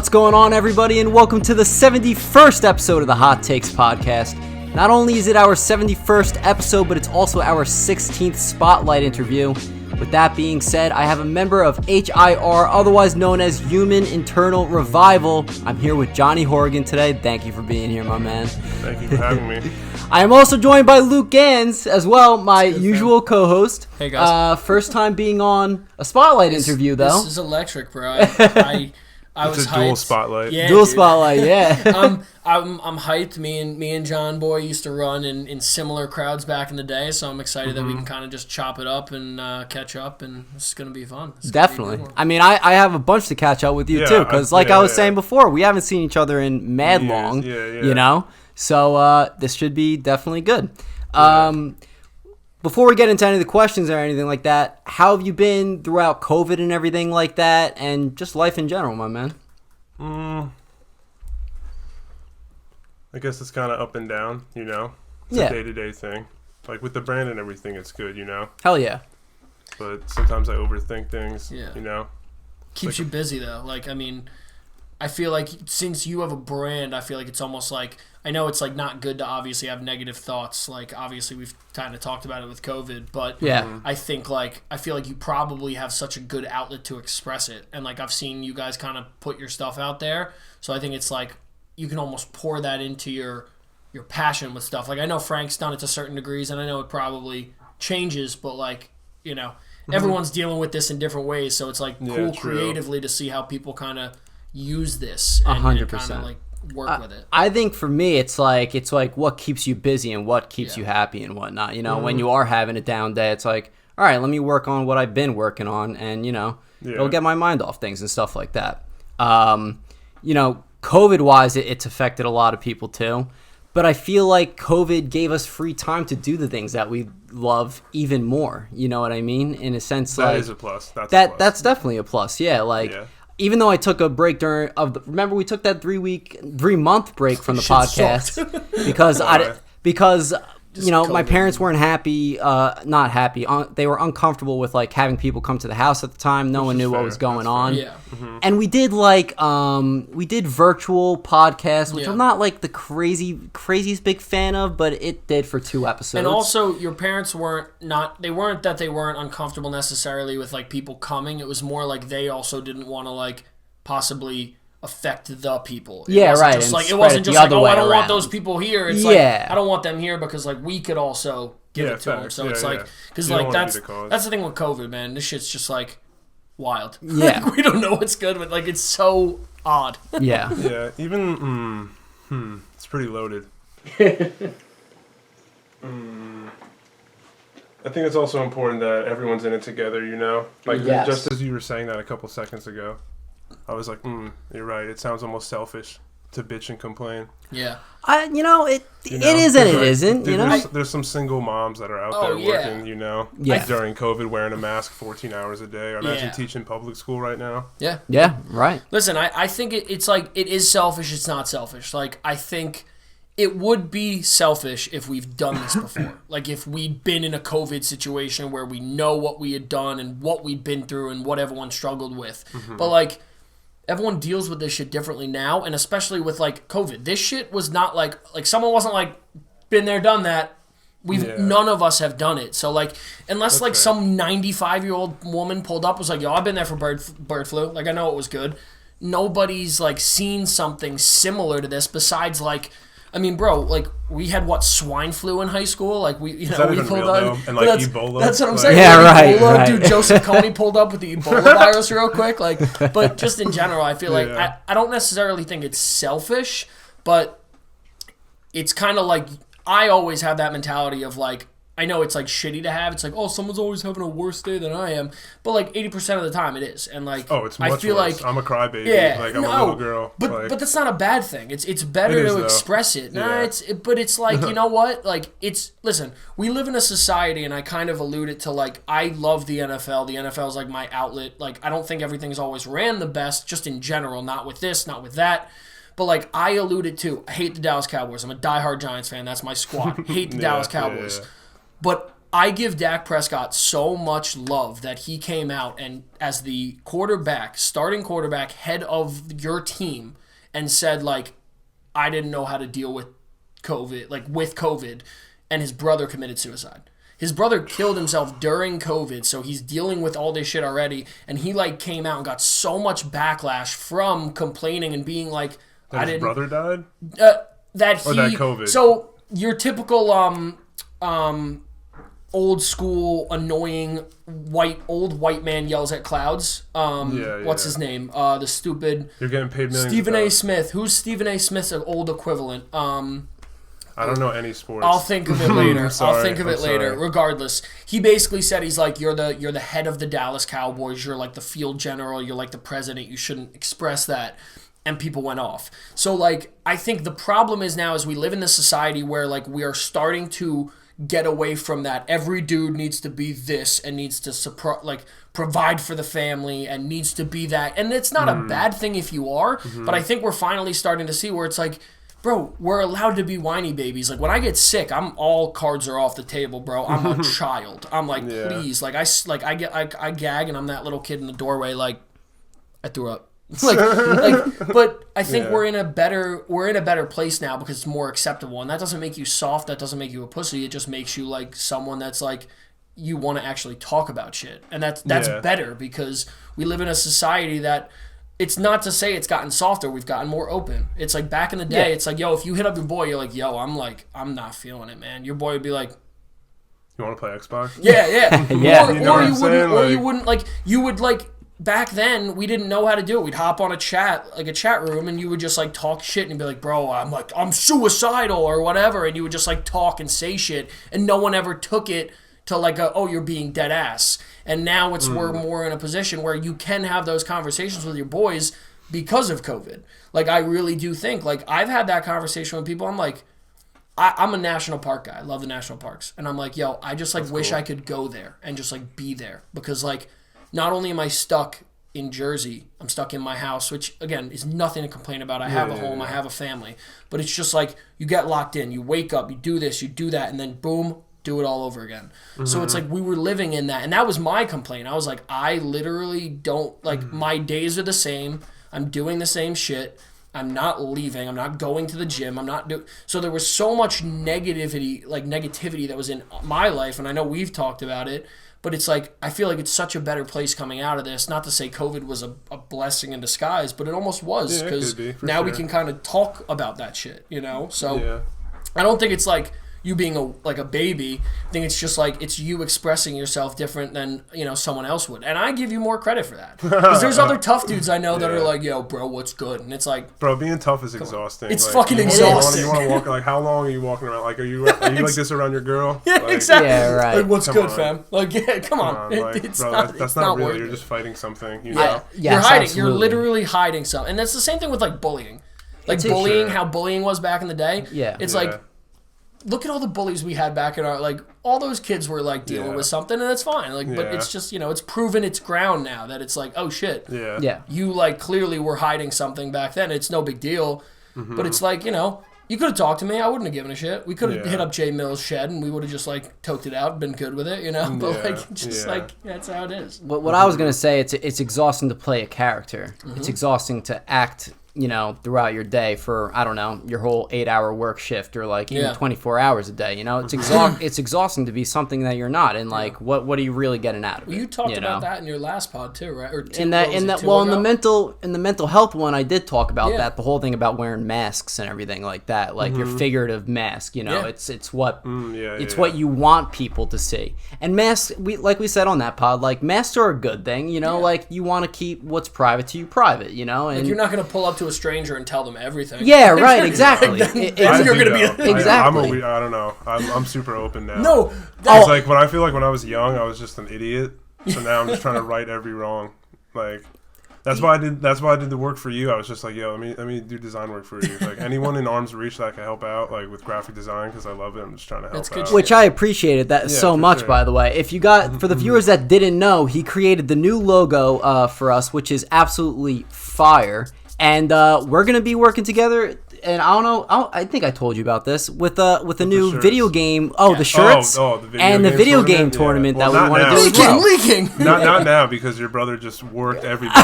What's going on, everybody, and welcome to the 71st episode of the Hot Takes podcast. Not only is it our 71st episode, but it's also our 16th spotlight interview. With that being said, I have a member of H.i.R, otherwise known as Human Internal Revival. I'm here with Johnny Horrigan today. Thank you for being here, my man. Thank you for having me. I am also joined by Luke Ganz as well, my usual co-host. Hey, guys. First time being on a spotlight interview, though. This is electric, bro. I was It's a hyped. dual spotlight. Yeah, Dual dude. spotlight, yeah. I'm hyped. Me and John Boy used to run in similar crowds back in the day, so I'm excited that we can kind of just chop it up and catch up, and it's gonna be fun. Definitely. I mean, I have a bunch to catch up with you, Yeah, too, because like I was yeah. saying before, we haven't seen each other in mad Years, long, yeah. you know? So this should be definitely good. Before we get into any of the questions or anything like that, how have you been throughout COVID and everything like that, and just life in general, my man? I guess it's kind of up and down, you know? It's Yeah. a day-to-day thing. Like with the brand and everything, it's good, you know? Hell yeah. But sometimes I overthink things, Yeah. you know? Keeps you busy though. Like, I mean, I feel like since you have a brand, I feel like it's almost like, I know it's like not good to obviously have negative thoughts. Like, obviously we've kind of talked about it with COVID, but Yeah. I think like, I feel like you probably have such a good outlet to express it. And like, I've seen you guys kind of put your stuff out there. So I think it's like, you can almost pour that into your passion with stuff. Like, I know Frank's done it to certain degrees, and I know it probably changes, but like, you know, everyone's dealing with this in different ways. So it's like cool true. creatively to see how people kind of use this and 100%. kind of like work with it. I think for me, it's like what keeps you busy and what keeps you happy and whatnot. You know, when you are having a down day, it's like, all right, let me work on what I've been working on, and you know, it'll get my mind off things and stuff like that. You know, COVID-wise, it's affected a lot of people too. But I feel like COVID gave us free time to do the things that we love even more. You know what I mean? In a sense, That like is a plus. That's a plus. that's definitely a plus. Yeah, like. Yeah. Even though I took a break remember we took that 3-month break from the Shit podcast because you know, my COVID. parents weren't happy, not happy. They were uncomfortable with like having people come to the house at the time. No one is knew what fair. was going That's on. Yeah. And we did like we did virtual podcasts, which Yeah. I'm not like the craziest big fan of, but it did for 2 episodes. And also, your parents weren't uncomfortable necessarily with like people coming. It was more like they also didn't want to like possibly affect the people. It Yeah, wasn't right, Just and like it spread wasn't it just the like, other oh, way I don't want around. those people here. It's Yeah. like I don't want them here because like we could also give it to them. facts. So Yeah, it's yeah. like because You don't like wanna be the cause. that's the thing with COVID, man. This shit's just like wild. Yeah. Like, we don't know what's good, but like it's so odd. yeah. Yeah, even, it's pretty loaded. I think it's also important that everyone's in it together, you know? Like, Yes. just as you were saying that a couple seconds ago, I was like, you're right. It sounds almost selfish to bitch and complain. Yeah. You know, it You know? it is and it Like, isn't. dude, You know. there's some single moms that are out Oh, there yeah. working, you know, Yeah. during COVID, wearing a mask 14 hours a day. Or imagine Yeah. teaching public school right now. Yeah. Yeah. Right. Listen, I think it's like it is selfish. It's not selfish. Like I think it would be selfish if we've done this before. Like if we'd been in a COVID situation where we know what we had done and what we'd been through and what everyone struggled with. But like everyone deals with this shit differently now, and especially with like COVID. This shit was not like someone wasn't like been there, done that. None of us have done it. So like unless like fair. some 95-year-old woman pulled up was like, yo, I've been there for bird flu. Like I know it was good. Nobody's like seen something similar to this besides like I mean, bro, like we had swine flu in high school. Like we that we even pulled real, up though? And, but like, that's, Ebola? That's what I'm Like- saying. Yeah, Like, right, Ebola, right. Dude, Joseph Coney pulled up with the Ebola virus real quick. Like, but just in general, I feel like Yeah. I don't necessarily think it's selfish, but it's kind of like I always have that mentality of like I know it's like shitty to have. It's like, oh, someone's always having a worse day than I am. But like 80% of the time it is. And like Oh, it's much I feel worse. like I'm a crybaby. yeah, Like, I'm no, a little girl. But like, but that's not a bad thing. It's better It is, to though. express it. Nah, Yeah. but it's like you know what? Like it's listen. We live in a society, and I kind of alluded to like I love the NFL. The NFL is like my outlet. Like I don't think everything's always ran the best, just in general. Not with this, not with that. But like I alluded to, I hate the Dallas Cowboys. I'm a diehard Giants fan. That's my squad. Hate the Dallas Cowboys. yeah. But I give Dak Prescott so much love that he came out and as the quarterback, starting quarterback, head of your team, and said, like, I didn't know how to deal with COVID, and his brother committed suicide. His brother killed himself during COVID, so he's dealing with all this shit already, and he, like, came out and got so much backlash from complaining and being like, that his brother died? That COVID. So, your typical, old school, annoying, old white man yells at clouds. What's his name? The stupid... You're getting paid millions. Stephen A. Smith. Who's Stephen A. Smith's old equivalent? I don't know any sports. I'll think of it later. I'll think of it later. Regardless, he basically said he's like, you're the head of the Dallas Cowboys. You're like the field general. You're like the president. You shouldn't express that. And people went off. So, like, I think the problem is now is we live in this society where, like, we are starting to get away from that. Every dude needs to be this and needs to provide for the family and needs to be that. And it's not a bad thing if you are, but I think we're finally starting to see where it's like, bro, we're allowed to be whiny babies. Like, when I get sick, all cards are off the table, bro. I'm a child. I'm like, please, like, I gag and I'm that little kid in the doorway, like, I threw up. But I think we're in a better place now because it's more acceptable, and that doesn't make you soft. That doesn't make you a pussy. It just makes you like someone that's like you want to actually talk about shit, and that's better because we live in a society that it's not to say it's gotten softer. We've gotten more open. It's like back in the day. It's like, yo, if you hit up your boy, you're like, yo, I'm not feeling it, man. Your boy would be like, you want to play Xbox? Yeah. Yeah. You wouldn't like. You would like. Back then, we didn't know how to do it. We'd hop on a chat room, and you would just, like, talk shit and be like, bro, I'm suicidal or whatever, and you would just, like, talk and say shit, and no one ever took it to, like, you're being dead ass. And now we're more in a position where you can have those conversations with your boys because of COVID. Like, I really do think, like, I've had that conversation with people. I'm like, I'm a national park guy. I love the national parks. And I'm like, yo, I just, like, wish I could go there and just, like, be there. Because, like, not only am I stuck in Jersey, I'm stuck in my house, which, again, is nothing to complain about. I have a home, I have a family. But it's just like you get locked in. You wake up, you do this, you do that, and then boom, do it all over again. So it's like we were living in that. And that was my complaint. I was like, I literally don't, like, my days are the same. I'm doing the same shit. I'm not leaving. I'm not going to the gym. So there was so much negativity that was in my life, and I know we've talked about it. But it's like, I feel like it's such a better place coming out of this. Not to say COVID was a blessing in disguise, but it almost was. Because now we can kind of talk about that shit, you know? So I don't think it's like you being a baby. I think it's just like it's you expressing yourself different than, you know, someone else would. And I give you more credit for that. Because there's other tough dudes I know that are like, yo, bro, what's good? And it's like... Bro, being tough is exhausting. It's like, fucking exhausting. You want to walk, like, how long are you walking around? Like, are you like this around your girl? Yeah, like, exactly. Yeah, right. Like, what's good, fam? Like, yeah, come on. Like, It's bro, not, that's not real. You're just fighting something, you know? You're hiding. Absolutely. You're literally hiding something. And that's the same thing with, like, bullying. Like, bullying, how bullying was back in the day. Yeah. It's like... Look at all the bullies we had back in our, like, all those kids were, like, dealing with something, and that's fine. Like, but it's just, you know, it's proven its ground now that it's like, oh, shit. Yeah. You, like, clearly were hiding something back then. It's no big deal. But it's like, you know, you could have talked to me. I wouldn't have given a shit. We could have hit up Jay Mills' shed, and we would have just, like, toked it out, been good with it, you know? But, like, just, like, that's how it is. But what I was going to say, it's exhausting to play a character. It's exhausting to act, you know, throughout your day for, I don't know, your whole 8-hour work shift or like even 24 hours a day, you know? It's it's exhausting to be something that you're not, and like what are you really getting out of it? Well, you talked about that in your last pod too, right? Or in the mental health one, I did talk about that, the whole thing about wearing masks and everything like that, like your figurative mask, you know, it's what what you want people to see. And masks, like we said on that pod, like masks are a good thing, you know, like you want to keep what's private to you private, you know, and like you're not going to pull up to a stranger and tell them everything. Yeah, right, exactly. You're going to be exactly. I don't know. I'm super open now. No, it's like when I feel like when I was young, I was just an idiot. So now I'm just trying to right every wrong. Like that's why I did the work for you. I was just like, yo, let me do design work for you. Like anyone in arm's reach that can help out, like with graphic design, because I love it. I'm just trying to help out. Which I appreciated that so much, by the way. If you got, for the viewers that didn't know, he created the new logo for us, which is absolutely fire. And we're going to be working together and I don't know. I think I told you about this with the new shirts. video game. Oh, the shirts. The video game tournament that we want to do. Leaking. Not now because your brother just worked everybody.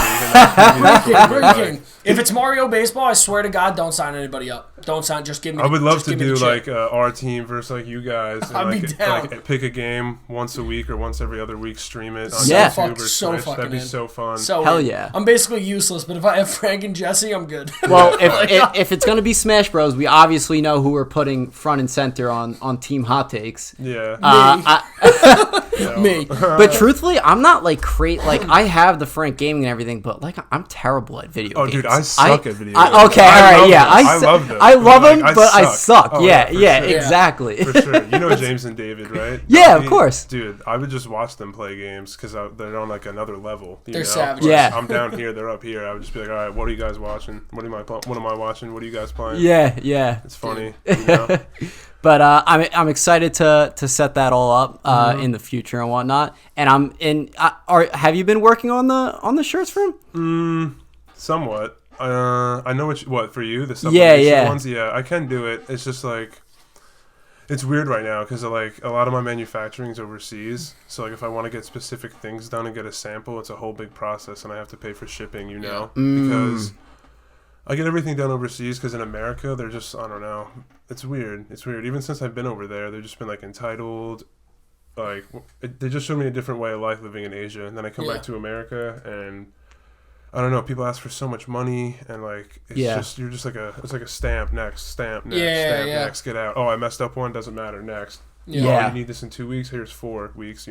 Breaking. If it's Mario Baseball, I swear to God, don't sign anybody up. Don't sign. Just give me. I would love to do like our team versus like you guys. And I'd be down. Like pick a game once a week or once every other week. Stream it on YouTube or Twitch. That'd be so fun. Hell yeah. I'm basically useless, but if I have Frank and Jesse, I'm good. Well, if it's gonna be Smash Bros, we obviously know who we're putting front and center on Team Hot Takes. Yeah. Me. But truthfully, I'm not like I have the Frank gaming and everything, but like I'm terrible at video games. Oh, dude, I suck at video games. Okay, all right, yeah, I love them. I love them, like, but I suck. Oh, yeah, sure. exactly. For sure. You know James and David, right? Yeah, of course. Dude, I would just watch them play games because they're on like another level. They're savages. Yeah. I'm down here, they're up here. I would just be like, all right, what are you guys watching? What am I watching? What are you guys playing? Yeah. It's funny. You know? But I'm excited to set that all up in the future and whatnot. And have you been working on the shirts for him? Somewhat. I know what for you the stuff. Yeah. Ones. Yeah, I can do it. It's just like it's weird right now because like a lot of my manufacturing's overseas. So like if I want to get specific things done and get a sample, it's a whole big process, and I have to pay for shipping. Because I get everything done overseas because in America they're just I don't know. It's weird. Even since I've been over there, they've just been like entitled. Like they just showed me a different way of life living in Asia, and then I come back to America and. I don't know. People ask for so much money, and like it's you're just like it's like a stamp next, next, get out. Oh, I messed up one. Doesn't matter. Next. Yeah. Oh, you need this in 2 weeks. Here's 4 weeks.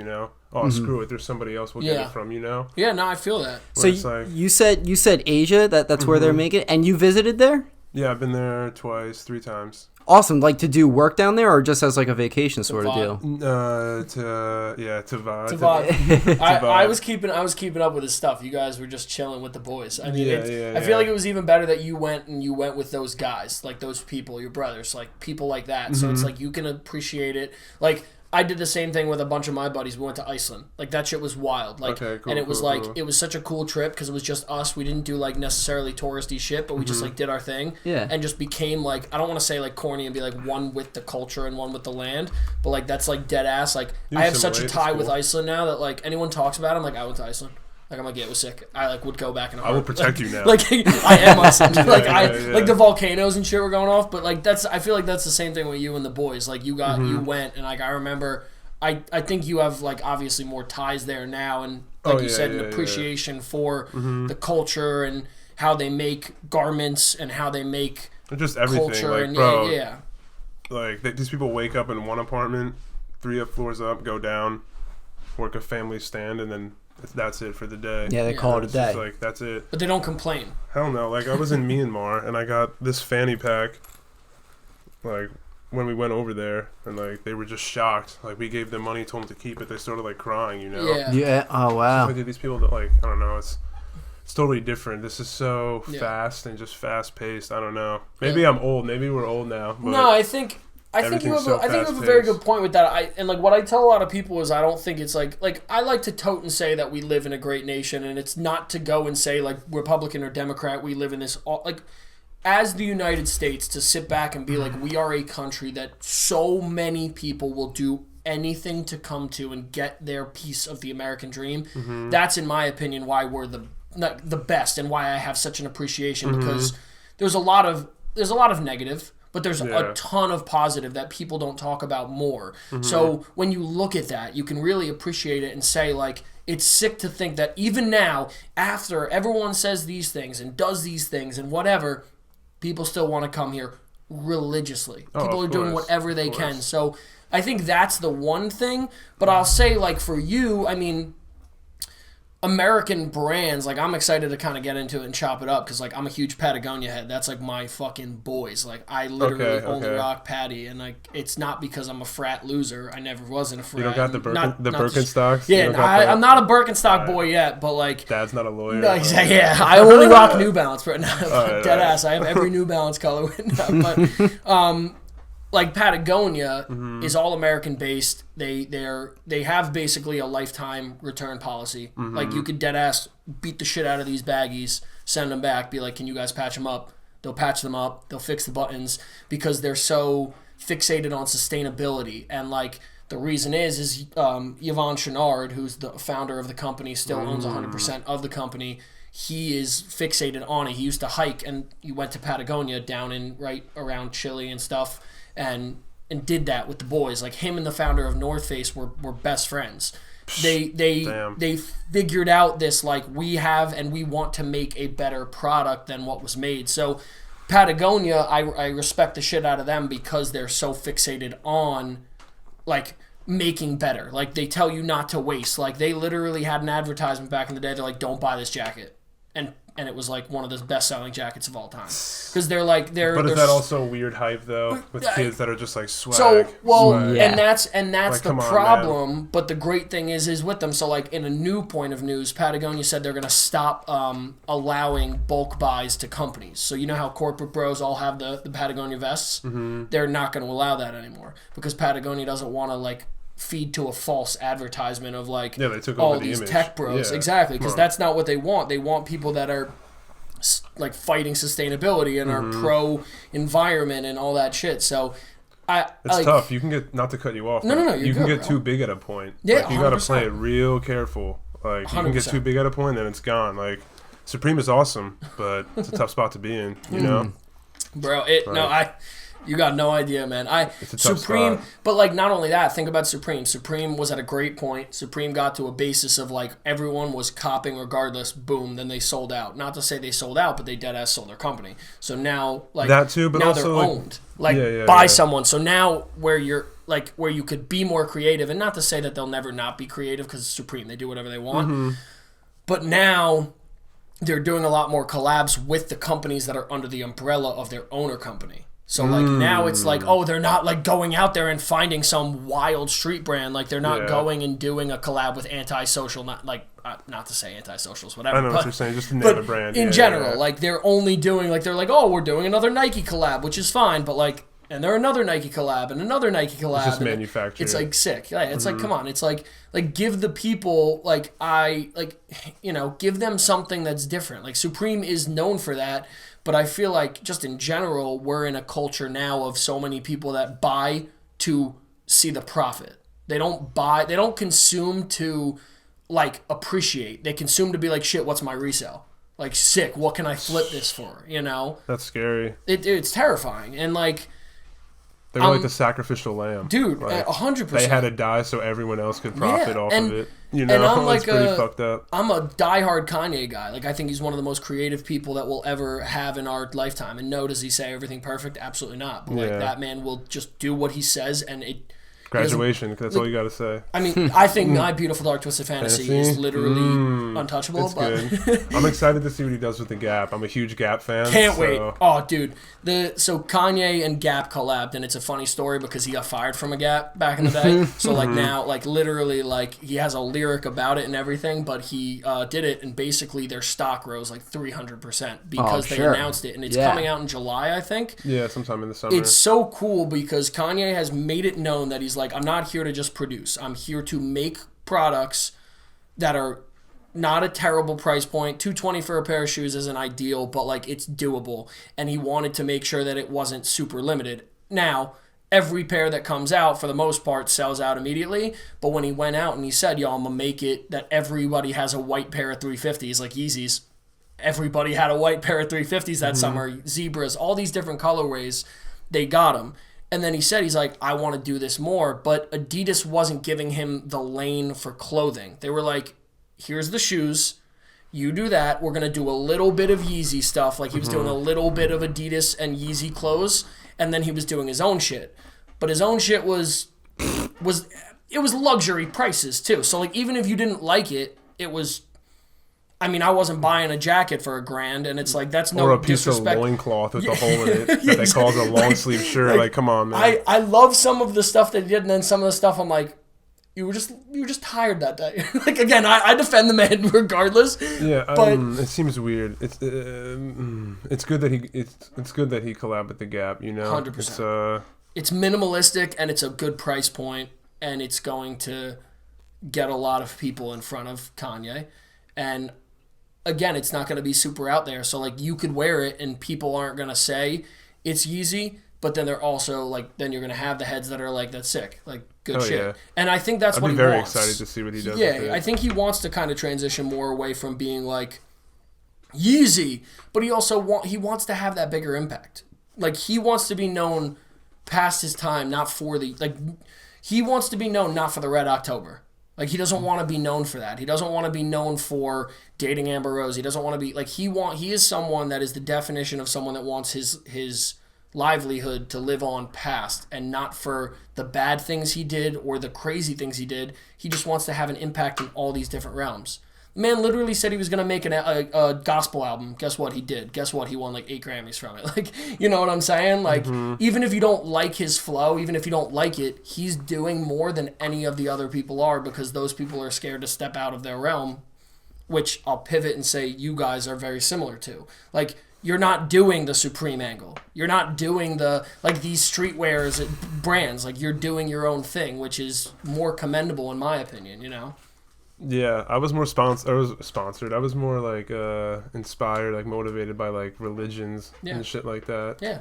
Oh, screw it. There's somebody else we'll get it from. Yeah. No, I feel that. So you said Asia. That's where they're making it, and you visited there. Yeah, I've been there 3 times. Awesome. Like to do work down there, or just as like a vacation sort of deal? To vibe. I was keeping up with his stuff. You guys were just chilling with the boys. I mean, I feel like it was even better that you went with those guys, like those people, your brothers, like people like that. So it's like you can appreciate it. Like I did the same thing with a bunch of my buddies. We went to Iceland. Like that shit was wild. Like, okay, cool, and it was it was such a cool trip because it was just us. We didn't do like necessarily touristy shit, but we just like did our thing. Yeah. And just became like I don't want to say like corny and be like one with the culture and one with the land, but like that's like dead ass. Like I have such a tie with Iceland now that like anyone talks about it, I'm like I went to Iceland. Like I'm like, yeah, it was sick. I like would go back and I will protect you now. Like I am Iceland. Like like the volcanoes and shit were going off, but like I feel like that's the same thing with you and the boys. Like you went and like I remember. I think you have like obviously more ties there now, and like you said, an appreciation for the culture and how they make garments and how they make just everything. Culture like, and bro, like these people wake up in one apartment, 3 floors up, go down, work a family stand, and then that's it for the day. Yeah, they call it a day. Like that's it. But they don't complain. Hell no. Like I was in Myanmar and I got this fanny pack. Like. When we went over there, and like they were just shocked. Like we gave them money, told them to keep it. They started like crying, Yeah. Oh wow. Like, these people that like I don't know. It's totally different. This is so fast and just fast paced. I don't know. Maybe I'm old. Maybe we're old now. But no, I think you have a very good point with that. And like what I tell a lot of people is I don't think it's like I like to tote and say that we live in a great nation, and it's not to go and say like Republican or Democrat. We live in this like. As the United States, to sit back and be like, we are a country that so many people will do anything to come to and get their piece of the American dream. That's, in my opinion, why we're the best and why I have such an appreciation because there's a lot of negative, but there's a ton of positive that people don't talk about more. So when you look at that, you can really appreciate it and say like, it's sick to think that even now, after everyone says these things and does these things and whatever, people still want to come here religiously. People are doing whatever they can. So I think that's the one thing. But I'll say, like, for you, I mean, American brands, like, I'm excited to kind of get into it and chop it up because, like, I'm a huge Patagonia head. That's, like, my fucking boys. Like, I literally only rock Patty. And, like, it's not because I'm a frat loser. I never was in a frat. You don't got the Birkenstocks? Yeah, I'm not a Birkenstock boy yet, but, like... Dad's not a lawyer. No, exactly, yeah. I only rock New Balance. Dead ass. I have every New Balance color. But, like Patagonia is all American based. They have basically a lifetime return policy. Like you could dead ass beat the shit out of these baggies, send them back, be like, can you guys patch them up? they'll patch them up, they'll fix the buttons because they're so fixated on sustainability. And like the reason is Yvon Chouinard, who's the founder of the company, still owns 100% of the company. He is fixated on it. He used to hike, and he went to Patagonia down in right around Chile and stuff, and did that with the boys. Like him and the founder of North Face were best friends. They figured out this, like, we have and we want to make a better product than what was made. So Patagonia, I respect the shit out of them because they're so fixated on like making better. Like they tell you not to waste. Like they literally had an advertisement back in the day. They're like, don't buy this jacket. And it was like one of the best-selling jackets of all time. Because they're like But is that also weird hype though with kids that are just like swag? So swag. and that's like, the problem. On, but the great thing is with them. So like in a new point of news, Patagonia said they're going to stop allowing bulk buys to companies. So you know how corporate bros all have the Patagonia vests? Mm-hmm. They're not going to allow that anymore because Patagonia doesn't want to like feed to a false advertisement of like, they took over the these image. tech bros. Yeah. Exactly, because that's not what they want. They want people that are like fighting sustainability and are pro environment and all that shit. So it's tough. You can get, not to cut you off. No, you can get too big at a point. Yeah, like, you got to play it real careful. Like 100%. You can get too big at a point, then it's gone. Like Supreme is awesome, but it's a tough spot to be in. You know, bro. You got no idea, man. It's a tough Supreme, spot. But like not only that, think about Supreme. Supreme was at a great point. Supreme got to a basis of like everyone was copping regardless. Boom, then they sold out. Not to say they sold out, but they dead ass sold their company. So now like that too, but now also they're like, owned by someone. So now where you could be more creative, and not to say that they'll never not be creative because it's Supreme, they do whatever they want. But now they're doing a lot more collabs with the companies that are under the umbrella of their owner company. So, like, now it's like, oh, they're not, like, going out there and finding some wild street brand. Like, they're not going and doing a collab with Antisocial, not to say Antisocials, whatever. I know what you're saying, just to name a brand. In general, like, they're only doing, like, they're like, oh, we're doing another Nike collab, which is fine, but, like, and they're another Nike collab and another Nike collab. It's just manufactured. It's, like, sick. Yeah, it's like, come on. It's like, give the people, give them something that's different. Like, Supreme is known for that. But I feel like just in general, we're in a culture now of so many people that buy to see the profit. They don't consume to like appreciate. They consume to be like, shit, what's my resale? Like, sick, what can I flip this for? You know? That's scary. It's terrifying. And like, they were like the sacrificial lamb. Dude, like, 100%. They had to die so everyone else could profit off of it. You know, and I'm like it's pretty fucked up. I'm a diehard Kanye guy. Like, I think he's one of the most creative people that we'll ever have in our lifetime. And no, does he say everything perfect? Absolutely not. But, like, that man will just do what he says, and it... Graduation, that's all you got to say. I mean, I think My Beautiful Dark Twisted Fantasy is literally untouchable. Good. I'm excited to see what he does with the Gap. I'm a huge Gap fan. Can't wait. Oh, dude. So Kanye and Gap collabed, and it's a funny story because he got fired from a Gap back in the day. So, like, now, like, literally, like, he has a lyric about it and everything, but he did it, and basically their stock rose, like, 300% because they announced it. And it's coming out in July, I think. Yeah, sometime in the summer. It's so cool because Kanye has made it known that he's like, I'm not here to just produce. I'm here to make products that are not a terrible price point. $220 for a pair of shoes isn't ideal, but like it's doable. And he wanted to make sure that it wasn't super limited. Now, every pair that comes out, for the most part, sells out immediately. But when he went out and he said, yo, I'm going to make it that everybody has a white pair of 350s, like Yeezys. Everybody had a white pair of 350s that summer. Zebras, all these different colorways, they got them. And then he said, he's like, I want to do this more. But Adidas wasn't giving him the lane for clothing. They were like, here's the shoes. You do that. We're going to do a little bit of Yeezy stuff. Like he was doing a little bit of Adidas and Yeezy clothes. And then he was doing his own shit. But his own shit was luxury prices too. So like even if you didn't like it, it was... I mean, I wasn't buying a jacket for $1,000, and it's like, that's no disrespect. Or a piece of loincloth with a hole in it that they call a long sleeve shirt. Like, come on, man. I love some of the stuff that he did, and then some of the stuff I'm like, you were just tired that day. Like, again, I defend the man regardless. Yeah, but it seems weird. It's good that it's good that he collabed with the Gap. You know, 100%. It's minimalistic and it's a good price point, and it's going to get a lot of people in front of Kanye, and again, it's not going to be super out there. So like you could wear it and people aren't going to say it's Yeezy, but then they're also like, then you're going to have the heads that are like, that's sick. Like good shit. Yeah. And I think that's what he wants. I'd be very excited to see what he does. Yeah, I think he wants to kind of transition more away from being like Yeezy, but he also wants to have that bigger impact. Like he wants to be known past his time, not for the, like he wants to be known not for the Red October. Like he doesn't want to be known for that. He doesn't want to be known for dating Amber Rose. He doesn't want to be like he is someone that is the definition of someone that wants his livelihood to live on past and not for the bad things he did or the crazy things he did. He just wants to have an impact in all these different realms. The man literally said he was going to make a gospel album. Guess what? He did. Guess what? He won like 8 Grammys from it. Like, you know what I'm saying? Like, even if you don't like his flow, even if you don't like it, he's doing more than any of the other people are because those people are scared to step out of their realm, which I'll pivot and say you guys are very similar to. Like, you're not doing the Supreme angle. You're not doing the, like, these streetwears brands. Like, you're doing your own thing, which is more commendable in my opinion, you know? Yeah, I was more sponsored. I was more like inspired, like motivated by like religions and shit like that. Yeah,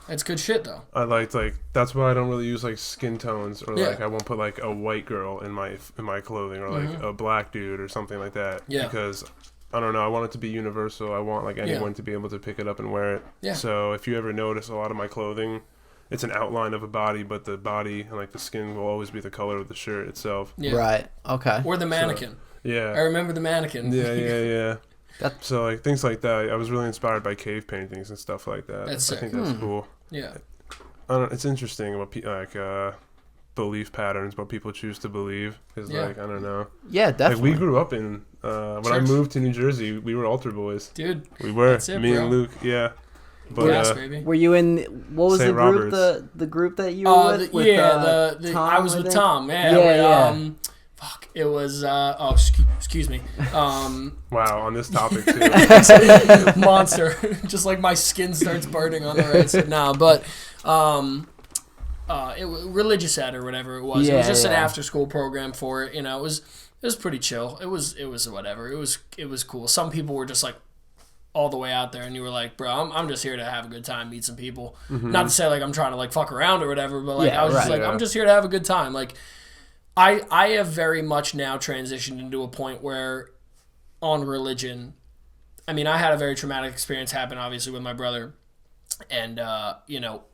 that's good shit though. I liked like that's why I don't really use like skin tones or like I won't put like a white girl in my clothing or like a black dude or something like that. Yeah, because I don't know. I want it to be universal. I want like anyone to be able to pick it up and wear it. Yeah. So if you ever notice a lot of my clothing, it's an outline of a body, but the body and like the skin will always be the color of the shirt itself. Yeah. Right. Okay. Or the mannequin. So, yeah. I remember the mannequin. Yeah. So like things like that. I was really inspired by cave paintings and stuff like that. That's sick. I think that's cool. Yeah. It's interesting what belief patterns, what people choose to believe. Because like I don't know. Yeah, definitely. Like we grew up in when I moved to New Jersey, we were altar boys. Dude. We were. Me and Luke. Yeah. But, baby. Were you in what was St. the group Roberts. the group that you were with? Tom, I was with Tom. Yeah. Fuck. It was excuse me. Wow, on this topic too. Monster. Just like my skin starts burning on the right side. No, but it was Religious Ed or whatever it was. It was just an after school program for it. You know, it was pretty chill. It was whatever. It was cool. Some people were just like all the way out there and you were like, bro, I'm just here to have a good time, meet some people. Not to say like I'm trying to like fuck around or whatever, but like I was just like, I'm just here to have a good time. Like I have very much now transitioned into a point where on religion, I mean, I had a very traumatic experience happen obviously with my brother and you know,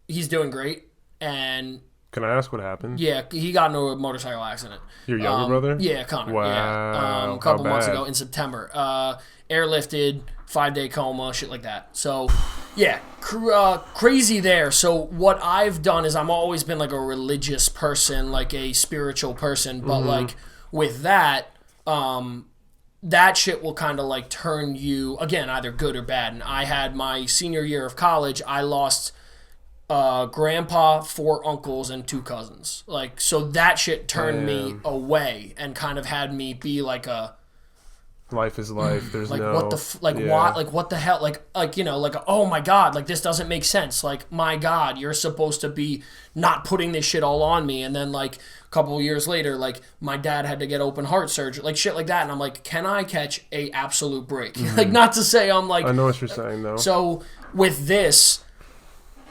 he's doing great and can I ask what happened? Yeah, he got into a motorcycle accident. Your younger brother? Yeah, Connor. Wow. Yeah. A couple months ago in September. Airlifted, 5-day coma, shit like that. So, yeah, crazy there. So what I've done is I've always been like a religious person, like a spiritual person. But like with that, that shit will kind of like turn you, again, either good or bad. And I had my senior year of college, I lost grandpa, 4 uncles, and 2 cousins. Like, so that shit turned me away and kind of had me be like a life is life. There's like no what the why, like what the hell, like you know, like oh my god, like this doesn't make sense. Like my god, you're supposed to be not putting this shit all on me. And then like a couple of years later, like my dad had to get open heart surgery, like shit like that. And I'm like, can I catch a absolute break? Like not to say I'm like I know what you're saying though. So with this,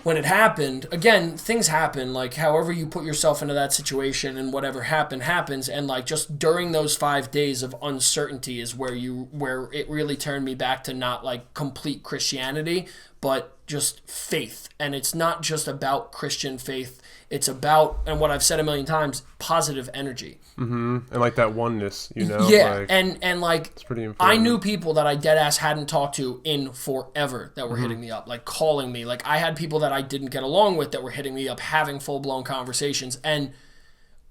when it happened, again, things happen, like however you put yourself into that situation and whatever happens. And like just during those 5 days of uncertainty is where it really turned me back to not like complete Christianity, but just faith. And it's not just about Christian faith. It's about, and what I've said a million times, positive energy. And like that oneness, you know? Yeah, like, and like, it's pretty important. I knew people that I deadass hadn't talked to in forever that were hitting me up, like calling me. Like I had people that I didn't get along with that were hitting me up, having full-blown conversations. And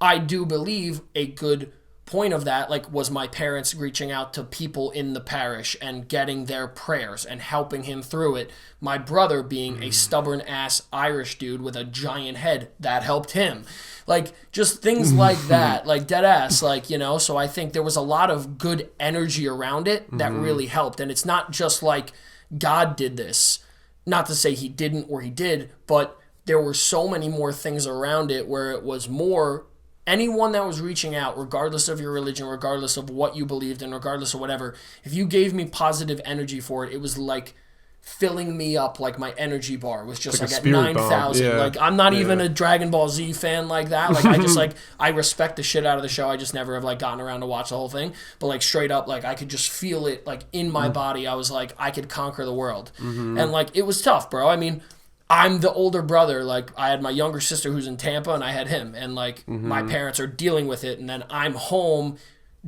I do believe a good point of that like was my parents reaching out to people in the parish and getting their prayers and helping him through it. My brother being a stubborn ass Irish dude with a giant head, that helped him. Like just things like that, like dead ass, like, you know. So I think there was a lot of good energy around it that really helped. And it's not just like God did this, not to say he didn't or he did, but there were so many more things around it where it was more anyone that was reaching out, regardless of your religion, regardless of what you believed in, regardless of whatever, if you gave me positive energy for it, it was like filling me up. Like my energy bar was just like at 9,000. Yeah. Like I'm not even a Dragon Ball Z fan like that. Like I just like, I respect the shit out of the show. I just never have like gotten around to watch the whole thing. But like straight up, like I could just feel it like in my body. I was like, I could conquer the world. And like it was tough, bro. I mean, I'm the older brother. Like I had my younger sister who's in Tampa, and I had him. And like my parents are dealing with it, and then I'm home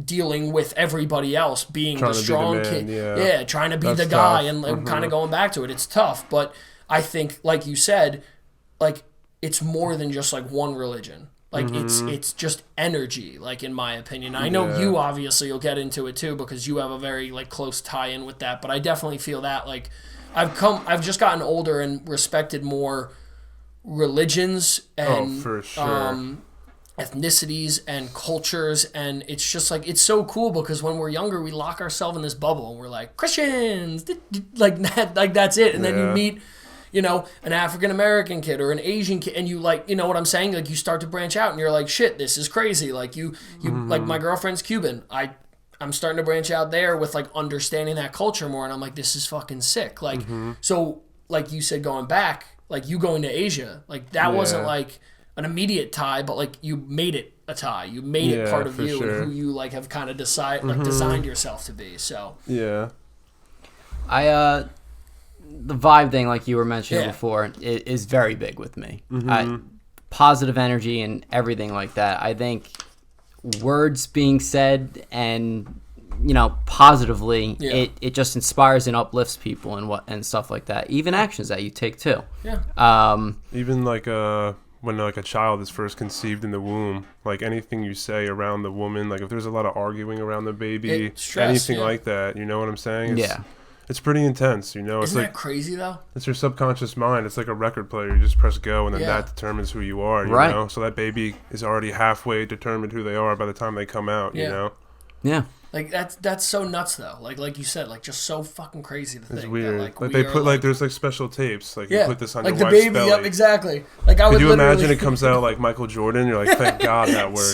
dealing with everybody else, being the strong kid. Yeah, trying to be the guy, and kind of going back to it. It's tough, but I think, like you said, like it's more than just like one religion. Like it's just energy. Like in my opinion, I know you obviously will get into it too because you have a very like close tie-in with that. But I definitely feel that like I've just gotten older and respected more religions and for sure. Ethnicities and cultures, and it's just like it's so cool because when we're younger we lock ourselves in this bubble and we're like Christians, like that, like that's it. And then you meet, you know, an African American kid or an Asian kid, and you like, you know what I'm saying, like you start to branch out and you're like, shit, this is crazy. Like you like my girlfriend's Cuban. I'm starting to branch out there with like understanding that culture more, and I'm like, this is fucking sick. Like so like you said, going back, like you going to Asia, like that wasn't like an immediate tie, but like you made it a tie. You made it part of you and who you like have kind of designed yourself to be. So the vibe thing, like you were mentioning before, is very big with me. Positive energy and everything like that. I think words being said and, you know, positively, it just inspires and uplifts people and stuff like that. Even actions that you take too. Even like when like a child is first conceived in the womb, like anything you say around the woman, like if there's a lot of arguing around the baby, anything like that, you know what I'm saying? It's pretty intense, you know. Isn't it's like, that crazy though? It's your subconscious mind. It's like a record player. You just press go, and then that determines who you are. You know, so that baby is already halfway determined who they are by the time they come out. You know. Yeah. Like that's so nuts though. Like you said, like just so fucking crazy to think. It's weird. That, like they put like there's like special tapes. Like you put this on like your the wife's baby. belly. Yep, exactly. Like I would. Could you literally... imagine it comes out like Michael Jordan? You're like, thank God that worked.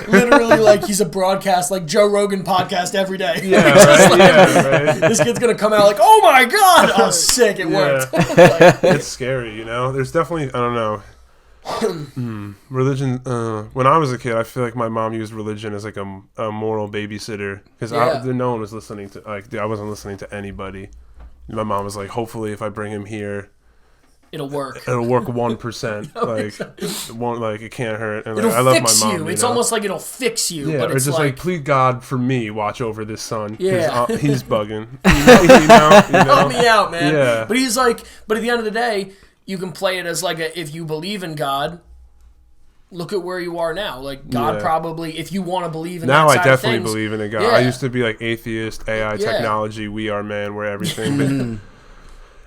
Literally, like he's a broadcast, like Joe Rogan podcast every day. Right. This kid's gonna come out like, oh my God, oh sick, it worked. It's scary, you know. There's definitely, I don't know. Religion. When I was a kid, I feel like my mom used religion as like a moral babysitter because no one was listening to I wasn't listening to anybody. My mom was like, hopefully, if I bring him here, it'll work. It'll work 1%. It won't, like it can't hurt. And it'll I love fix my mom. You. It's almost like it'll fix you. Yeah, but or it's just like please God for me, watch over this son. Yeah, he's bugging. You know? Help me out, man. Yeah. But he's like, but at the end of the day, you can play it as like if you believe in God. Look at where you are now. Like God probably, if you want to believe in now, that side I definitely of things, believe in a God. I used to be like atheist, AI, technology, we are man, we're everything.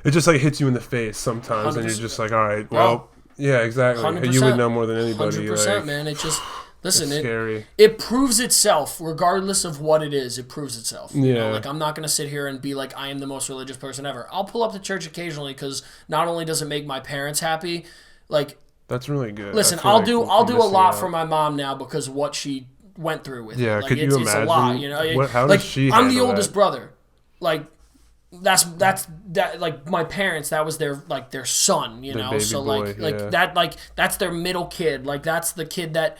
But it just like hits you in the face sometimes, 100%. And you're just like, all right, well, yeah, exactly. 100%. You would know more than anybody. 100%, like, man. It just listen. It's scary. It proves itself, regardless of what it is. It proves itself. Yeah. You know? Like I'm not gonna sit here and be like I am the most religious person ever. I'll pull up to church occasionally because not only does it make my parents happy, like. That's really good. Listen, I'll do a lot for my mom now because of what she went through with it. Yeah, Like could you imagine? It's a lot, you know. How like does she I'm the handle oldest that? brother. Like that's like my parents, that was their son, you know. So boy, that's their middle kid. Like that's the kid that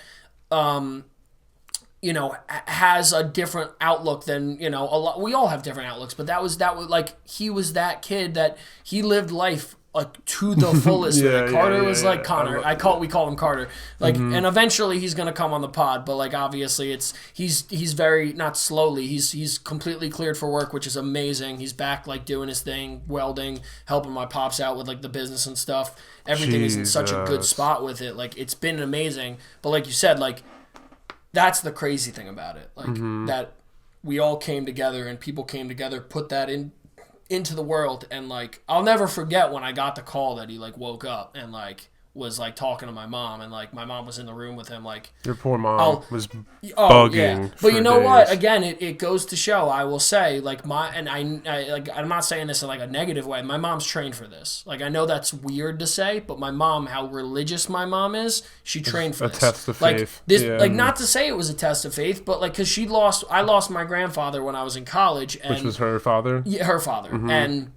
you know, has a different outlook than, you know, a lot. We all have different outlooks, but that was like he was that kid that he lived life like to the fullest. Carter was like Connor. We call him Carter. Like, and eventually he's gonna come on the pod. But like, obviously, he's very not slowly. He's completely cleared for work, which is amazing. He's back like doing his thing, welding, helping my pops out with like the business and stuff. Everything is in such a good spot with it. Like, it's been amazing. But like you said, like that's the crazy thing about it. Like that we all came together and people came together, put that into the world, and like I'll never forget when I got the call that he like woke up and like was like talking to my mom, and like my mom was in the room with him. Like your poor mom was bugging. But you know days. what? Again, it goes to show. I will say, like I'm not saying this in like a negative way. My mom's trained for this. Like I know that's weird to say, but my mom, how religious my mom is, she trained for a this. Test of like faith. this, like not to say it was a test of faith, but like because I lost my grandfather when I was in college, and which was her father. Yeah, her father, and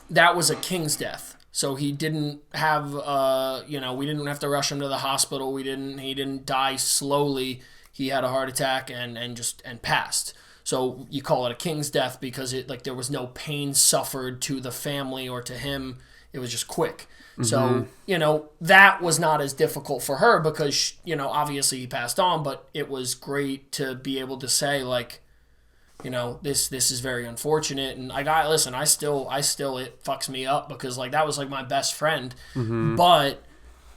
that was a king's death. So he didn't have, we didn't have to rush him to the hospital. He didn't die slowly. He had a heart attack and passed. So you call it a king's death because there was no pain suffered to the family or to him. It was just quick. So, that was not as difficult for her because, obviously he passed on, but it was great to be able to say like, this is very unfortunate, and I still it fucks me up because like that was like my best friend, but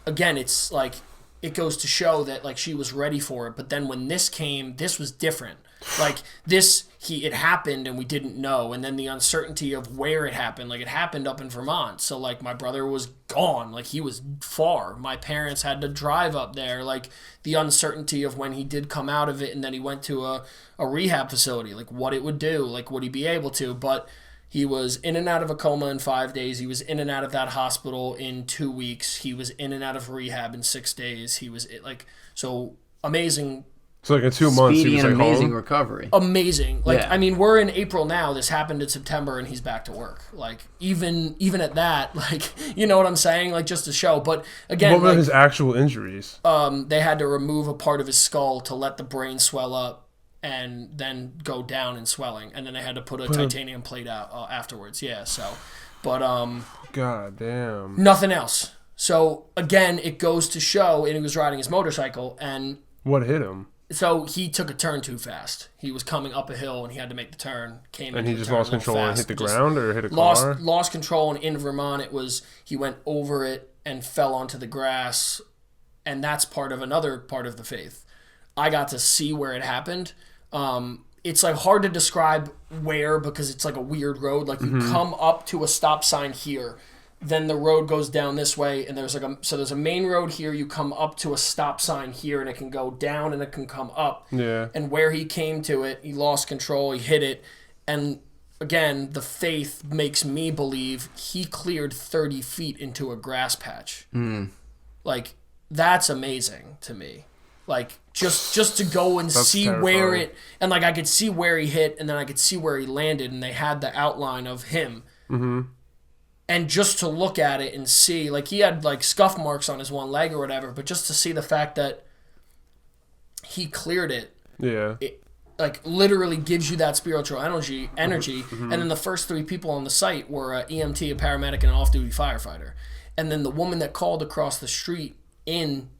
again, it's like it goes to show that like she was ready for it. But then when this came, this was different. Like it happened and we didn't know, and then the uncertainty of where it happened. Like it happened up in Vermont, so like my brother was gone, like he was far. My parents had to drive up there. Like the uncertainty of when he did come out of it, and then he went to a rehab facility. Like what it would do, like would he be able to? But he was in and out of a coma in 5 days. He was in and out of that hospital in 2 weeks. He was in and out of rehab in 6 days. He was like so amazing. So like in 2 months, speedy he was and like amazing home? recovery. Amazing. Like Yeah. I mean, we're in April now. This happened in September, and he's back to work. Like even at that, like you know what I'm saying? Like just to show. But again, what were his actual injuries? They had to remove a part of his skull to let the brain swell up and then go down in swelling, and then they had to put a titanium plate out afterwards. Yeah. So, but God damn. nothing else. So again, it goes to show. And he was riding his motorcycle, and What hit him? so he took a turn too fast. He was coming up a hill and he had to make the turn. And he just lost control and hit the ground or hit a car? Lost control, and in Vermont he went over it and fell onto the grass, and that's another part of the faith. I got to see where it happened. It's like hard to describe where because it's like a weird road. Like you come up to a stop sign here, then the road goes down this way, and there's a main road here. You come up to a stop sign here, and it can go down and it can come up. Yeah. And where he came to it, he lost control. He hit it, and again, the faith makes me believe he cleared 30 feet into a grass patch. Like that's amazing to me. Like just to go and see terrifying. where it, and like I could see where he hit, and then I could see where he landed, and they had the outline of him. And just to look at it and see, like he had like scuff marks on his one leg or whatever, but just to see the fact that he cleared it, it like literally gives you that spiritual energy. And then the first 3 people on the site were an EMT, a paramedic, and an off-duty firefighter. And then the woman that called across the street in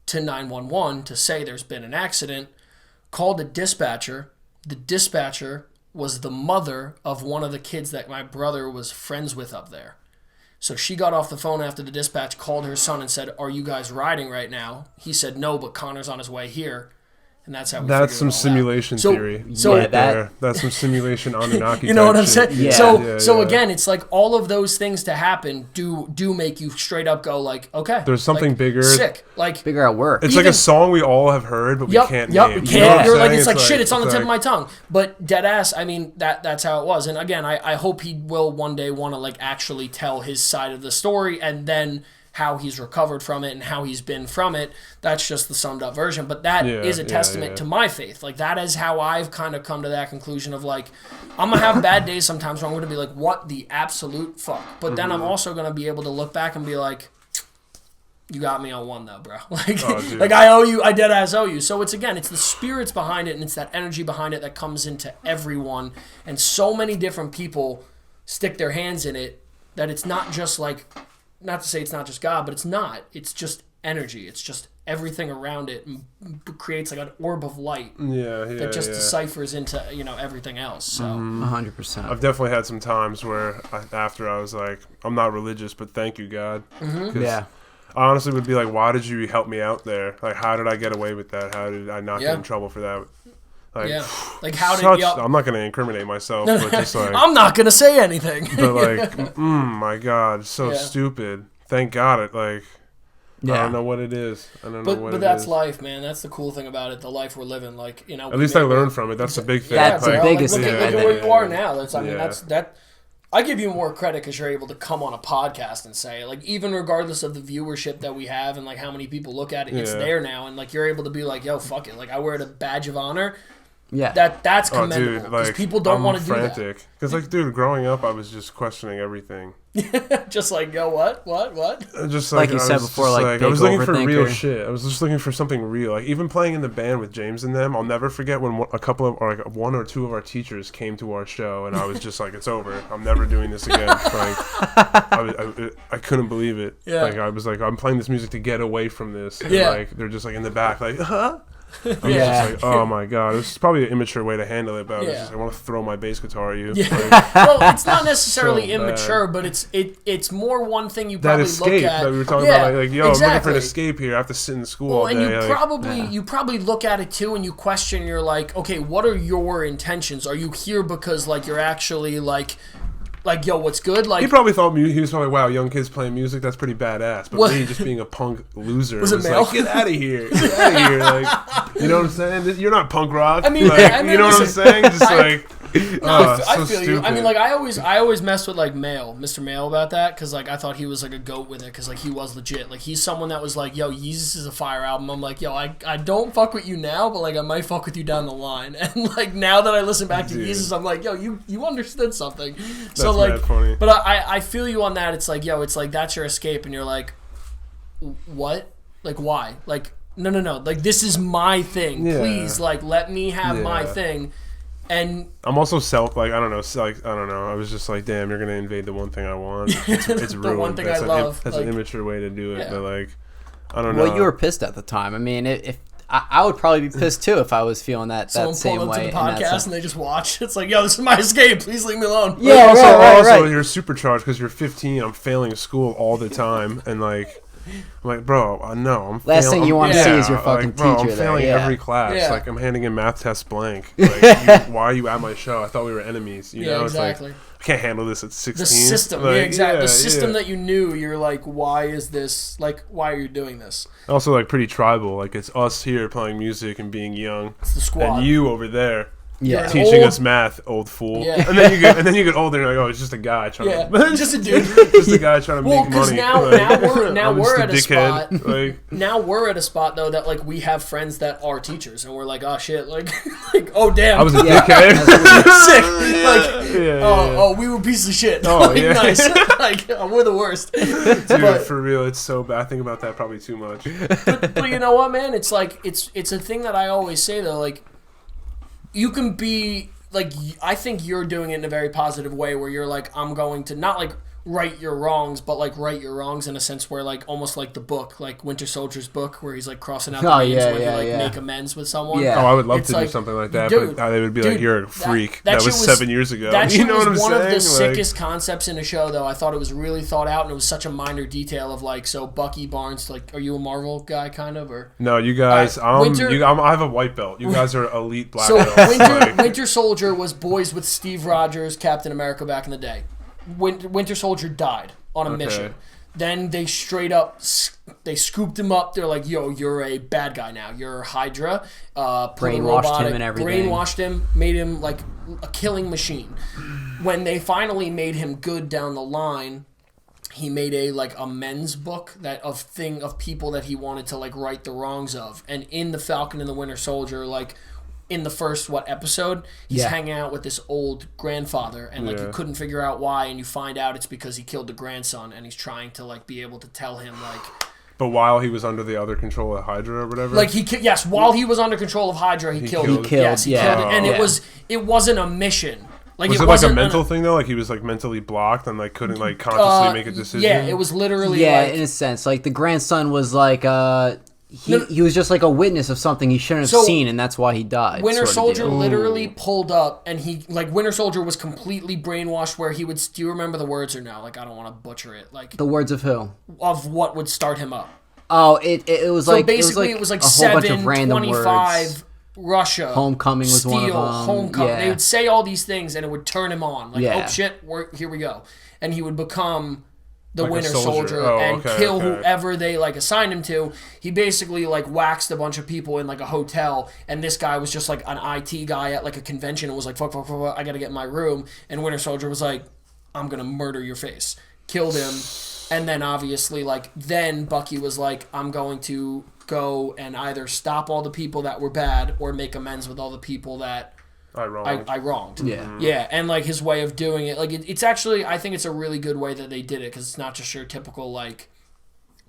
to 911 to say there's been an accident called a dispatcher. The dispatcher was the mother of one of the kids that my brother was friends with up there. So she got off the phone after the dispatch, called her son and said, "Are you guys riding right now?" He said, "No, but Connor's on his way here." And that's how we That's figured some it all simulation out. theory. So right there. That's some simulation Anunnaki. you know what I'm type saying? shit. So again, it's like all of those things to happen do make you straight up go like, okay, There's something like, bigger. sick, like Figure out work. It's like a song we all have heard, but we can't name. You You know what can't. I'm You're like, saying? it's like shit. It's on the tip like- of my tongue. But dead ass. I mean, that's how it was. And again, I hope he will one day want to like actually tell his side of the story, and then how he's recovered from it and how he's been from it. That's just the summed up version. But that is a testament to my faith. Like that is how I've kind of come to that conclusion of like, I'm gonna have bad days sometimes where I'm gonna be like, what the absolute fuck? But then I'm also gonna be able to look back and be like, you got me on one though, bro. Like, like I owe you, I dead ass owe you. So it's the spirits behind it, and it's that energy behind it that comes into everyone. And so many different people stick their hands in it that it's not just like, not to say it's not just God, but it's not. It's just energy. It's just everything around it and creates like an orb of light that just deciphers into everything else. So 100%. I've definitely had some times where after I was like, I'm not religious, but thank you, God. Yeah. I honestly would be like, why did you help me out there? Like, how did I get away with that? How did I not get in trouble for that? Like, like how did I'm not going to incriminate myself, but just like I'm not going to say anything. But like, my God, so stupid. Thank God it like I don't know what it is. But that's life, man. That's the cool thing about it. The life we're living, like, you know. At least I learned from it. That's the big thing. That's the biggest thing. Look at where you are now. That's. I give you more credit because you're able to come on a podcast and say, like, even regardless of the viewership that we have and, like, how many people look at it, it's there now. And, like, you're able to be like, yo, fuck it. Like, I wear it a badge of honor. Yeah. That's commendable. Because people don't want to do that. Because, like, dude, growing up, I was just questioning everything. Just like, yo, what? Just like you said before, like, I was looking for real shit. I was just looking for something real. Like, even playing in the band with James and them, I'll never forget when one or two of our teachers came to our show, and I was just like, it's over. I'm never doing this again. Like, I couldn't believe it. Yeah. Like, I was like, I'm playing this music to get away from this. And, like, they're just like in the back, like, huh? I was just like, oh my god, this is probably an immature way to handle it, but I was just like, I want to throw my bass guitar at you. Yeah. Like, well, it's not necessarily so immature, but it's more one thing you probably that escape look at. That we were talking about, like, yo, I'm looking for an escape here. I have to sit in school all day. And you probably look at it too, and you question. You're like, okay, what are your intentions? Are you here because like you're actually like, yo, what's good? Like, he probably thought he was probably, wow, young kids playing music, that's pretty badass. But me just being a punk loser was like, get out of here, get out of here. Like, you know what I'm saying? You're not punk rock. I mean, like, you know what I'm saying? Just like, I feel you. I mean, like, I always messed with like Mr. Mail about that because like I thought he was like a goat with it because like he was legit. Like, he's someone that was like, yo, Yeezus is a fire album. I'm like, yo, I don't fuck with you now, but like I might fuck with you down the line. And like now that I listen back to Yeezus, I'm like, yo, you understood something. So like, funny. But I feel you on that. It's like, yo, it's like that's your escape, and you're like, what? Like, why? Like, no. Like, this is my thing. Yeah. Please, like, let me have my thing. And I'm also I don't know. I was just like, damn, you're gonna invade the one thing I want. It's ruined. The one thing I love. That's like, an immature way to do it. Yeah. But like, I don't know. Well, you were pissed at the time. I mean, if I would probably be pissed too if I was feeling that same way. Someone pulled up to the podcast and they just watch. It's like, yo, this is my escape. Please leave me alone. Yeah, also, you're supercharged because you're 15. I'm failing school all the time, and like, I'm like, bro, no. I'm last thing you want to see is your fucking teacher. I'm failing every class. Yeah. Like, I'm handing in math tests blank. Like, why are you at my show? I thought we were enemies. You know, exactly. It's like, I can't handle this at 16. The system, like, exactly. The system that you knew, you're like, why is this? Like, why are you doing this? Also, like, pretty tribal. Like, it's us here playing music and being young, it's the squad, and you over there. Yeah, teaching us math, old fool. Yeah. And then you get older and you're like, oh, it's just a guy trying to just a dude. Just a guy trying to make money. Now we're at a spot. Now we're at a spot though that like we have friends that are teachers and we're like, oh shit, like oh damn. I was a dickhead. Sick. Like we were pieces of shit. Oh like, yeah. Nice. Like we're the worst. Dude, for real, it's so bad. I think about that probably too much. But you know what, man? It's like it's a thing that I always say though, like you can be, like, I think you're doing it in a very positive way where you're like, I'm going to not, like, right your wrongs, but, like, right your wrongs in a sense where, like, almost like the book, like Winter Soldier's book where he's, like, crossing out the names when you, like, make amends with someone. Yeah. Oh, I would love to do something like that, but they would be like, you're a freak. That was 7 years ago. That you know what I'm saying? One of the like, sickest concepts in a show, though. I thought it was really thought out, and it was such a minor detail of, like, so Bucky Barnes, like, are you a Marvel guy, kind of, or? No, you guys, I have a white belt. You guys are elite black belts. Winter Soldier was boys with Steve Rogers, Captain America back in the day. Winter Soldier died on a mission. Then they straight up they scooped him up. They're like, yo, you're a bad guy now. You're Hydra. Brainwashed him and everything. Brainwashed him, made him like a killing machine. When they finally made him good down the line, he made a men's book of people that he wanted to like right the wrongs of. And in the Falcon and the Winter Soldier, like in the first episode, he's hanging out with this old grandfather, and like you couldn't figure out why, and you find out it's because he killed the grandson, and he's trying to like be able to tell him like. But while he was under the other control of H.i.R. or whatever, like while he was under control of H.i.R., he killed it. Yes, he killed it, and it wasn't a mission. Like was it like a mental thing though? Like he was like mentally blocked and like couldn't like consciously make a decision. Yeah, it was literally in a sense. Like the grandson was like he was just like a witness of something he shouldn't have seen, and that's why he died. Winter Soldier literally pulled up, and Winter Soldier was completely brainwashed. Where he would, do you remember the words or no? Like I don't want to butcher it. Like the words of who? Of what would start him up? Oh, it was so like basically it was like 7, 25. Russia, Homecoming was Steel, one of them. Homecoming. Yeah. They would say all these things, and it would turn him on. Like, oh shit, here we go, and he would become the like Winter Soldier and kill whoever they like assigned him to. He basically like waxed a bunch of people in like a hotel, and this guy was just like an IT guy at like a convention and was like, fuck, I gotta get in my room. And Winter Soldier was like, I'm gonna murder your face. Killed him. And then obviously like then Bucky was like, I'm going to go and either stop all the people that were bad or make amends with all the people that I wronged. Yeah. Yeah, and like his way of doing it, like it's actually, I think it's a really good way that they did it, because it's not just your typical like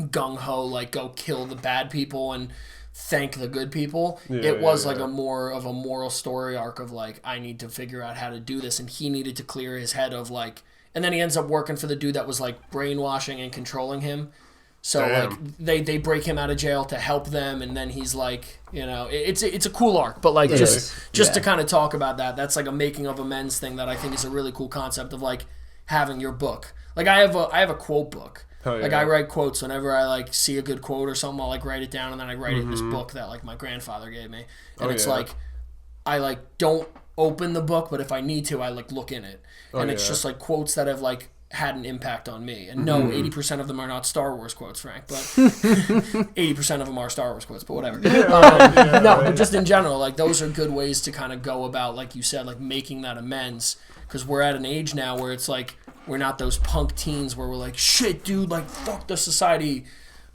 gung-ho, like go kill the bad people and thank the good people. It was like a more of a moral story arc of like, I need to figure out how to do this, and he needed to clear his head of like, and then he ends up working for the dude that was like brainwashing and controlling him. So like they break him out of jail to help them, and then he's like, you know, it's a cool arc. But like just to kind of talk about that's like a making of amends thing that I think is a really cool concept of like having your book. Like I have a quote book. Like I write quotes whenever I like see a good quote or something. I'll like write it down, and then I write it in this book that like my grandfather gave me. And it's like I like don't open the book, but if I need to, I like look in it, and it's just like quotes that have like had an impact on me. And no, 80% of them are not Star Wars quotes, Frank, but 80% of them are Star Wars quotes, but whatever. But just in general, like those are good ways to kind of go about, like you said, like making that amends, because we're at an age now where it's like we're not those punk teens where we're like, shit, dude, like fuck the society,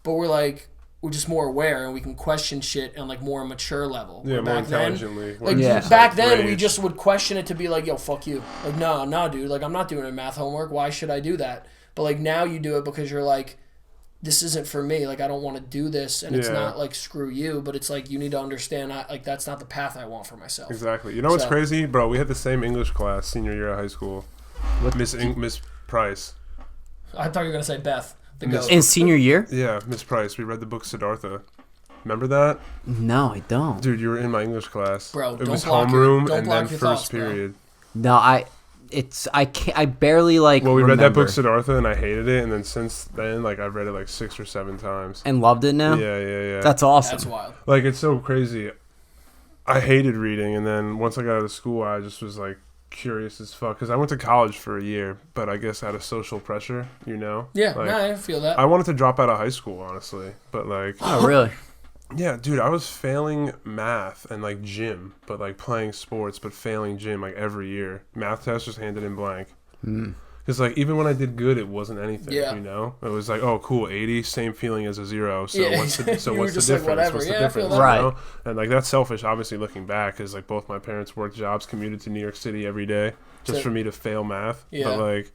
but we're just more aware, and we can question shit on like more mature level. Yeah, more intelligently. Back then we just would question it to be like, yo, fuck you. Like, no, dude, like I'm not doing a math homework. Why should I do that? But like now you do it because you're like, this isn't for me. Like I don't want to do this, and it's not like screw you, but it's like you need to understand like that's not the path I want for myself. Exactly. You know what's crazy, bro? We had the same English class senior year of high school. Miss Price. I thought you were gonna say Beth. In senior year? Yeah, Miss Price. We read the book Siddhartha. Remember that? No, I don't. Dude, you were in my English class. Bro, it was homeroom and then first period. No, I barely like. Well, we read that book Siddhartha, and I hated it, and then since then, like I've read it like 6 or 7 times. And loved it now? Yeah. That's awesome. That's wild. Like it's so crazy. I hated reading, and then once I got out of school, I just was like curious as fuck, because I went to college for a year, but I guess out of social pressure, you know. Yeah, like, I feel that. I wanted to drop out of high school, honestly, but like. Oh, really? Yeah, dude, I was failing math and like gym, but like playing sports, but failing gym like every year. Math test just handed in blank. Because like even when I did good, it wasn't anything. You know, it was like, oh, cool, 80, same feeling as a 0. So what's the difference? Like, what's the difference? Right. You know? And like that's selfish. Obviously, looking back, because like both my parents worked jobs, commuted to New York City every day just for me to fail math. But like.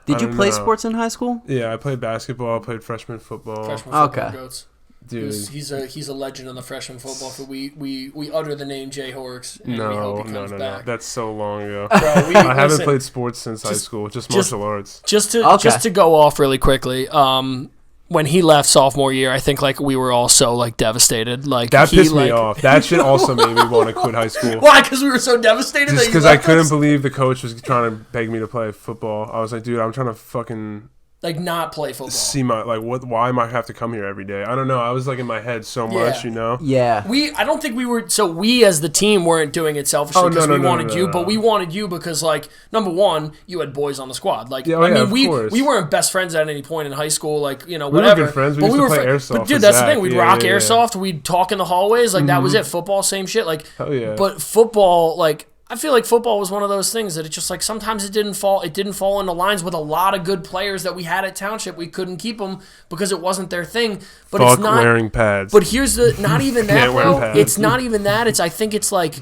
Did you play sports in high school? Yeah, I played basketball. I played freshman football. Okay. Goats. Dude. He's a legend in the freshman football. So we utter the name Jay Horrocks, and we hope he comes back. That's so long ago. Bro, I haven't played sports since high school, just martial arts. Just to go off really quickly. When he left sophomore year, I think like we were all so like devastated. Like that pissed me off. That shit also made me want to quit high school. Why? Because we were so devastated. Just because I couldn't believe the coach was trying to beg me to play football. I was like, dude, I'm trying to fucking. Like not play football. See my like what? Why am I have to come here every day? I don't know. I was like in my head so much, you know. Yeah. I don't think we were. So we as the team weren't doing it selfishly because we wanted you, but we wanted you because like number one, you had boys on the squad. Like I mean, we weren't best friends at any point in high school. Like you know whatever. We were good friends. We used to play airsoft. But dude, that's the thing. We'd rock airsoft. We'd talk in the hallways. Like that was it. Football, same shit. Like hell yeah. But football, like. I feel like football was one of those things that it just like sometimes it didn't fall into lines with a lot of good players that we had at Township. We couldn't keep them because it wasn't their thing. But Fuck it's not wearing pads. But here's the not even that, bro. It's not even that. I think it's like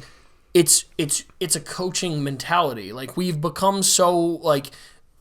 it's a coaching mentality. Like we've become so like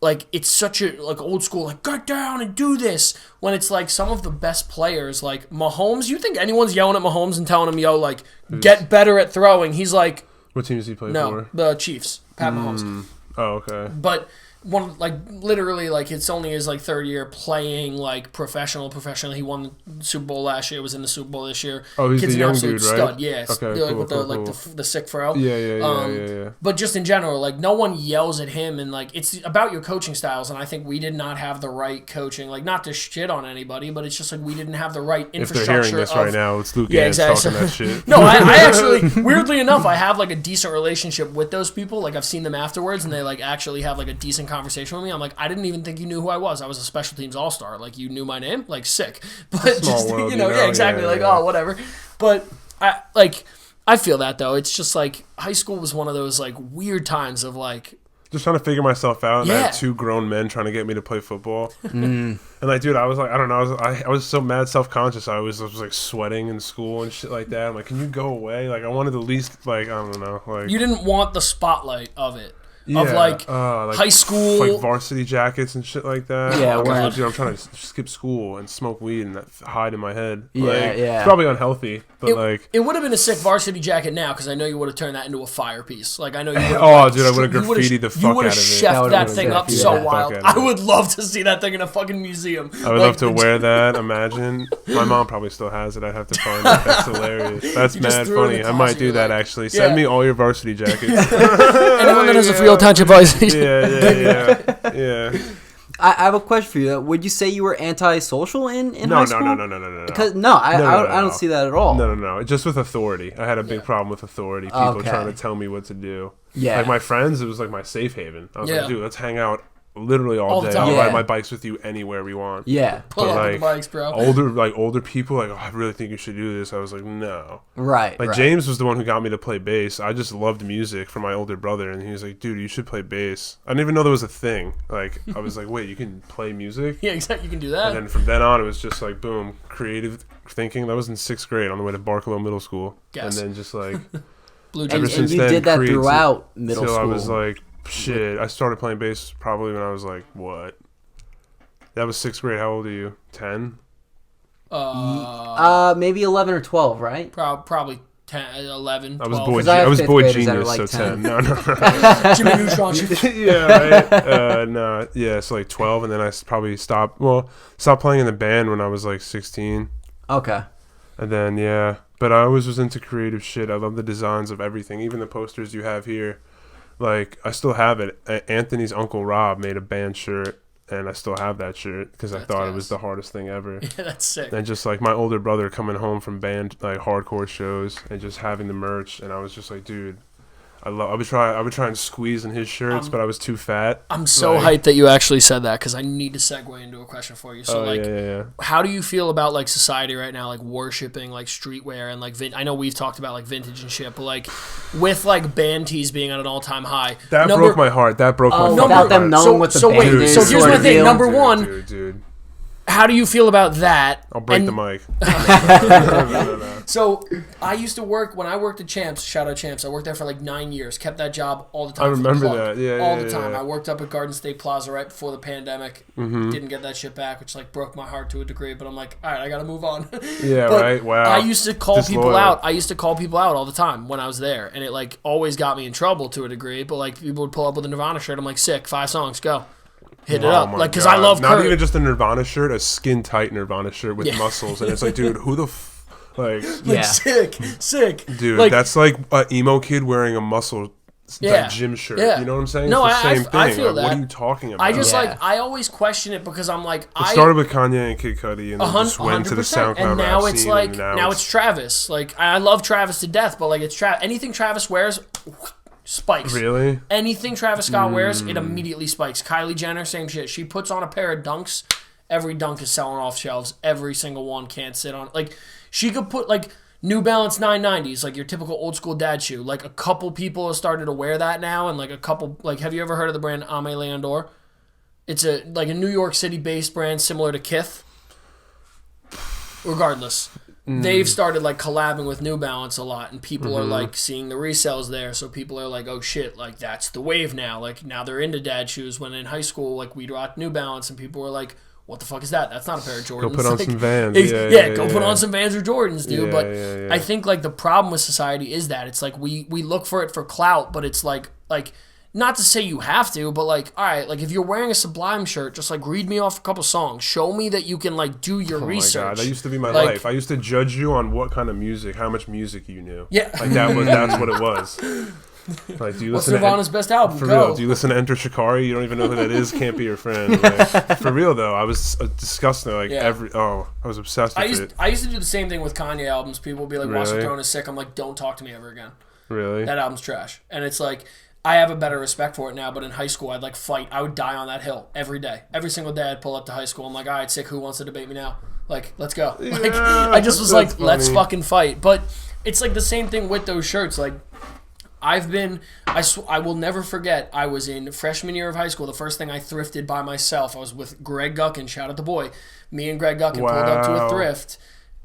it's such a like old school like get down and do this when it's like some of the best players like Mahomes. You think anyone's yelling at Mahomes and telling him yo like get better at throwing? He's like. What team does he play for? No, the Chiefs. Pat Mahomes. Oh, okay. But one like literally like it's only his like third year playing like professionally. He won the Super Bowl last year. Was in the Super Bowl this year. Oh, he's Kid's the young an dude, right? Stud. Yeah. Okay. Like Cool, with the sick fro. Yeah. But just in general, like no one yells at him, and like it's about your coaching styles. And I think we did not have the right coaching. Like not to shit on anybody, but it's just like we didn't have the right infrastructure. If they're hearing this right now, it's Luke Ganz talking that shit. No, I actually weirdly enough, I have like a decent relationship with those people. Like I've seen them afterwards, and they like actually have like a decent conversation with me. I'm like, I didn't even think you knew who I was. I was a special teams all-star. like, you knew my name? Like, sick. But Small just world, yeah, exactly. Oh, whatever. But I feel that though. It's just like high school was one of those like weird times of like just trying to figure myself out. And Yeah. I had 2 grown men trying to get me to play football. And like, dude, I was like, I don't know, I was so mad self-conscious. I was like sweating in school and shit like that. I'm like, can you go away? Like, I wanted the least, like, I don't know, like, you didn't want the spotlight of it. yeah, Of like high school, like varsity jackets and shit like that. Yeah, like, where- dude, I'm trying to skip school and smoke weed and hide in my head. Yeah, like, yeah. It's probably unhealthy, but it would have been a sick varsity jacket now because I know you would have turned that into a fire piece. Like I know you. Oh, dude, I would have graffitied the fuck You out would of have it. chefed that been thing up sick. so Yeah. wild. Fuck out of I it. would love to see that thing in a fucking museum. I would love to wear that. Imagine my mom probably still has it. I'd have to find it. That's hilarious. That's You just mad threw it in funny. the I might closet, do you're that like, actually. Send yeah. me all your varsity jackets. Anyone that has a Freehold Township varsity. Yeah. I have a question for you. Would you say you were antisocial in high school? No. Because I don't see that at all. No. Just with authority. I had a big problem with authority. People Okay. trying to tell me what to do. Yeah. Like my friends, it was like my safe haven. I was Yeah. like, dude, let's hang out literally all the day. time. I'll Yeah. ride my bikes with you anywhere we want. Yeah. Pull But up with like the bikes, bro. older people, like, oh, I really think you should do this. I was like, no. Right. Like right. James was the one who got me to play bass. I just loved music from my older brother, and he was like, "Dude, you should play bass." I didn't even know there was a thing. Like, I was like, "Wait, you can play music?" Yeah, exactly. You can do that. And then from then on, it was just like, boom, creative thinking. That was in 6th grade on the way to Barklow Middle School, Guess. and then just like Blue And, ever Jays. and since you then, did that creative- throughout middle till school. I was like, shit. I started playing bass probably when I was like, what? That was 6th grade. How old are you? 10? Maybe 11 or 12, right? Probably 10, 11, 12. I was boy. 'Cause I have I was fifth boy graders that are genius. like So 10. 10. No. Jimmy Neutron. Yeah, right. No, yeah, so like 12, and then I probably stopped playing in the band when I was like 16, Okay. and then yeah, but I always was into creative shit. I love the designs of everything, even the posters you have here. Like I still have it. Anthony's uncle Rob made a band shirt, and I still have that shirt because I thought it was the hardest thing ever. Yeah, that's sick. And just like my older brother coming home from band like hardcore shows and just having the merch, and I was just like, dude, I would try and squeeze in his shirts, but I was too fat. I'm so Like- hyped that you actually said that because I need to segue into a question for you. So, yeah. how do you feel about like society right now, like worshiping like streetwear and like I know we've talked about like vintage and shit, but like with like band tees being at an all-time high, That broke my heart. That broke my fucking without them heart. knowing what the so band wait, is. so here's sort my of thing. deal. Number one, Dude. how do you feel about that? I'll break And- the mic. No. So I used to work when I worked at Champs. Shout out Champs. I worked there for like 9 years. Kept that job all the time. I for the remember club, that. Yeah, all yeah, the time. yeah. I worked up at Garden State Plaza right before the pandemic. Mm-hmm. Didn't get that shit back, which like broke my heart to a degree. But I'm like, all right, I gotta move on. Yeah, But right. Wow. I used to call people Disloyal. out. I used to call people out all the time when I was there, and it like always got me in trouble to a degree. But like people would pull up with a Nirvana shirt. I'm like, sick, 5 songs, go. Hit it Oh up, my like because I God. love not Kurt. even just a Nirvana shirt, a skin tight Nirvana shirt with Yeah. muscles, and it's like, dude, who the like, Yeah. sick, dude, Like, that's like an emo kid wearing a muscle Yeah. gym shirt. Yeah. You know what I'm saying? No, it's the same I thing. feel Like, that. What are you talking about? I just Yeah. like I always question it because I'm like It started with Kanye and Kid Cudi, and then just went to the 100%. SoundCloud and now rap it's scene, like and now it's Travis. Like I love Travis to death, but like it's anything Travis wears spikes. really. Anything Travis Scott wears, it immediately spikes. Kylie Jenner, same shit. She puts on a pair of dunks. Every dunk is selling off shelves. Every single one can't sit on. Like she could put like New Balance 990s, like your typical old school dad shoe. Like a couple people have started to wear that now, and like a couple like have you ever heard of the brand Aimé Leondor? It's a like a New York City based brand similar to Kith. Regardless. They've started like collabing with New Balance a lot, and people are like seeing the resales there. So people are like, "Oh shit! Like that's the wave now. Like now they're into dad shoes." When in high school, like we'd rock New Balance, and people were like, "What the fuck is that? That's not a pair of Jordans." Go put on Like, some Vans. Go put on some Vans or Jordans, dude. Yeah, but yeah. I think like the problem with society is that it's like we look for it for clout, but it's like not to say you have to, but like, all right, like if you're wearing a Sublime shirt, just like read me off a couple songs. Show me that you can like do your research. Oh my God, that used to be my Like- life. I used to judge you on what kind of music, how much music you knew. Yeah. Like that's what it was. Like, do you What's listen Nirvana's to best album? for Go. real? Do you listen to Enter Shikari? You don't even know who that is. Can't be your friend. Like, for real though, I was disgusting. Like Yeah. I was obsessed with it. I used to do the same thing with Kanye albums. People would be like, "Watch the Really? Throne is sick." I'm like, "Don't talk to me ever again." Really? That album's trash. And it's like, I have a better respect for it now, but in high school, I'd like fight. I would die on that hill every day. Every single day I'd pull up to high school. I'm like, all right, sick, who wants to debate me now? Like, let's go. Like, I just was like, let's fucking fight. But it's like the same thing with those shirts. Like, I will never forget, I was in freshman year of high school. The first thing I thrifted by myself, I was with Greg Guckin, shout out the boy. Me and Greg Guckin pulled up to a thrift.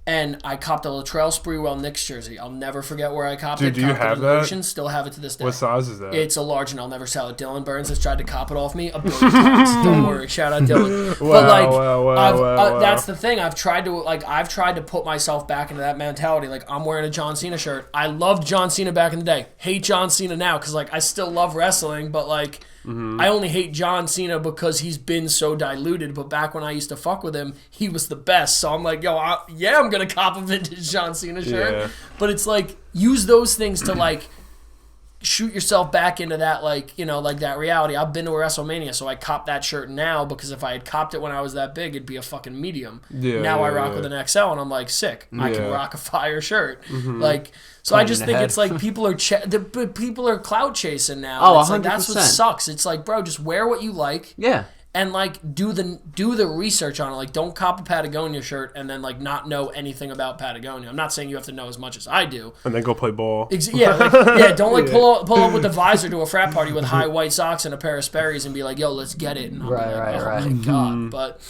And I copped a Latrell Sprewell Knicks jersey. I'll never forget where I copped it. Dude, do you have that? Still have it to this day. What size is that? It's a large, and I'll never sell it. Dylan Burns has tried to cop it off me a billion times. Don't worry. Shout out Dylan. But that's the thing. I've tried to put myself back into that mentality. Like, I'm wearing a John Cena shirt. I loved John Cena back in the day. Hate John Cena now because like I still love wrestling, but like. Mm-hmm. I only hate John Cena because he's been so diluted, but back when I used to fuck with him, he was the best. So I'm like, yo, I'm going to cop a vintage John Cena shirt. Yeah. But it's like, use those things to like shoot yourself back into that, like, you know, like that reality. I've been to a WrestleMania, so I cop that shirt now because if I had copped it when I was that big, it'd be a fucking medium. Now I rock with an XL, and I'm like, sick. I can rock a fire shirt. Mm-hmm. Like, so I just think it's like people are clout chasing now. Oh, it's 100%. Like, that's what sucks. It's like, bro, just wear what you like. Yeah. And like do the research on it. Like, don't cop a Patagonia shirt and then like not know anything about Patagonia. I'm not saying you have to know as much as I do. And then go play ball. Don't like pull up with the visor to a frat party with high white socks and a pair of Sperry's and be like, yo, let's get it. And I'll be like, oh my god. But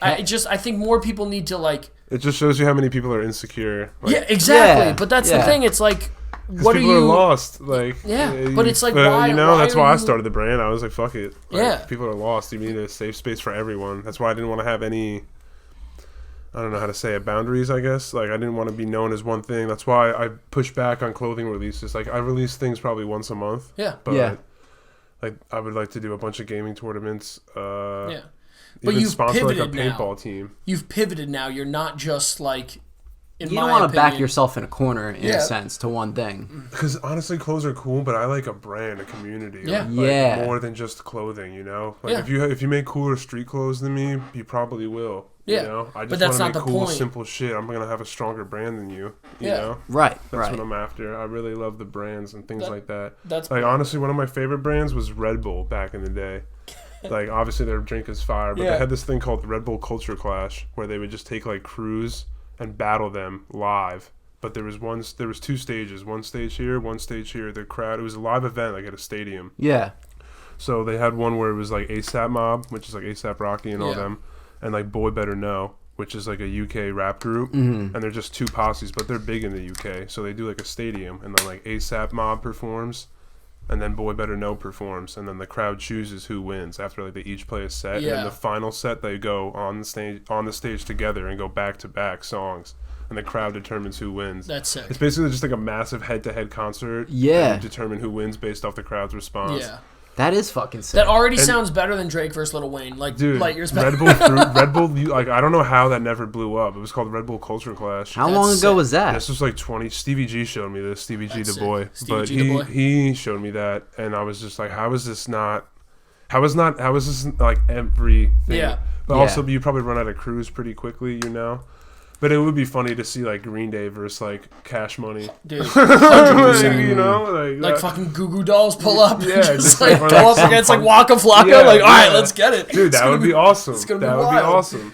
I think more people need to like. It just shows you how many people are insecure. Like, yeah, exactly. But that's the thing. It's like. What people are lost, like but it's like why, you know, that's why I started the brand. I was like, fuck it, like, people are lost. You need a safe space for everyone. That's why I didn't want to have any, I don't know how to say it, boundaries, I guess. Like, I didn't want to be known as one thing. That's why I pushed back on clothing releases. Like, I release things probably once a month. But like, I would like to do a bunch of gaming tournaments. But you've sponsor like a paintball team. You've pivoted now. You're not just like. You don't want to back yourself in a corner, in a sense, to one thing. Because honestly, clothes are cool, but I like a brand, a community. More than just clothing, you know? Like, if you make cooler street clothes than me, you probably will. You know? I just want to make cool, simple shit. I'm going to have a stronger brand than you, you know? Right, That's what I'm after. I really love the brands and things like that. Like, honestly, one of my favorite brands was Red Bull back in the day. Like, obviously, their drink is fire, but they had this thing called Red Bull Culture Clash, where they would just take, like, crews and battle them live. But there was two stages, one stage here, one stage here. The crowd, it was a live event, like at a stadium. Yeah. So they had one where it was like ASAP Mob, which is like ASAP Rocky and all them, and like Boy Better Know, which is like a UK rap group, and they're just two posses, but they're big in the UK. So they do like a stadium, and then like ASAP Mob performs, and then Boy Better Know performs, and then the crowd chooses who wins after like they each play a set. And in the final set, they go on the stage together and go back to back songs, and the crowd determines who wins. That's sick. It's basically just like a massive head-to-head concert. Yeah, and you determine who wins based off the crowd's response. Yeah. That is fucking sick. That already sounds better than Drake versus Lil Wayne. Like, dude, light years better. Red Bull, like, I don't know how that never blew up. It was called Red Bull Culture Clash. How long ago was that? This was like 20. Stevie G showed me this. Stevie G the boy. But he showed me that, and I was just like, how is this like everything? Yeah. But also, you probably run out of crews pretty quickly, you know? But it would be funny to see like Green Day versus like Cash Money, dude. 100%. You know, like fucking Goo Goo Dolls pull up, just like go up against like Waka Flocka, like all right, let's get it, dude. That would be awesome. That would be awesome.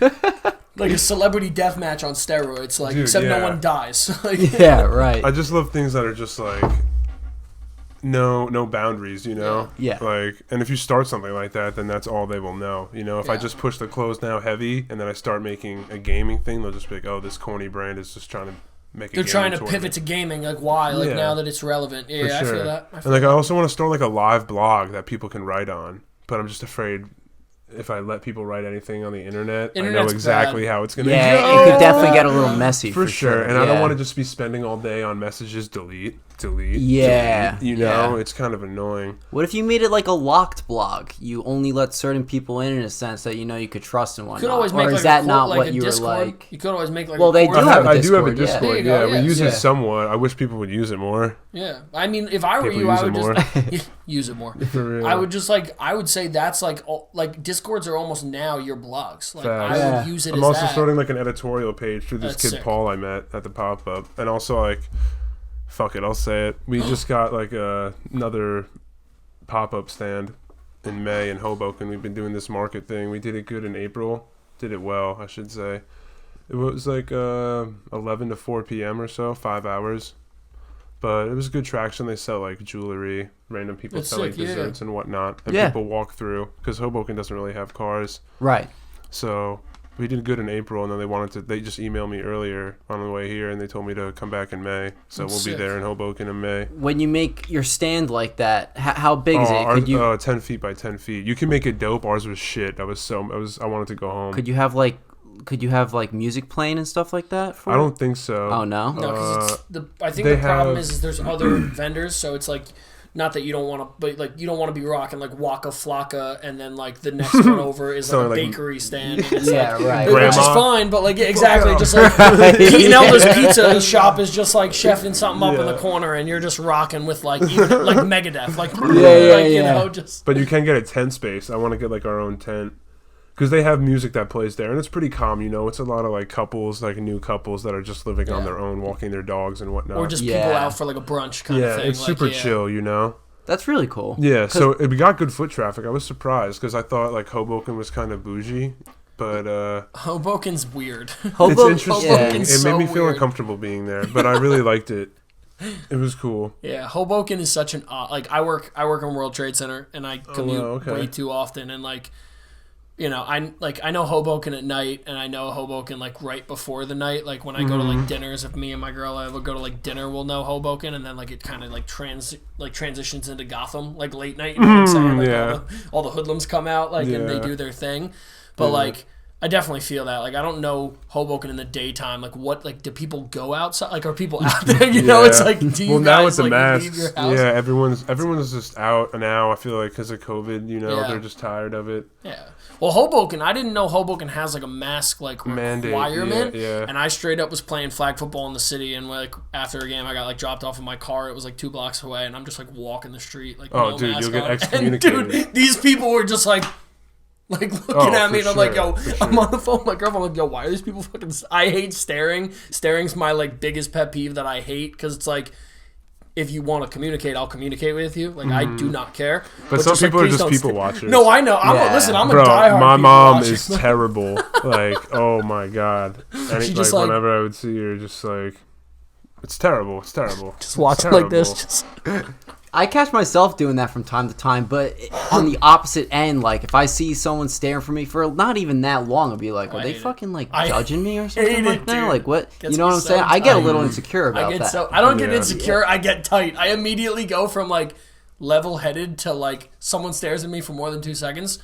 Like a celebrity death match on steroids, like, dude, except no one dies. Like, yeah, right. I just love things that are just like no boundaries, you know? Yeah. Like, and if you start something like that, then that's all they will know. You know, if I just push the clothes now heavy and then I start making a gaming thing, they'll just be like, oh, this corny brand is just trying to make a They're trying to pivot to gaming. Like, why? Like, now that it's relevant. Yeah, I feel that. And like, I also want to start like a live blog that people can write on, but I'm just afraid if I let people write anything on the internet, I know exactly how it's going to go. Yeah, it could definitely get a little messy. For sure. And I don't want to just be spending all day on messages, delete. Yeah. Delete, you know, it's kind of annoying. What if you made it like a locked blog? You only let certain people in a sense that you know you could trust and whatnot. You could always make or is that not what you were like? You could always make like well, they do have a Discord. I do have a Discord, yeah. We use it somewhat. I wish people would use it more. Yeah. I mean, if I were you, I would just use it more. I would just like, I would say that's like Discords are almost now your blogs. Like, I would use it as I'm also starting like an editorial page through this kid sick. Paul I met at the pop-up. And also like, fuck it, I'll say it. We just got like another pop-up stand in May in Hoboken. We've been doing this market thing. We did it good in April. Did it well, I should say. It was like 11 to 4 p.m. or so, 5 hours. But it was good traction. They sell like jewelry, random people sell like desserts and whatnot. And people walk through because Hoboken doesn't really have cars. Right. So we did good in April, and then they just emailed me earlier on the way here, and they told me to come back in May. So we'll be there in Hoboken in May. When you make your stand like that, how big is it? Ours, 10 feet by 10 feet. You can make it dope. Ours was shit. I wanted to go home. Could you have like music playing and stuff like that? I don't think so. Oh no. No, because I think the problem is there's other vendors, so it's like not that you don't want to, but like you don't want to be rocking like Waka Flocka, and then like the next one over is like a bakery stand. And it's right. Which is fine, but like exactly, just like Pete and Elda's Pizza Shop is just like chefing something up in the corner, and you're just rocking with like even, like Megadeth, like you know, just. But you can get a tent space. I want to get like our own tent. Because they have music that plays there, and it's pretty calm, you know. It's a lot of, like, couples, like, new couples that are just living on their own, walking their dogs and whatnot. Or just people out for, like, a brunch kind of thing. Yeah, it's super chill, you know. That's really cool. Yeah, so we got good foot traffic. I was surprised, because I thought, like, Hoboken was kind of bougie, but... Hoboken's weird. It's interesting. It made me feel uncomfortable being there, but I really liked it. It was cool. Yeah, Hoboken is such an... like, I work in World Trade Center, and I commute way too often, and, like... You know, I know Hoboken at night, and I know Hoboken like right before the night. Like when I go to like dinners, if me and my girl ever go to like dinner, we'll know Hoboken, and then like it kind of like transitions into Gotham, like late night. You know what I'm saying? Like all the hoodlums come out, like and they do their thing. But like I definitely feel that. Like I don't know Hoboken in the daytime. Like what? Like do people go outside? Like are people out there? You know, it's like do you now guys with the like masks, leave your house? yeah, everyone's just out now. I feel like because of COVID, you know, they're just tired of it. Yeah. Well, Hoboken, I didn't know Hoboken has like a mask like mandate requirement. Yeah. And I straight up was playing flag football in the city, and like after a game, I got like dropped off in my car. It was like 2 blocks away, and I'm just like walking the street like no dude, mask you'll get on. excommunicated. And dude, these people were just like looking at me, and I'm like, yo, I'm on the phone with my girlfriend. I'm like, yo, why are these people fucking? I hate staring. Staring's my like biggest pet peeve that I hate because it's like. If you want to communicate, I'll communicate with you. Like I do not care. But some people are just people watchers. No, I know. Listen, I'm a Bro, diehard. my mom watcher. is terrible. Like, oh my god. And She like just, like- whenever I would see her, just like, it's terrible. It's terrible. Just watching like this. Just... I catch myself doing that from time to time, but on the opposite end, like if I see someone staring for me for not even that long, I'll be like, are they fucking like judging me or something like that? Like what? You know what I'm saying? I get a little insecure about that. I don't get insecure. I get tight. I immediately go from like level-headed to like someone stares at me for more than 2 seconds.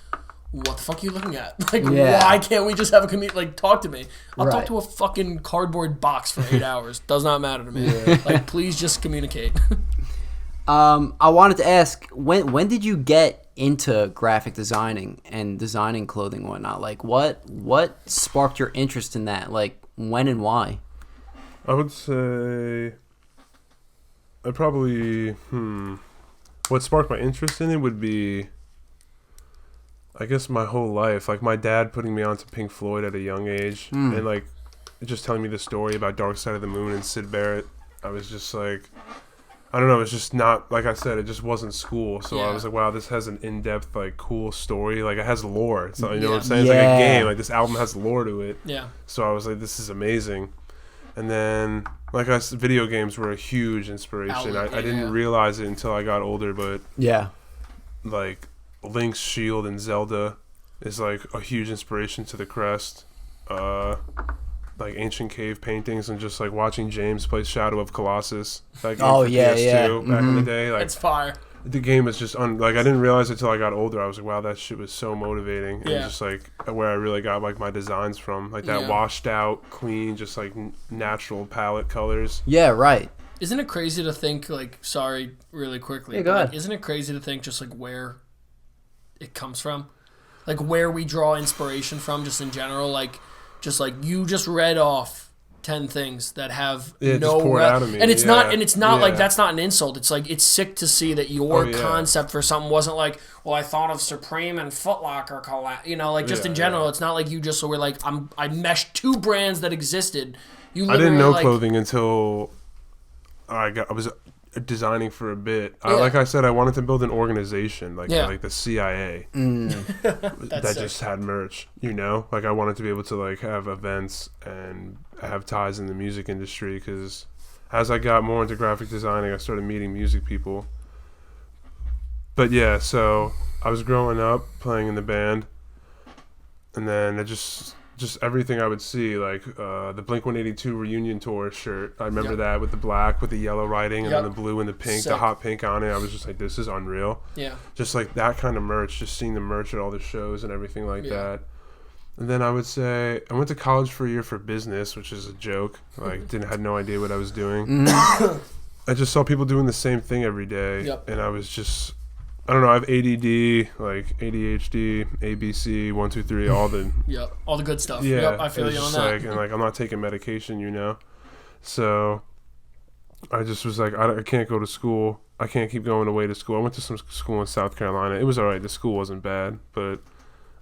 What the fuck are you looking at? Like, why can't we just have a like talk to me? I'll talk to a fucking cardboard box for 8 hours. Does not matter to me. Like, please just communicate. I wanted to ask, when did you get into graphic designing and designing clothing and whatnot? Like, what sparked your interest in that? Like, when and why? I would say, what sparked my interest in it would be, I guess, my whole life. Like, my dad putting me onto Pink Floyd at a young age, and, like, just telling me the story about Dark Side of the Moon and Syd Barrett. I was just like... I don't know, it's just not, like I said, it just wasn't school. So I was like, wow, this has an in-depth, like, cool story. Like, it has lore. So, you know what I'm saying? It's like a game. Like, this album has lore to it. Yeah. So I was like, this is amazing. And then, like I said, video games were a huge inspiration. I didn't realize it until I got older, but... Yeah. Like, Link's shield in Zelda is, like, a huge inspiration to the crest. Like ancient cave paintings and just like watching James play Shadow of Colossus. That game for PS2 back in the day. Like, it's fire. The game is just like I didn't realize it until I got older. I was like, wow, that shit was so motivating. And just like where I really got like my designs from, like that washed out, clean, just like natural palette colors. Yeah, right. Isn't it crazy to think like? Sorry, really quickly. Yeah, go ahead. Like, isn't it crazy to think just like where it comes from, like where we draw inspiration from, just in general, like. Just like you just read off 10 things that have no out of me. And it's not like that's not an insult. It's like it's sick to see that your concept for something wasn't like, well, I thought of Supreme and Foot Locker you know, like just in general. It's not like you just were like I meshed 2 brands that existed. I didn't know clothing until I was designing for a bit. Yeah. Like I said, I wanted to build an organization like the CIA that just had merch. You know, like I wanted to be able to like have events and have ties in the music industry because as I got more into graphic designing, I started meeting music people. But yeah, so I was growing up playing in the band, and then it just everything I would see, like the Blink-182 reunion tour shirt. I remember that with the black, with the yellow writing, and then the blue and the pink, the hot pink on it. I was just like, this is unreal. Yeah. Just like that kind of merch, just seeing the merch at all the shows and everything like that. And then I would say I went to college for a year for business, which is a joke. Like, had no idea what I was doing. I just saw people doing the same thing every day, and I was just. I don't know. I have ADD, like ADHD, ABC, 1, 2, 3, all the all the good stuff. Yeah, I feel you on that. And like I'm not taking medication, you know. So I just was like, I can't go to school. I can't keep going away to school. I went to some school in South Carolina. It was alright. The school wasn't bad, but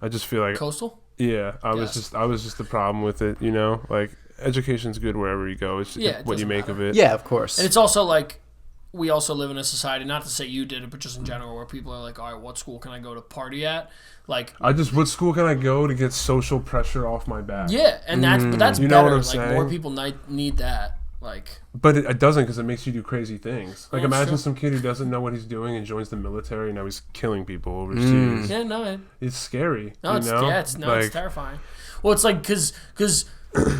I just feel like Coastal. Yeah, I was just the problem with it, you know. Like education's good wherever you go. It's what you make of it. Yeah, of course. And it's also like. We also live in a society, not to say you did it, but just in general, where people are like, all right, what school can I go to party at? Like, what school can I go to get social pressure off my back? Yeah, and that's you better. Know what I'm like, saying? More people need that. Like, but it doesn't because it makes you do crazy things. Like, imagine true. some kid who doesn't know what he's doing and joins the military and now he's killing people overseas. Yeah, no. It's scary. It's terrifying. Well, it's like, because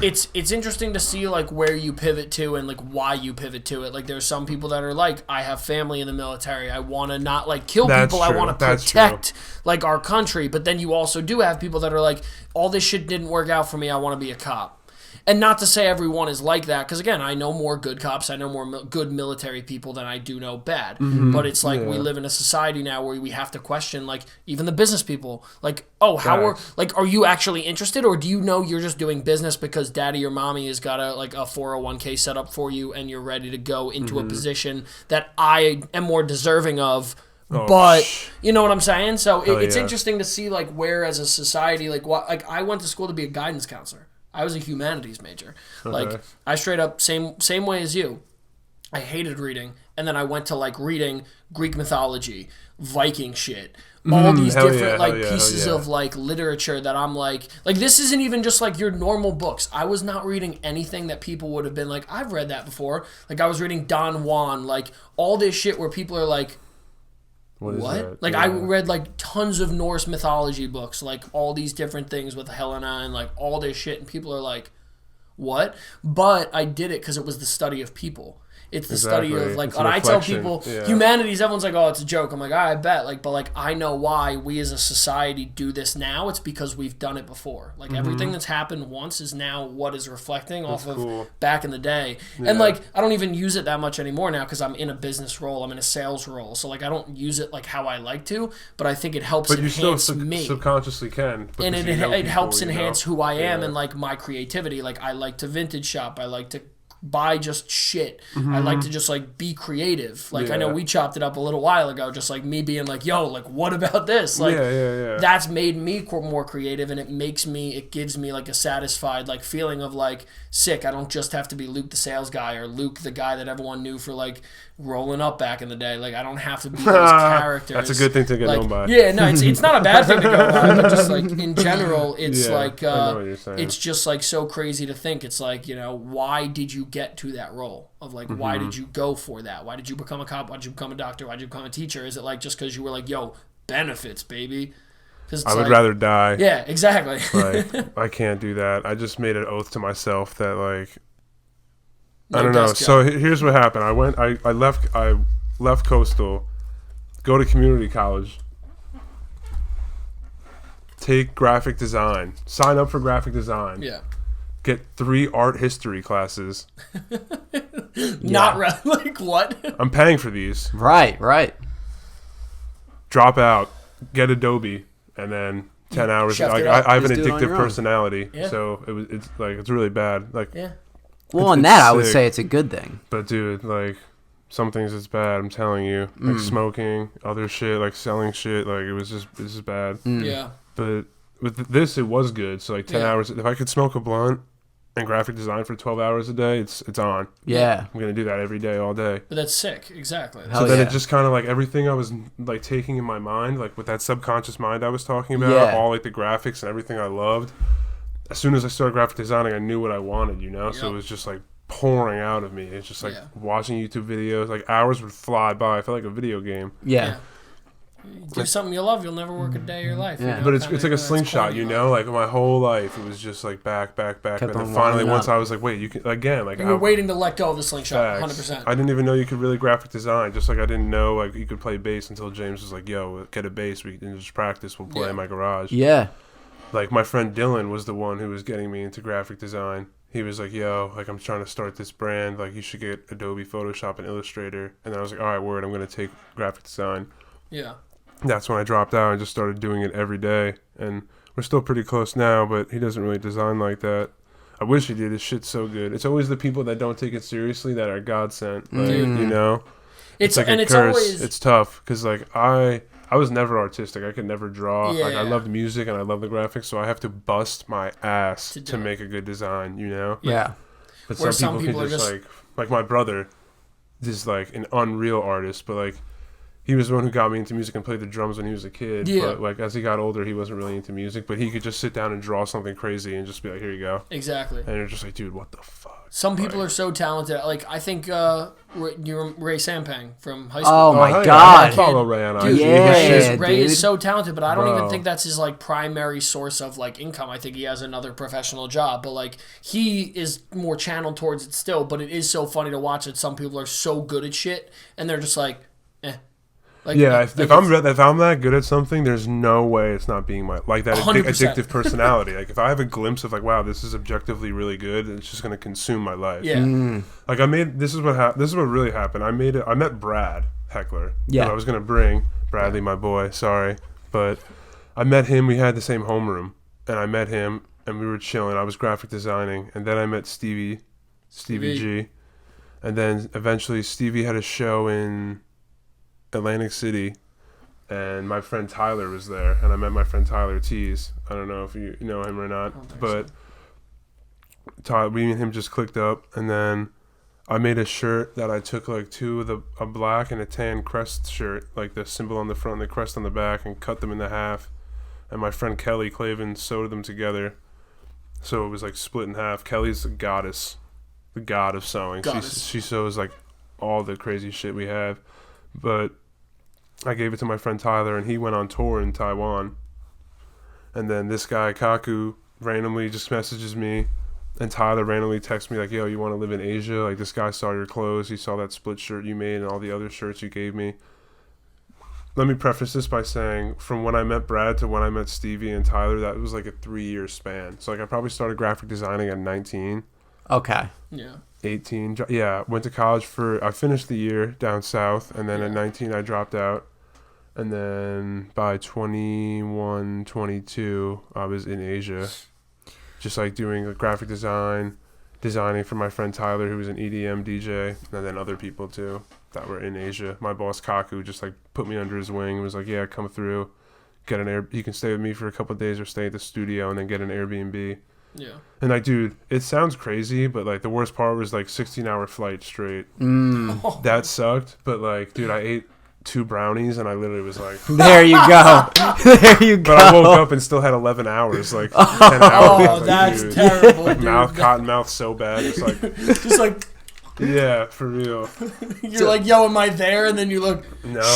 it's interesting to see like where you pivot to and like why you pivot to it. Like there's some people that are like, I have family in the military. I want to not like kill people. I want to protect like our country. But then you also do have people that are like, all this shit didn't work out for me. I want to be a cop. And not to say everyone is like that, because again, I know more good cops, I know more good military people than I do know bad. But it's like we live in a society now where we have to question, like, even the business people. Like, are you actually interested, or do you know you're just doing business because daddy or mommy has got a 401k set up for you and you're ready to go into a position that I am more deserving of? But you know what I'm saying? So it's interesting to see like where as a society, like I went to school to be a guidance counselor. I was a humanities major. Like I straight up same way as you. I hated reading, and then I went to like reading Greek mythology, Viking shit, all these different pieces of like literature that I'm like this isn't even just like your normal books. I was not reading anything that people would have been like, I've read that before. Like I was reading Don Juan, like all this shit where people are like, what? Like I read like tons of Norse mythology books, like all these different things with Helena and like all this shit, and people are like, what? But I did it because it was the study of people. It's the study of like, when I tell people humanities, everyone's like, oh, it's a joke. I'm like, I bet, like, but like I know why we as a society do this now. It's because we've done it before. Like everything that's happened once is now what is reflecting off of back in the day. And like I don't even use it that much anymore now because I'm in a business role. I'm in a sales role, so like I don't use it like how I like to. But I think it helps enhance me. Subconsciously can, and it helps enhance who I am and like my creativity. Like I like to vintage shop. I like to buy just shit. I like to just like be creative. Like I know we chopped it up a little while ago, just like me being like, yo, like what about this? Like that's made me more creative, and it gives me like a satisfied like feeling of like sick. I don't just have to be Luke the sales guy or Luke the guy that everyone knew for like rolling up back in the day. Like I don't have to be those characters. That's a good thing to get known by. Yeah, no, it's not a bad thing to go by, but just like in general, it's like it's just like so crazy to think. It's like, you know, why did you get to that role of like why did you go for that? Why did you become a cop? Why did you become a doctor? Why did you become a teacher? Is it like just because you were like, yo, benefits, baby? I would rather die. Yeah, exactly. Like I can't do that. I just made an oath to myself that like I don't know. So here's what happened. I left Coastal, go to community college, take graphic design, sign up for graphic design. Yeah. Get 3 art history classes. Like what? I'm paying for these. Right. Drop out, get Adobe, and then 10 hours. Like I have an addictive personality, so it's really bad. Like well, on that, I would say it's a good thing. But dude, like some things it's bad. I'm telling you, like smoking, other shit, like selling shit. Like this is bad. Yeah. But with this, it was good. So like 10 hours. If I could smoke a blunt and graphic design for 12 hours a day, it's on. Yeah. I'm going to do that every day, all day. But that's sick. Exactly. So then it just kind of like everything I was like taking in my mind, like with that subconscious mind I was talking about, all like the graphics and everything I loved. As soon as I started graphic designing, I knew what I wanted, you know? So it was just like pouring out of me. It's just like watching YouTube videos, like hours would fly by. I felt like a video game. Yeah. Do something you love, you'll never work a day of your life. Yeah. You know? But it's like a slingshot, you know? Like my whole life, it was just like back. And then finally, once I was like, wait, you can, again, like. You were waiting to let go of the slingshot, facts. 100%. I didn't even know you could really graphic design, just like I didn't know like you could play bass until James was like, yo, get a bass, we can just practice, we'll play in my garage. Yeah. Like my friend Dylan was the one who was getting me into graphic design. He was like, yo, like I'm trying to start this brand, like you should get Adobe Photoshop and Illustrator. And then I was like, all right, word, I'm going to take graphic design. Yeah. That's when I dropped out and just started doing it every day. And we're still pretty close now, but he doesn't really design like that. I wish he did. His shit's so good. It's always the people that don't take it seriously that are God sent. Like, you know? It's like a curse. It's tough because like I was never artistic. I could never draw. Yeah. Like I loved music and I love the graphics, so I have to bust my ass to make a good design, you know? Yeah. But some people can just like my brother is like an unreal artist, but like he was the one who got me into music and played the drums when he was a kid. Yeah. But like as he got older, he wasn't really into music, but he could just sit down and draw something crazy and just be like, here you go. Exactly. And you're just like, dude, what the fuck? Some people are so talented. Like I think you're Ray Sampang from high school. Oh my God! I follow Ray on Dude, IG. Ray is so talented, but I don't even think that's his like primary source of like income. I think he has another professional job, but like he is more channeled towards it still. But it is so funny to watch that some people are so good at shit and they're just like, eh. Like, yeah, if I'm that good at something, there's no way it's not being that addictive personality. Like if I have a glimpse of like, wow, this is objectively really good, it's just gonna consume my life. Yeah. Like this is what really happened. I met Brad Heckler. Yeah. Who I was gonna bring Bradley, my boy. Sorry, but I met him. We had the same homeroom, and I met him, and we were chilling. I was graphic designing, and then I met Stevie G, and then eventually Stevie had a show in Atlantic City, and my friend Tyler was there, and I met my friend Tyler Tees. I don't know if you know him or not, but we and him just clicked up, and then I made a shirt that I took like a black and a tan crest shirt, like the symbol on the front and the crest on the back, and cut them into half, and my friend Kelly Clavin sewed them together, so it was like split in half. Kelly's a goddess, the god of sewing. She sews like all the crazy shit we have, but I gave it to my friend Tyler, and he went on tour in Taiwan. And then this guy, Kaku, randomly just messages me, and Tyler randomly texts me like, yo, you want to live in Asia? Like, this guy saw your clothes. He saw that split shirt you made and all the other shirts you gave me. Let me preface this by saying, from when I met Brad to when I met Stevie and Tyler, that was like a 3-year span. So, like, I probably started graphic designing at 19. Okay. Yeah. 18. Yeah, went to college I finished the year down south, and then at 19 I dropped out. And then by 21, 22, I was in Asia, just like doing graphic designing for my friend Tyler, who was an EDM DJ, and then other people too that were in Asia. My boss Kaku just like put me under his wing and was like, yeah, come through, you can stay with me for a couple of days or stay at the studio and then get an Airbnb. Yeah. And like, dude, it sounds crazy, but like the worst part was like 16-hour flight straight. That sucked. But like, dude, I ate 2 brownies and I literally was like, there you go. There you go. But I woke up and still had 11 hours, like 10 hours. Oh, that's like, terrible. Like dude. Cotton mouth so bad. It's like, yeah, for real. You're like, yo, am I there? And then you look,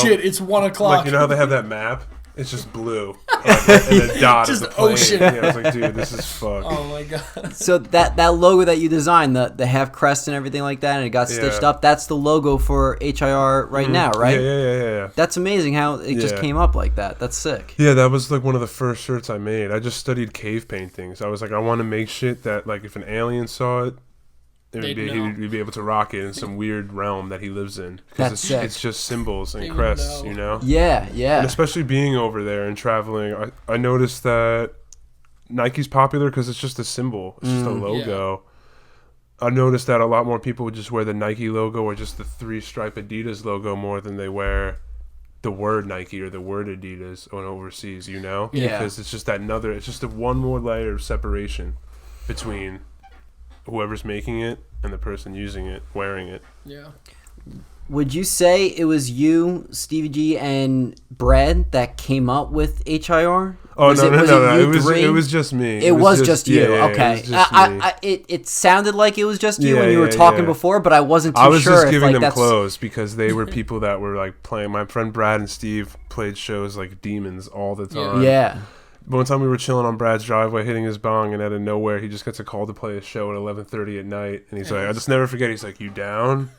shit, it's 1 o'clock. Like, you know how they have that map? It's just blue. Like, and a dot just of the plane. ocean. Yeah, I was like, dude, this is fucked. Oh my god. So that logo that you designed, the half crest and everything like that, and it got stitched up, that's the logo for H.i.R. right now, right? Yeah. That's amazing how it just came up like that. That's sick. Yeah, that was like one of the first shirts I made. I just studied cave paintings. I was like, I want to make shit that like if an alien saw it, he'd be able to rock it in some weird realm that he lives in. That's sick. It's just symbols and crests, you know? Yeah. And especially being over there and traveling, I noticed that Nike's popular because it's just a symbol. It's just a logo. Yeah. I noticed that a lot more people would just wear the Nike logo or just the 3-stripe Adidas logo more than they wear the word Nike or the word Adidas on overseas, you know? Yeah. Because it's just it's just one more layer of separation between whoever's making it and the person using it, wearing it. Yeah. Would you say it was you, Stevie G, and Brad that came up with H.i.R.? Oh, no. It was just me. It was just you. Yeah, okay. It sounded like it was just you when you were talking talking before, but I wasn't too sure. I was just giving them that's... clothes because they were people that were like playing. My friend Brad and Steve played shows like demons all the time. Yeah. One time we were chilling on Brad's driveway, hitting his bong, and out of nowhere, he just gets a call to play a show at 11:30 at night. And he's like, I just never forget. He's like, "You down?"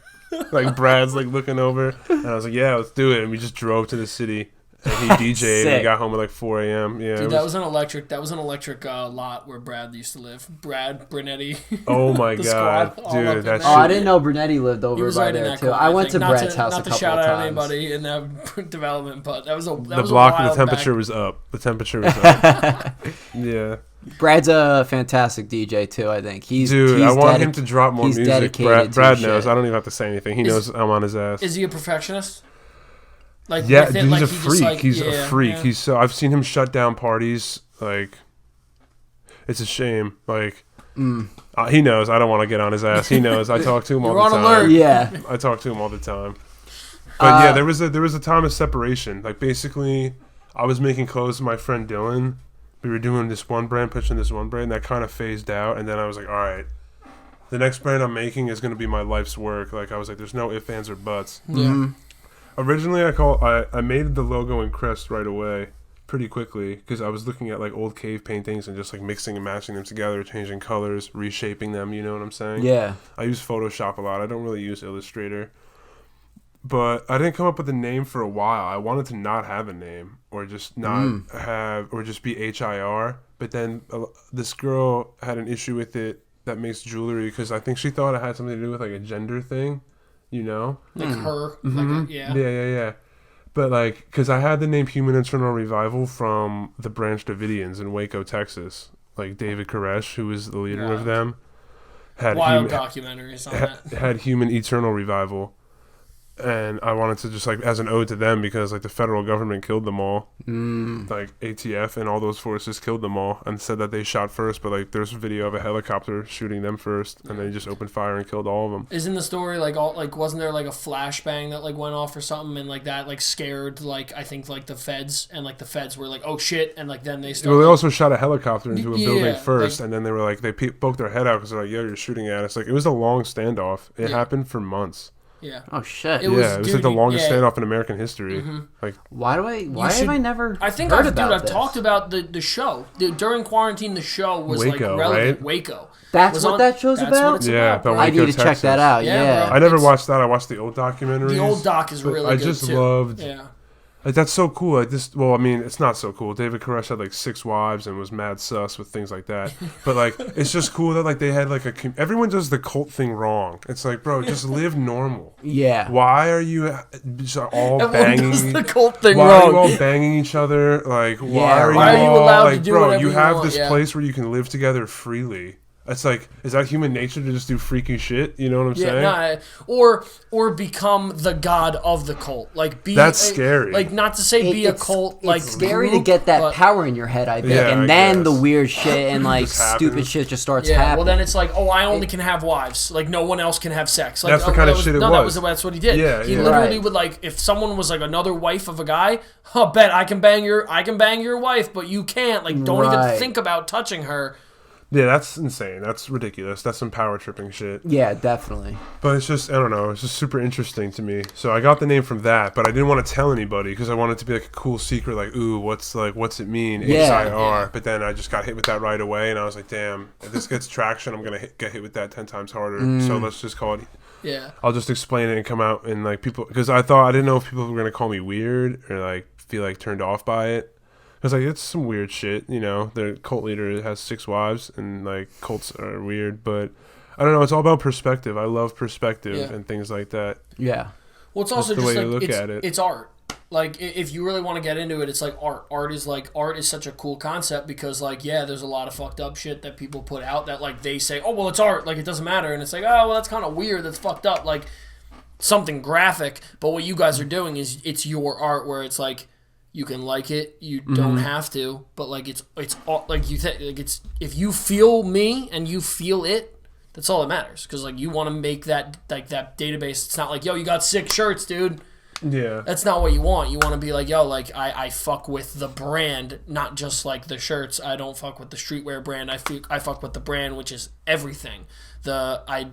Like Brad's like looking over, and I was like, "Yeah, let's do it." And we just drove to the city. And he DJ'd and we got home at like 4 a.m. Yeah, dude, that was an electric lot where Brad used to live. Brad, Brunetti. Oh my god, dude, that's. I didn't know Brunetti lived over by there too. I went to Brad's house a couple of times. Not to shout out anybody in that development, but that was a the block. The temperature was up. The temperature was up. Yeah. Brad's a fantastic DJ too. I think I want him to drop more music. Brad knows. Shit. I don't even have to say anything. He knows I'm on his ass. Is he a perfectionist? Like, yeah, dude, he's a freak. He's a freak. Yeah. He's so. I've seen him shut down parties. Like, it's a shame. Like, he knows. I don't want to get on his ass. He knows. I talk to him all the time. Alert. Yeah, I talk to him all the time. But yeah, there was a time of separation. Like, basically, I was making clothes with my friend Dylan. We were doing this one brand, pushing this one brand. That kind of phased out, and then I was like, all right, the next brand I'm making is going to be my life's work. Like, I was like, there's no ifs, ands, or buts. Yeah. Mm-hmm. Originally, I made the logo and crest right away, pretty quickly, because I was looking at like old cave paintings and just like mixing and matching them together, changing colors, reshaping them. You know what I'm saying? Yeah. I use Photoshop a lot. I don't really use Illustrator. But I didn't come up with a name for a while. I wanted to not have a name, or just not have, or just be H.i.R. But then this girl had an issue with it that makes jewelry, because I think she thought it had something to do with like a gender thing. You know? Like her. Mm-hmm. Like Yeah. But, like, because I had the name Human Internal Revival from the Branch Davidians in Waco, Texas. Like, David Koresh, who was the leader of them. Documentaries on that. Had Human Eternal Revival. And I wanted to just, like, as an ode to them, because, like, the federal government killed them all. Like, ATF and all those forces killed them all and said that they shot first. But, like, there's a video of a helicopter shooting them first, and they just opened fire and killed all of them. Isn't the story, wasn't there, like, a flashbang that, like, went off or something, and, like, that, like, scared, like, I think, like, the feds, and, like, the feds were like, oh, shit, and, like, then they started... Well, they also shot a helicopter into a building first, and then they were like, they poked their head out because they're like, yo, you're shooting at us. Like, it was a long standoff. It happened for months. Yeah. Oh shit. It was like the longest standoff in American history. Mm-hmm. Like, why have I never? I think I've talked about the show during quarantine. The show was Waco, like relevant. Right? Waco. That's what that show's about. What it's about, Waco, I need to Texas. check that out. Yeah. I never watched that. I watched the old documentaries. The old doc is really good too. I just loved. Yeah. Like, that's so cool. Like this. Well, I mean, it's not so cool. David Koresh had like 6 wives and was mad sus with things like that. But like, it's just cool that like they had like everyone does the cult thing wrong. It's like, bro, just live normal. Yeah. Why are you just all banging? Does the cult thing why wrong? are you all banging each other? Like, why are you allowed like, to do bro? whatever You have want, this place where you can live together freely. It's like, is that human nature to just do freaky shit? You know what I'm saying? Or become the god of the cult. Like that's scary. Like, not to say be a cult. Like, it's scary to get that power in your head, I think, and then the weird shit and like stupid shit just starts happening. Well, then it's like, oh, I only can have wives. Like, no one else can have sex. Like, that's the kind of shit it was. That's what he did. Yeah, he literally would, like, if someone was like another wife of a guy, I'll bet I can bang your wife, but you can't. Like, don't even think about touching her. Yeah, that's insane. That's ridiculous. That's some power tripping shit. Yeah, definitely. But it's just, I don't know, it's just super interesting to me. So I got the name from that, but I didn't want to tell anybody because I wanted it to be like a cool secret, like, ooh, what's it mean? H.i.R. Yeah. But then I just got hit with that right away, and I was like, damn, if this gets traction, I'm going to get hit with that 10 times harder. So let's just call it. Yeah. I'll just explain it and come out and like people, because I didn't know if people were going to call me weird or like feel like turned off by it. Because, like, it's some weird shit, you know. The cult leader has 6 wives, and, like, cults are weird. But, I don't know, it's all about perspective. I love perspective and things like that. Yeah. Well, it's also just the way you look at it. It's art. Like, if you really want to get into it, it's like art. Art is such a cool concept because, like, yeah, there's a lot of fucked up shit that people put out that, like, they say, oh, well, it's art. Like, it doesn't matter. And it's like, oh, well, that's kind of weird. That's fucked up. Like, something graphic. But what you guys are doing is it's your art where it's like, you can like it, you don't have to, but like it's like you think, like it's, if you feel me and you feel it, That's all that matters. Because like you want to make that that database. It's not like, yo, you got 6 shirts, dude. Yeah. That's not what you want. You want to be like, yo, like I fuck with the brand, not just like the shirts. I don't fuck with the streetwear brand. I fuck with the brand, which is everything. The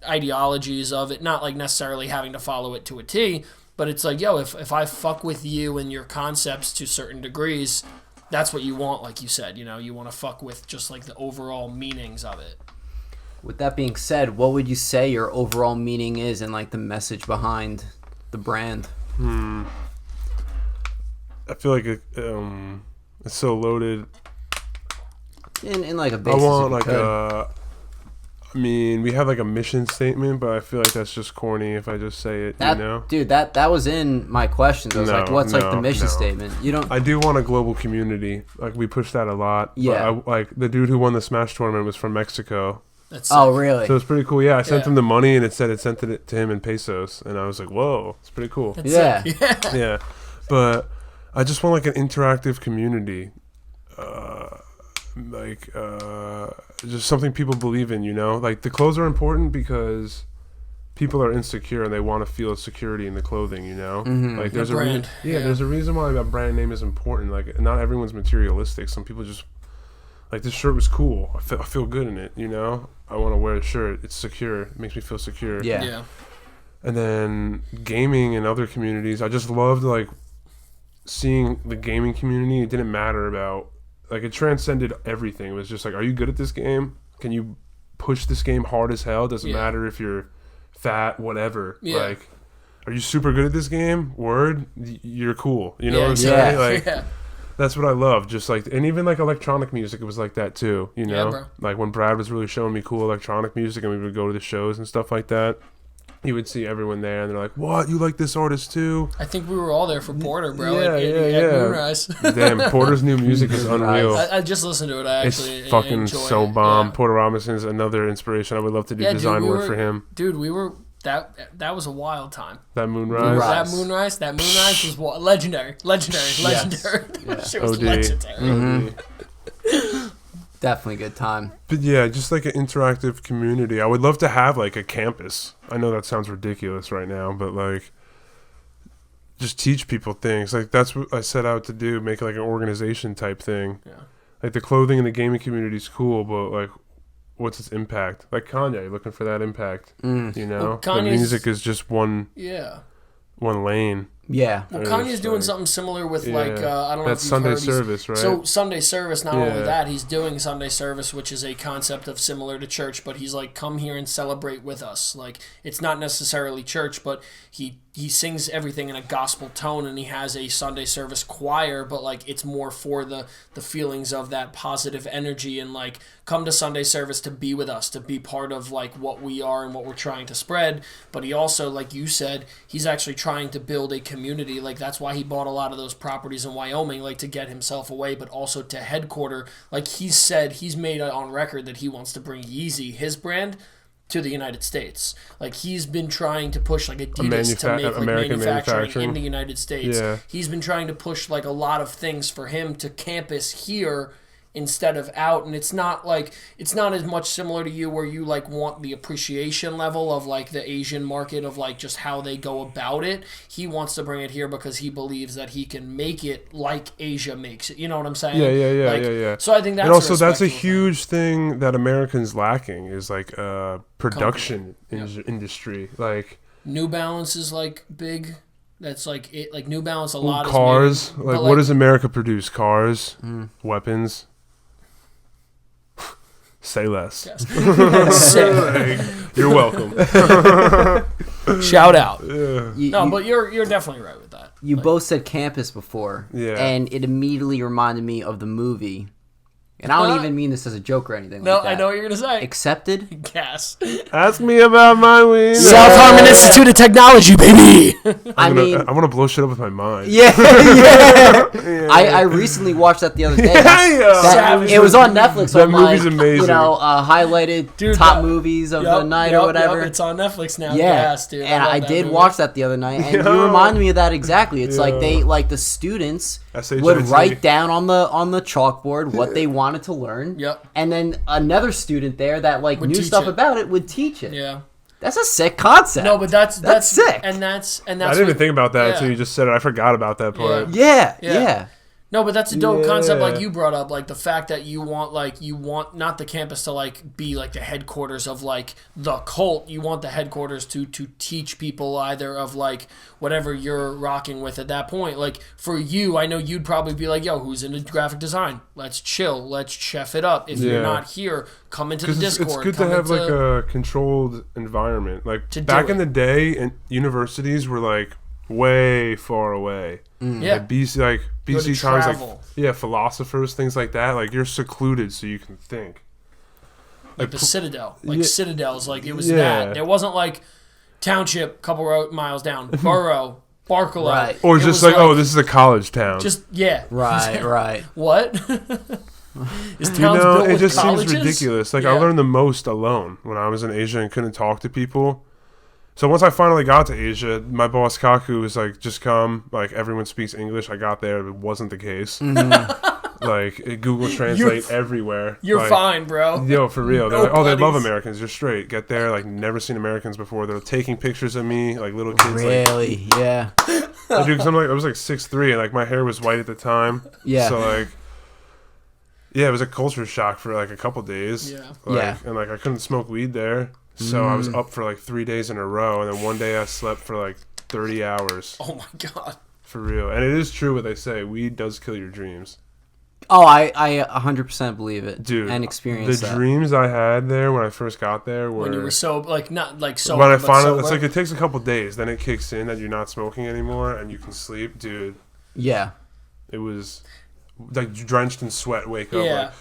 ideologies of it, not like necessarily having to follow it to a T, but it's like, yo, if I fuck with you and your concepts to certain degrees, that's what you want, like you said. You know, you want to fuck with just like the overall meanings of it. With that being said, what would you say your overall meaning is and like the message behind the brand? I feel like it's so loaded. In like a basis. I want like I mean, we have like a mission statement, but I feel like that's just corny if I just say it. That, you know, dude, that was in my questions. I was like, what's like the mission statement? You don't. I do want a global community. Like we push that a lot. Yeah. But like the dude who won the Smash tournament was from Mexico. That's Oh, sick. really? So it's pretty cool. Yeah, I sent him the money, and it said it sent it to him in pesos, and I was like, "Whoa, it's pretty cool." That's Yeah. sick. Yeah. Yeah, but I just want like an interactive community, just something people believe in. You know, like the clothes are important because people are insecure and they want to feel security in the clothing. You know, like there's brand. there's a reason why that brand name is important. Like not everyone's materialistic. Some people just like this shirt was cool. I feel good in it. You know, I want to wear a shirt. It's secure. It makes me feel secure. Yeah. And then gaming and other communities, I just loved like seeing the gaming community. It didn't matter about like it transcended everything. It was just like, are you good at this game? Can you push this game hard as hell? Doesn't matter if you're fat, whatever. Yeah. Like, are you super good at this game? Word, you're cool. You know what I'm saying? Like, that's what I love. Just like, and even like electronic music, it was like that too. You know, bro. like when Brad was really showing me cool electronic music, and we would go to the shows and stuff like that. You would see everyone there, and they're like, "What? You like this artist too?" I think we were all there for Porter, bro. Yeah, at Moonrise. Damn, Porter's new music is unreal. I just listened to it. I actually It's fucking enjoy so it. bomb. Yeah. Porter Robinson's another inspiration. I would love to do design work for him. Dude, we were that was a wild time. That Moonrise. That Moonrise was legendary. Yes. Shit was OD. legendary. Definitely good time. But yeah, just like an interactive community. I would love to have like a campus. I know that sounds ridiculous right now, but like just teach people things. Like that's what I set out to do, make like an organization type thing. Yeah. Like the clothing in the gaming community is cool, but like what's its impact? Like Kanye, looking for that impact. You know? Well, the music is just one lane. Yeah. Well, Kanye's doing something similar with like I don't know that's if you've Sunday heard. service, right? So Sunday service. Not only that, he's doing Sunday service, which is a concept of similar to church, but he's like, come here and celebrate with us. Like it's not necessarily church, but he sings everything in a gospel tone, and he has a Sunday service choir, but like it's more for the feelings of that positive energy, and like come to Sunday service to be with us, to be part of like what we are and what we're trying to spread. But he also, like you said, he's actually trying to build a community. Like that's why he bought a lot of those properties in Wyoming, like to get himself away, but also to headquarter. Like he said, he's made it on record that he wants to bring Yeezy, his brand, to the United States. Like he's been trying to push like Adidas to make like American manufacturing in the United States. Yeah. He's been trying to push like a lot of things for him to campus here instead of out, and it's not as much similar to you where you like want the appreciation level of like the Asian market of like just how they go about it. He wants to bring it here because he believes that he can make it like Asia makes it. You know what I'm saying? Yeah. So I think that's and also that's a respectful thing. huge thing that Americans lacking is like production industry. Like New Balance is like big. That's like it. Like New Balance, a lot cars. is made, like but, what does America produce? Cars, weapons. Say less. Sick. You're welcome. Shout out. Yeah. But you're definitely right with that. You both said campus before. Yeah. And it immediately reminded me of the movie. And I don't even mean this as a joke or anything No, like that. I know what you're gonna say. Accepted? Gas. Ask me about my wiener. South Harmon Institute of Technology, baby. I want to blow shit up with my mind. Yeah. I recently watched that the other day. It was on Netflix. That on movie's like, amazing. You know, highlighted top movies of the night or whatever. It's on Netflix now. Yeah, Gas, dude. and I did movie. watch that the other night, and you reminded me of that exactly. It's like they, like the students SHIT. would write down on the chalkboard what they wanted wanted to learn. Yep. And then another student there that like knew stuff about it would teach it. Yeah. That's a sick concept. No, but that's sick. And that's I didn't even think about that until you just said it. I forgot about that part. Yeah. No, but that's a dope concept, like you brought up, like the fact that you want not the campus to like be like the headquarters of like the cult. You want the headquarters to teach people either of like whatever you're rocking with at that point. Like for you, I know you'd probably be like, yo, who's into graphic design? Let's chill. Let's chef it up. If you're not here, come into the Discord. It's good to have like a controlled environment. Like back in the day, and universities were like way far away. Yeah. Like BC times, like philosophers, things like that. Like you're secluded, so you can think. Like the Citadel, Citadel's like it was that. There wasn't like township, couple miles down, borough, Barclay, right? Or just like this is a college town. Just right. What? Is towns built it with just colleges? seems ridiculous. Like I learned the most alone when I was in Asia and couldn't talk to people. So once I finally got to Asia, my boss Kaku was like, just come. Like, everyone speaks English. I got there. It wasn't the case. Like, Google Translate everywhere. You're fine, bro. Yo, for real. They're like, they love Americans. You're straight. Get there. Like, never seen Americans before. They're taking pictures of me, like, little kids. Really? Like, yeah. Dude, because I was like 6'3", and, like, my hair was white at the time. Yeah. So, like, it was a culture shock for, like, a couple days. Yeah. And, like, I couldn't smoke weed there. So I was up for like 3 days in a row, and then one day I slept for like 30 hours. Oh my god. For real. And it is true what they say. Weed does kill your dreams. Oh, I 100% believe it. Dude. And experience the that. dreams I had there when I first got there were... When you were not like sober, when I finally... sober. It's like it takes a couple days, then it kicks in that you're not smoking anymore, and you can sleep. Dude. Yeah. It was like drenched in sweat, wake up. Yeah. Like,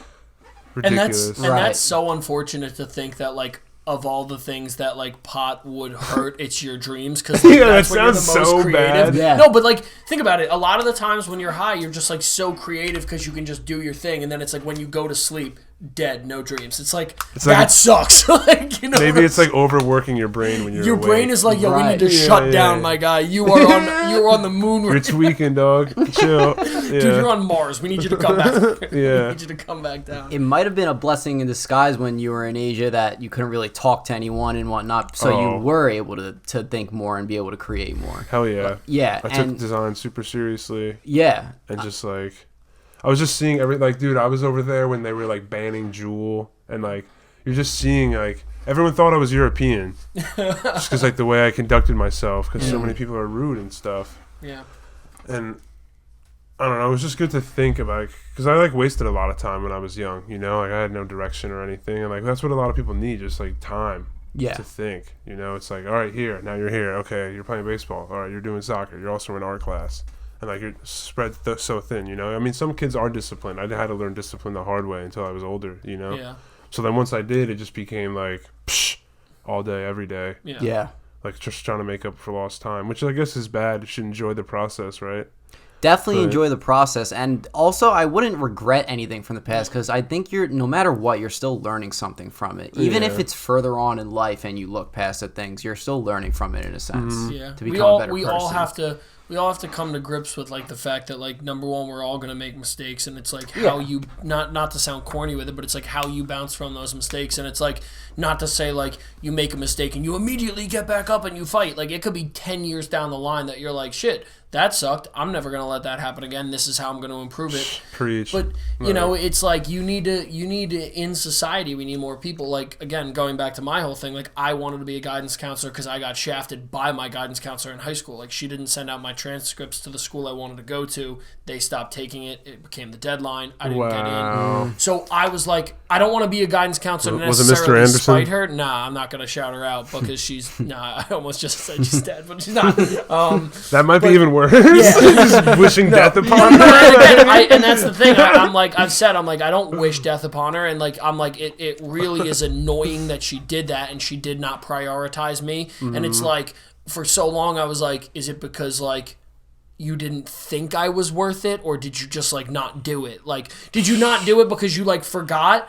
ridiculous. And that's so unfortunate to think that like of all the things that like pot would hurt, it's your dreams, because like, that's when you're the most so creative. bad. Yeah. No, but like think about it. A lot of the times when you're high, you're just like so creative because you can just do your thing, and then it's like when you go to sleep, dead, no dreams. It's like that sucks. Like, you know, maybe it's like overworking your brain when you're your awake. brain is like, yo, we need to shut down, my guy. You are on the moon. You're tweaking, dog. Chill. Dude, you're on Mars. We need you to come back. Yeah. We need you to come back down. It might have been a blessing in disguise when you were in Asia that you couldn't really talk to anyone and whatnot, so you were able to think more and be able to create more. Hell yeah. Yeah. I took design super seriously. Yeah. And just like, I was just seeing dude, I was over there when they were like banning Juul, and like, you're just seeing like, everyone thought I was European. Just because like the way I conducted myself, because so many people are rude and stuff. Yeah. And I don't know, it was just good to think about, because I like wasted a lot of time when I was young, you know, like I had no direction or anything, and like that's what a lot of people need, just like time to think, you know. It's like, all right, now you're here, okay, you're playing baseball, all right, you're doing soccer, you're also in art class, and like you're spread so thin, you know. I mean, some kids are disciplined. I had to learn discipline the hard way until I was older, you know. Yeah. So then once I did, it just became like all day, every day. Yeah. Like just trying to make up for lost time, which I guess is bad. You should enjoy the process, right? Definitely enjoy the process, and also I wouldn't regret anything from the past, because I think no matter what, you're still learning something from it. Even if it's further on in life and you look past at things, you're still learning from it in a sense. Yeah. To become a better person. We all have to come to grips with like the fact that like number one, we're all gonna make mistakes, and it's like how you not to sound corny with it, but it's like how you bounce from those mistakes, and it's like not to say like you make a mistake and you immediately get back up and you fight. Like it could be 10 years down the line that you're like, shit, that sucked. I'm never gonna let that happen again. This is how I'm gonna improve it. Preach. But you know, it's like you need to in society, we need more people. Like again, going back to my whole thing, like I wanted to be a guidance counselor because I got shafted by my guidance counselor in high school. Like she didn't send out my transcripts to the school I wanted to go to. They stopped taking it. It became the deadline. I didn't get in. So I was like, I don't want to be a guidance counselor to necessarily spite her. Nah, I'm not gonna shout her out because she's I almost just said she's dead, but she's not. That might be even worse. Yeah. Just wishing death upon her. And that's the thing. I'm like, I don't wish death upon her, and like I'm like, it really is annoying that she did that and she did not prioritize me. And it's like for so long I was like, is it because like you didn't think I was worth it, or did you just like not do it? Like, did you not do it because you like forgot?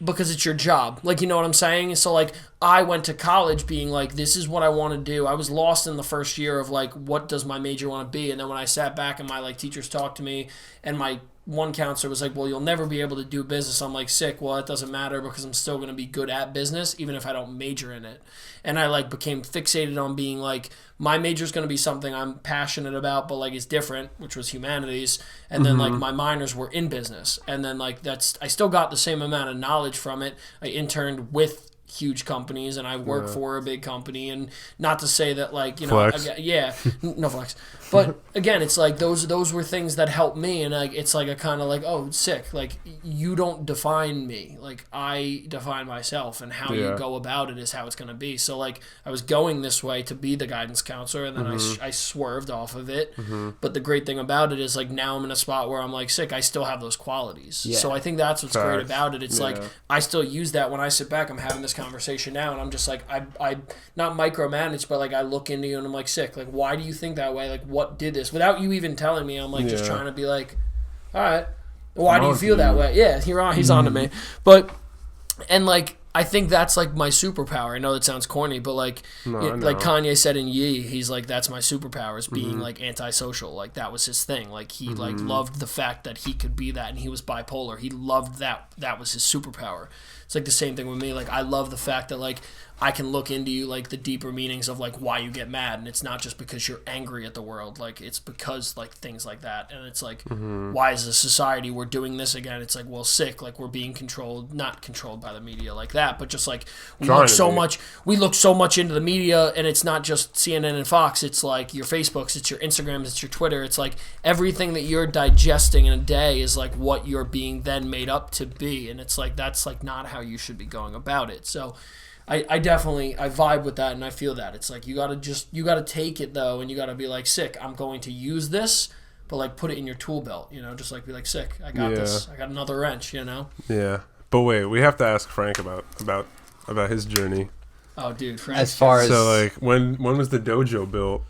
Because it's your job, like, you know what I'm saying? So like I went to college being like, this is what I want to do. I was lost in the first year of like, what does my major want to be? And then when I sat back and my like teachers talked to me, and my one counselor was like, well, you'll never be able to do business. I'm like, sick. Well, it doesn't matter because I'm still going to be good at business, even if I don't major in it. And I like became fixated on being like, my major is going to be something I'm passionate about, but like it's different, which was humanities. And then like my minors were in business. And then like I still got the same amount of knowledge from it. I interned with huge companies, and I work for a big company, and not to say that like, you know, no flex, but again, it's like those were things that helped me, and like it's like a kind of like, oh, sick, like you don't define me, like I define myself, and how you go about it is how it's going to be. So like I was going this way to be the guidance counselor, and then I swerved off of it, but the great thing about it is like now I'm in a spot where I'm like, sick, I still have those qualities. So I think that's what's great about it. It's like I still use that when I sit back. I'm having this conversation now, and I'm just like, I not micromanage, but like I look into you and I'm like, sick, like why do you think that way, like what did this, without you even telling me. I'm like just trying to be like, all right, why do you feel that way? He's on to me. But and like I think that's like my superpower. I know that sounds corny, but like like Kanye said in Ye, he's like, that's my superpower, is being like antisocial. Like that was his thing. Like he like loved the fact that he could be that, and he was bipolar. He loved that was his superpower. It's like the same thing with me. Like I love the fact that like I can look into you, like the deeper meanings of like why you get mad, and it's not just because you're angry at the world, like it's because like things like that. And it's like why as a society we're doing this again? It's like, well, sick, like we're being controlled, not controlled by the media like that, but just like we look so much into the media, and it's not just CNN and Fox, it's like your Facebooks, it's your Instagrams, it's your Twitter. It's like everything that you're digesting in a day is like what you're being then made up to be, and it's like that's like not how you should be going about it. So I definitely vibe with that, and I feel that. It's like you gotta take it though, and you gotta be like, sick, I'm going to use this, but like put it in your tool belt, you know, just like be like, sick, I got this, I got another wrench, you know. Yeah, but wait, we have to ask Frank about his journey. Oh, dude, Frank. As far as so like when was the dojo built?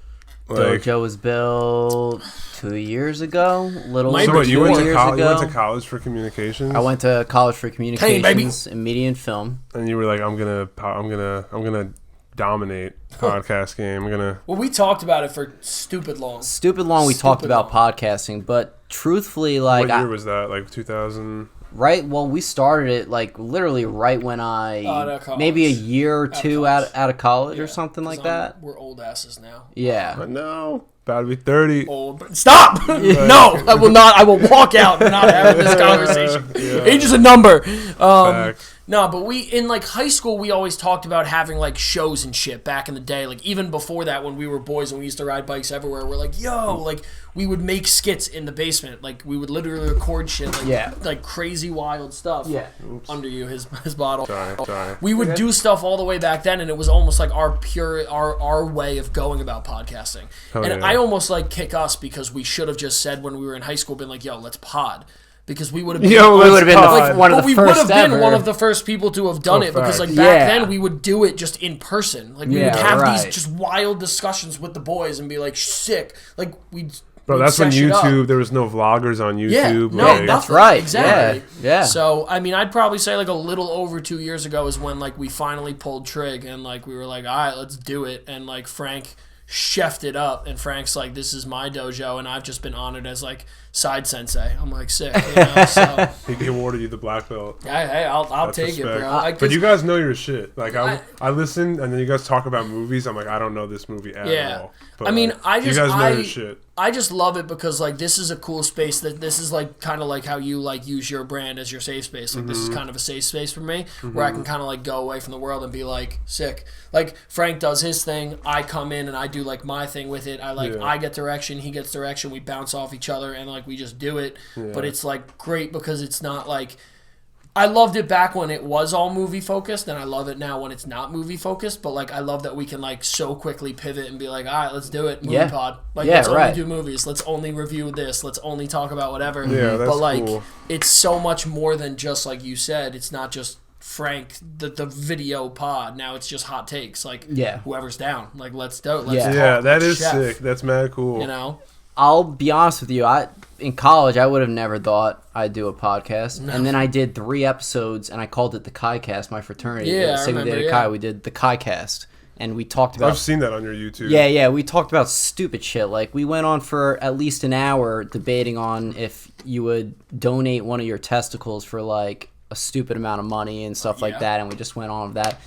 Like, dojo was built 2 years ago. So what, you went to college for communications? I went to college for communications and media and film. And you were like, I'm gonna dominate podcast game. Well, we talked about it for stupid long. We talked about podcasting, but truthfully, like, what year was that? Like 2000. Right. Well, we started it like literally right when maybe a year or two out of college or something like that. We're old asses now. Yeah. But no, about to be 30. Old. Stop! No, I will not. I will walk out and not have this conversation. Age is a number. No, but we, in like high school, we always talked about having like shows and shit back in the day. Like even before that, when we were boys and we used to ride bikes everywhere, we're like, yo, like we would make skits in the basement. Like we would literally record shit, like crazy wild stuff. Yeah. Oops. Under you, his bottle. Sorry. We would do stuff all the way back then, and it was almost like our way of going about podcasting. I almost like kick us because we should have just said when we were in high school, been like, yo, let's pod. Because we would have been, one of the first people to have done it. Because like back then we would do it just in person. Like we would have these just wild discussions with the boys and be like, sick. Like Bro, that's when YouTube, there was no vloggers on YouTube. Yeah, that's right. Exactly. Yeah. So, I mean, I'd probably say like a little over 2 years ago is when like we finally pulled trig and like we were like, all right, let's do it. And like Frank chefed it up, and Frank's like, this is my dojo, and I've just been honored as like side sensei. I'm like, sick, you know. So he awarded you the black belt. Hey, I'll take it, bro. But you guys know your shit. Like I listen, and then you guys talk about movies. I'm like, I don't know this movie at all. But I mean, you guys know your shit. I just love it because like this is a cool space. That this is like kind of like how you like use your brand as your safe space. Like this is kind of a safe space for me where I can kind of like go away from the world and be like, sick. Like Frank does his thing, I come in and I do like my thing with it. I get direction, he gets direction, we bounce off each other, and like we just do it. But it's like great because it's not like, I loved it back when it was all movie focused, and I love it now when it's not movie focused. But like I love that we can like so quickly pivot and be like, all right, let's do it, movie pod. Like let's only do movies, let's only review this, let's only talk about whatever. Yeah, that's but like cool. It's so much more than just like you said. It's not just Frank the video pod. Now it's just hot takes. Like whoever's down, like let's do it. Let's talk, that let's is chef. sick. That's mad cool. You know. I'll be honest with you. In college, I would have never thought I'd do a podcast. No. And then I did 3 episodes, and I called it the Chi-Cast, my fraternity. Yeah, I remember, Chi. We did the Chi-Cast, and we talked about... I've seen that on your YouTube. Yeah, we talked about stupid shit. Like, we went on for at least an hour debating on if you would donate one of your testicles for, like, a stupid amount of money and stuff like that, and we just went on with that.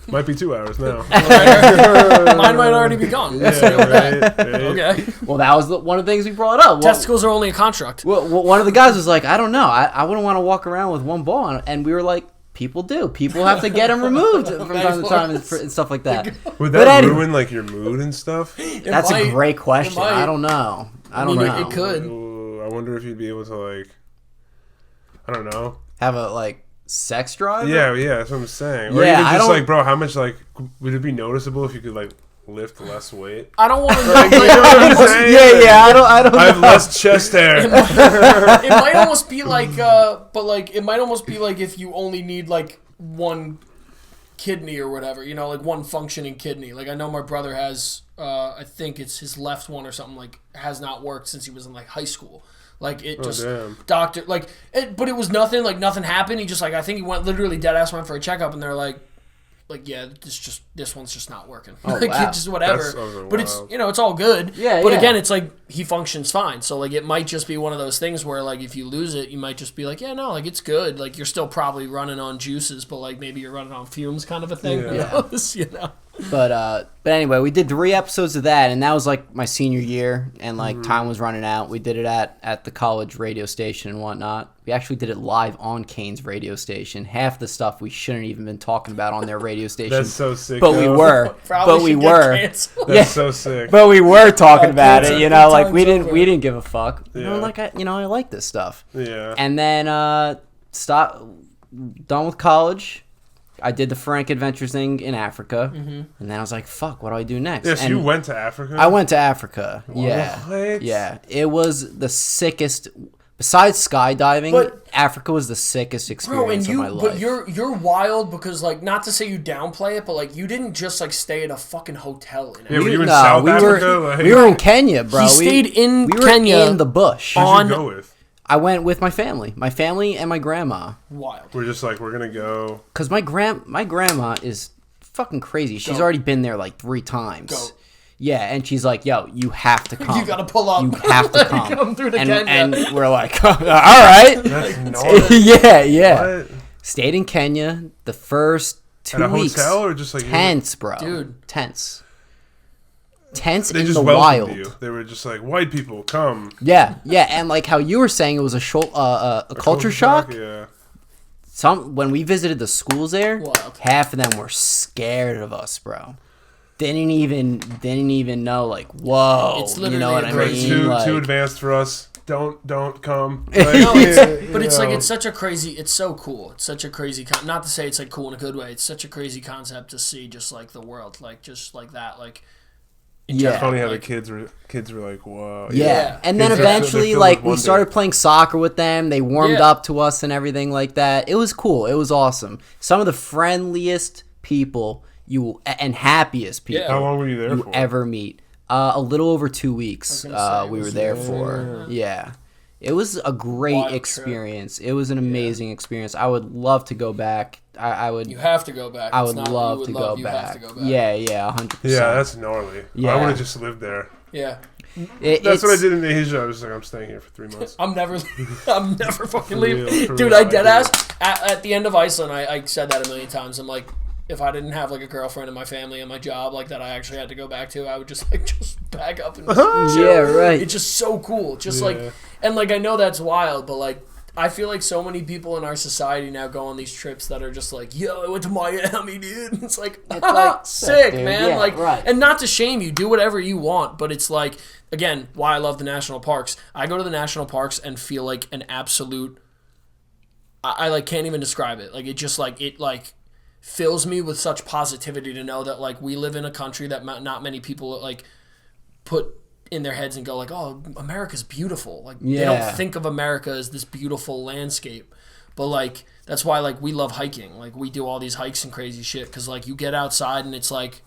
Might be 2 hours now. Mine might already be gone. Right. Okay. Well, that was one of the things we brought up. Testicles are only a construct. Well, one of the guys was like, I don't know. I wouldn't want to walk around with one ball. And we were like, people do. People have to get them removed from time to time and stuff like that. Would that ruin, like, your mood and stuff? That's a great question. I don't know. I don't know. It could. I wonder if you'd be able to, like, I don't know. Have a, like, sex drive? Yeah, that's what I'm saying. Or even just, like, bro, how much, like, would it be noticeable if you could, like, lift less weight? I don't want to know. Like, you know what I'm saying? Yeah, I don't know. I have less chest hair. It might almost be like, but, like, it might almost be like if you only need, like, one kidney or whatever, you know, like one functioning kidney. Like, I know my brother has, I think it's his left one or something, like, has not worked since he was in, like, high school. Like, it just, doctor, like, but it was nothing, like, nothing happened. He just, like, I think he went, literally dead ass went for a checkup, and they're like, yeah, this one's just not working. Oh, like, wow. Just whatever. But it's, you know, it's all good. Yeah, But again, it's like, he functions fine. So, like, it might just be one of those things where, like, if you lose it, you might just be like, yeah, no, like, it's good. Like, you're still probably running on juices, but, like, maybe you're running on fumes kind of a thing. Yeah. You know? But anyway, we did 3 episodes of that, and that was like my senior year, and like time was running out. We did it at the college radio station and whatnot. We actually did it live on Kane's radio station. Half the stuff we shouldn't even been talking about on their radio station. That's so sick. But we were. That's so sick. But we were talking about it, you know, like we didn't give a fuck. Yeah. You know, like I like this stuff. Yeah. And then done with college. I did the Frank Adventures thing in Africa, and then I was like, "Fuck, what do I do next?" Yes, and you went to Africa. I went to Africa. Yeah, what? Yeah. It was the sickest. Besides skydiving, Africa was the sickest experience of my life. But you're wild because, like, not to say you downplay it, but like you didn't just like stay at a fucking hotel in Africa. Yeah, were you in South Africa? We were in Kenya, bro. He stayed in Kenya. We were in the bush. Who did you go with? I went with my family and my grandma. Wild. We're just like, we're gonna go because my grandma is fucking crazy. She's already been there like 3 times. Go. Yeah, and she's like, "Yo, you have to come. You gotta pull up. You have to come through to Kenya." And we're like, "All right." That's gnarly. Yeah. What? Stayed in Kenya the first 2 weeks. At a hotel or just like tents, bro? Dude, tents. Tents they in just the welcomed wild. You. They were just like, white people, come. Yeah, and like how you were saying, it was a culture shock. Yeah. When we visited the schools there, wild. Half of them were scared of us, bro. Didn't even know, like, whoa. It's literally, you know what I mean? Too advanced for us. Don't come. Like, no, it's like, it's such a crazy, it's so cool. It's such a crazy, not to say it's like cool in a good way. It's such a crazy concept to see just like the world, like just like that, like. It's funny how the kids were like, whoa. Yeah. And then eventually, like, we started playing soccer with them. They warmed up to us and everything like that. It was cool. It was awesome. Some of the friendliest people and happiest people How long were you there for? ever meet. A little over 2 weeks we were there for. Yeah. It was a great experience. It was an amazing experience. I would love to go back. I would. You have to go back. I would love to go back. Yeah, 100%. Yeah, that's gnarly. Yeah. I would have just lived there. Yeah. That's what I did in Asia. I was like, I'm staying here for 3 months. I'm never fucking leaving. For Dude, real, I dead ass. At the end of Iceland, I said that a million times. I'm like, if I didn't have like a girlfriend and my family and my job like that I actually had to go back to, I would just back up and chill. Yeah, right. It's just so cool. Just like, and like I know that's wild, but like I feel like so many people in our society now go on these trips that are just like, yo, I went to Miami, dude. It's like sick, dude. Man. Yeah, right. And not to shame you, do whatever you want, but it's like, again, why I love the national parks. I go to the national parks and feel like an absolute. I like can't even describe it. Like it just like it like fills me with such positivity to know that like we live in a country that not many people like put in their heads and go like, oh, America's beautiful. Like they don't think of America as this beautiful landscape, but like that's why like we love hiking. Like we do all these hikes and crazy shit because like you get outside and it's like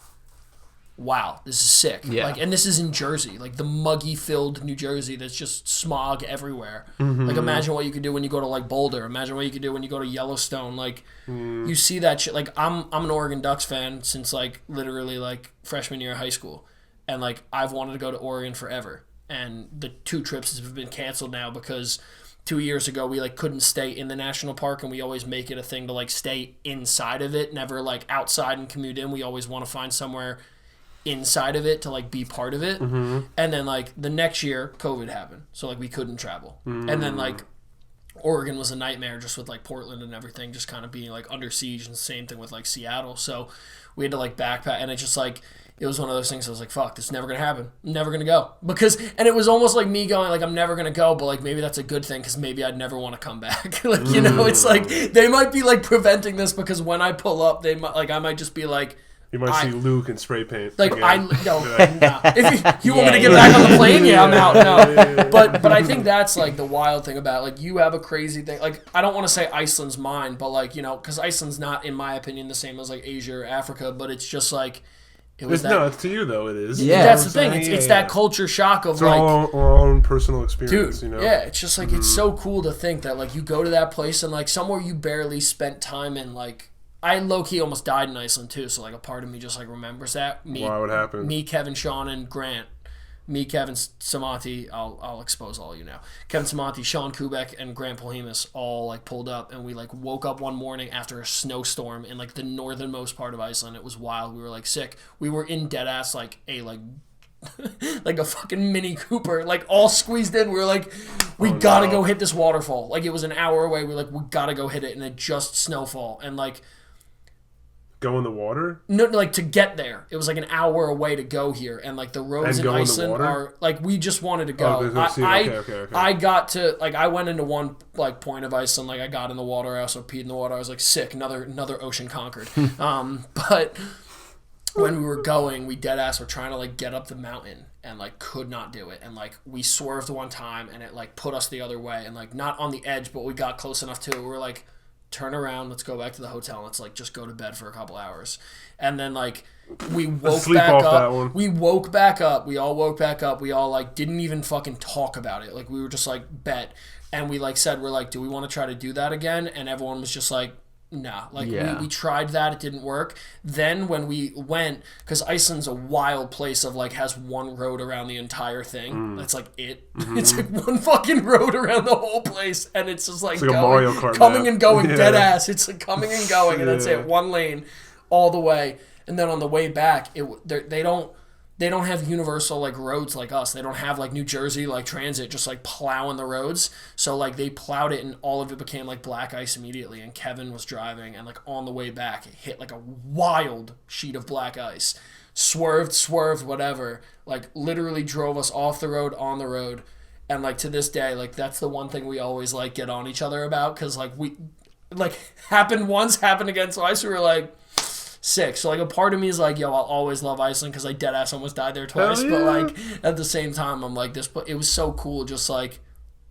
wow, this is sick. Yeah. Like, and this is in Jersey, like the muggy filled New Jersey that's just smog everywhere. Like, imagine what you could do when you go to like Boulder. Imagine what you could do when you go to Yellowstone. Like, you see that shit. Like, I'm an Oregon Ducks fan since like literally like freshman year of high school, and like I've wanted to go to Oregon forever. And the 2 trips have been canceled now because 2 years ago we like couldn't stay in the national park, and we always make it a thing to like stay inside of it, never like outside and commute in. We always want to find somewhere inside of it to like be part of it. And then like the next year COVID happened, so like we couldn't travel. And then like Oregon was a nightmare just with like Portland and everything just kind of being like under siege, and the same thing with like Seattle. So we had to like backpack, and it just like it was one of those things I was like, fuck, this is never gonna happen. I'm never gonna go. And it was almost like me going like, I'm never gonna go, but like maybe that's a good thing because maybe I'd never want to come back. Like, you know, it's like they might be like preventing this because when I pull up, they might like I might just be like, you might see Luke in spray paint. like again. nah. If you want me to get back on the plane, I'm out. No, but I think that's like the wild thing about like you have a crazy thing. Like I don't want to say Iceland's mine, but like, you know, because Iceland's not in my opinion the same as like Asia or Africa, but it's just like it was no, it's to you though. It is. Yeah, that's the thing. It's that culture shock of it's like our own personal experience. Dude, you know? yeah, it's just like it's so cool to think that like you go to that place and like somewhere you barely spent time in. Like I low-key almost died in Iceland too, so like a part of me just like remembers that. Why would happen? Me, Kevin, Sean, and Grant. Me, Kevin, Samati, I'll expose all you now. Kevin Samati, Sean Kubek, and Grant Polhemus all like pulled up, and we like woke up one morning after a snowstorm in like the northernmost part of Iceland. It was wild. We were like sick. We were in dead ass like a like like a fucking Mini Cooper, like all squeezed in. We were like, we gotta go hit this waterfall. Like it was an hour away. We were like, we gotta go hit it, and it just snowfall and like. Go in the water? No, like to get there. It was like an hour away to go here, and like the roads in Iceland are like we just wanted to go. Okay. I got to like I went into one like point of Iceland, like I got in the water, I also peed in the water. I was like sick, another ocean conquered. But when we were going, we dead ass were trying to like get up the mountain and like could not do it, and like we swerved one time and it like put us the other way, and like not on the edge, but we got close enough to it. We were like, turn around, let's go back to the hotel, let's like just go to bed for a couple hours. And then like we woke back up. We woke back up. We all woke back up. We all like didn't even fucking talk about it. Like we were just like bet. And we like said, we're like, do we want to try to do that again? And everyone was just like, nah. Like we tried that, it didn't work. Then when we went, because Iceland's a wild place of like has one road around the entire thing. That's like it. It's like one fucking road around the whole place, and it's just like, it's like a Mario Kart coming and going, dead ass. It's like coming and going, and that's it, one lane all the way. And then on the way back, they don't have universal like roads like us. They don't have like New Jersey like transit just like plowing the roads. So like they plowed it and all of it became like black ice immediately. And Kevin was driving and like on the way back it hit like a wild sheet of black ice. Swerved, whatever. Like literally drove us off the road, on the road. And like to this day, like that's the one thing we always like get on each other about, because like we like happened once, happened again twice. We were like sick. So like a part of me is like, yo, I'll always love Iceland because I dead ass almost died there twice. But like at the same time, I'm like this. But it was so cool, just like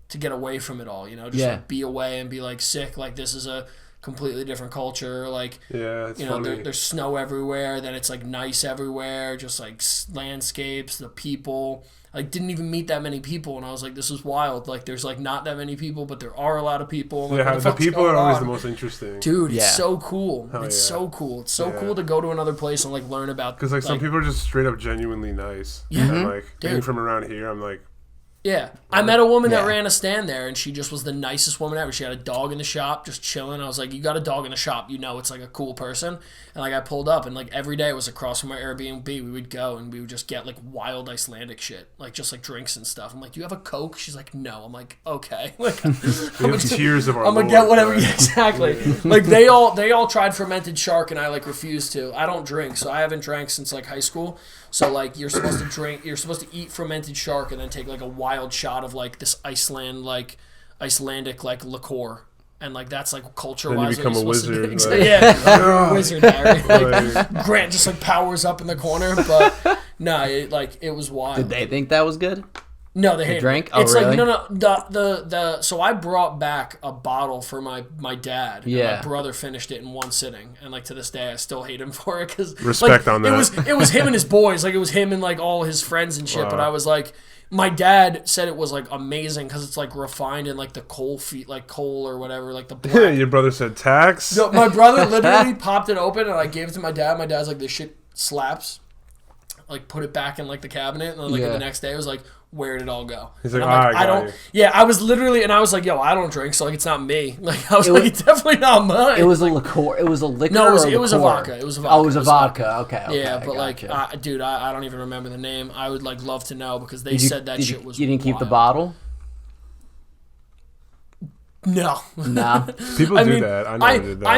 to get away from it all, you know, just like be away and be like sick. Like this is a completely different culture. Like it's you know, funny. there's snow everywhere. Then it's like nice everywhere. Just like landscapes, the people. I didn't even meet that many people, and I was like, this is wild. Like, there's, like, not that many people, but there are a lot of people. Like, the people are always the most interesting. Dude, it's so cool. It's so cool. It's so cool to go to another place and, like, learn about... Because, like, some people are just straight up genuinely nice. Yeah. And, like, being from around here, I'm like... Yeah. I met a woman that ran a stand there, and she just was the nicest woman ever. She had a dog in the shop, just chilling. I was like, you got a dog in the shop, you know it's, like, a cool person. And, like, I pulled up, and, like, every day it was across from my Airbnb. We would go, and we would just get, like, wild Icelandic shit. Like, just, like, drinks and stuff. I'm like, do you have a Coke? She's like, no. I'm like, okay. Like, we have tears of our I'm going to get whatever. Right? Yeah, exactly. Like, they all tried fermented shark, and I, like, refused to. I don't drink, so I haven't drank since, like, high school. So, like, you're supposed to eat fermented shark and then take, like, a wild shot of, like, this Icelandic, like, liqueur. And, like, that's, like, culture-wise. Then you become a wizard. You're a wizard, Harry. Like, Grant just, like, powers up in the corner. But, no, it was wild. Did they think that was good? No, they hate drink. It. Oh, it's really? like the so I brought back a bottle for my dad. And Yeah. my brother finished it in one sitting, and like to this day, I still hate him for it because Respect on that. It was him and his boys, like it was him and like all his friends and shit. Wow. But I was like, my dad said it was like amazing because it's like refined in like the coal or whatever, like the black. Your brother said tax. No, my brother literally popped it open and I gave it to my dad. My dad's like, this shit slaps. Like put it back in like the cabinet, and then like the next day it was like, where did it all go? He's like, I don't. Yeah, I was literally, and I was like, yo, I don't drink, so like it's not me. Like I was like, it's definitely not mine. It was a liqueur. It was a liquor. No, it was a vodka. It was a vodka. Oh, it was a vodka. Okay. Yeah, but gotcha. like, dude, I don't even remember the name. I would like love to know because they said that shit was. You didn't keep the wild. bottle? No. No. People do that. I never did that. I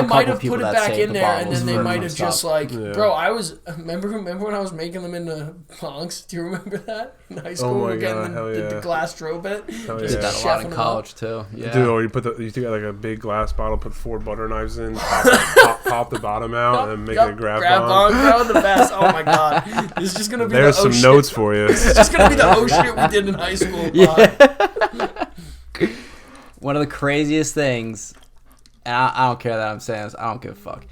might have people put it that back save in the there, and bottles then they for might have just stuff. like, Yeah. bro. I was remember when I was making them into Bronx. Do you remember that in high school? Oh my we were God, getting hell the yeah. glass drobit. Hell Did yeah. that a lot in Chefing 'em college too. Yeah. Dude, or you get like a big glass bottle, put 4 butter knives in, pop the bottom out, and make it a grab bong, bomb. bro, the best. Oh my god, this is just gonna be. There's the some notes for you. It's just gonna be the shit we did in high school. One of the craziest things, and I don't care that I'm saying this. I don't give a fuck.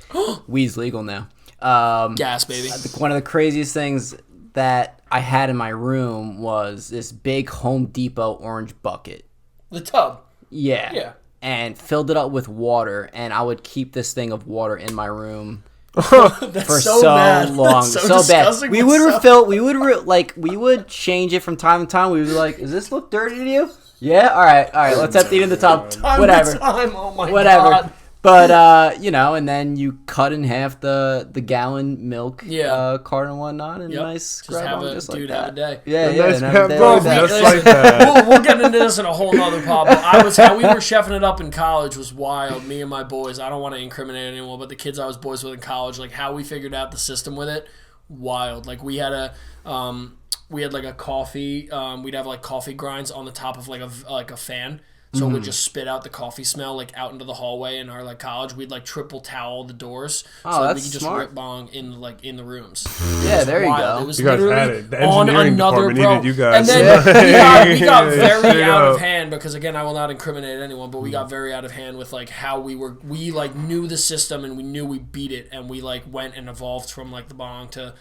Weed's legal now. Gas, baby. One of the craziest things that I had in my room was this big Home Depot orange bucket. The tub. Yeah. Yeah. And filled it up with water, and I would keep this thing of water in my room That's for so, so bad. long, That's so bad. disgusting, We but would so- refill. We would change it from time to time. We would be like, "Does this look dirty to you?" Yeah. All right. Let's empty it in the tub. Time to Whatever. time. Oh my Whatever. god. But and then you cut in half the gallon milk carton and whatnot, and nice Just grab have on a just like dude that. have a day. Yeah, A yeah. nice and have a day grab like on, that. just like that. We'll get into this in a whole nother pod. But how we were chefing it up in college was wild. Me and my boys. I don't want to incriminate anyone, but the kids I was boys with in college, like how we figured out the system with it, wild. Like we had like a coffee. We'd have like coffee grinds on the top of like a fan. So it would just spit out the coffee smell like out into the hallway in our like college. We'd like triple towel the doors Oh, so that we that's could just smart. rip bong in the rooms. Yeah, there you Wild. go. It was You guys literally had it. The on engineering another department bro. needed you guys. And then we got Yeah, very straight out up. of hand because again I will not incriminate anyone, but we got very out of hand with like how we like knew the system and we knew we beat it and we like went and evolved from like the bong to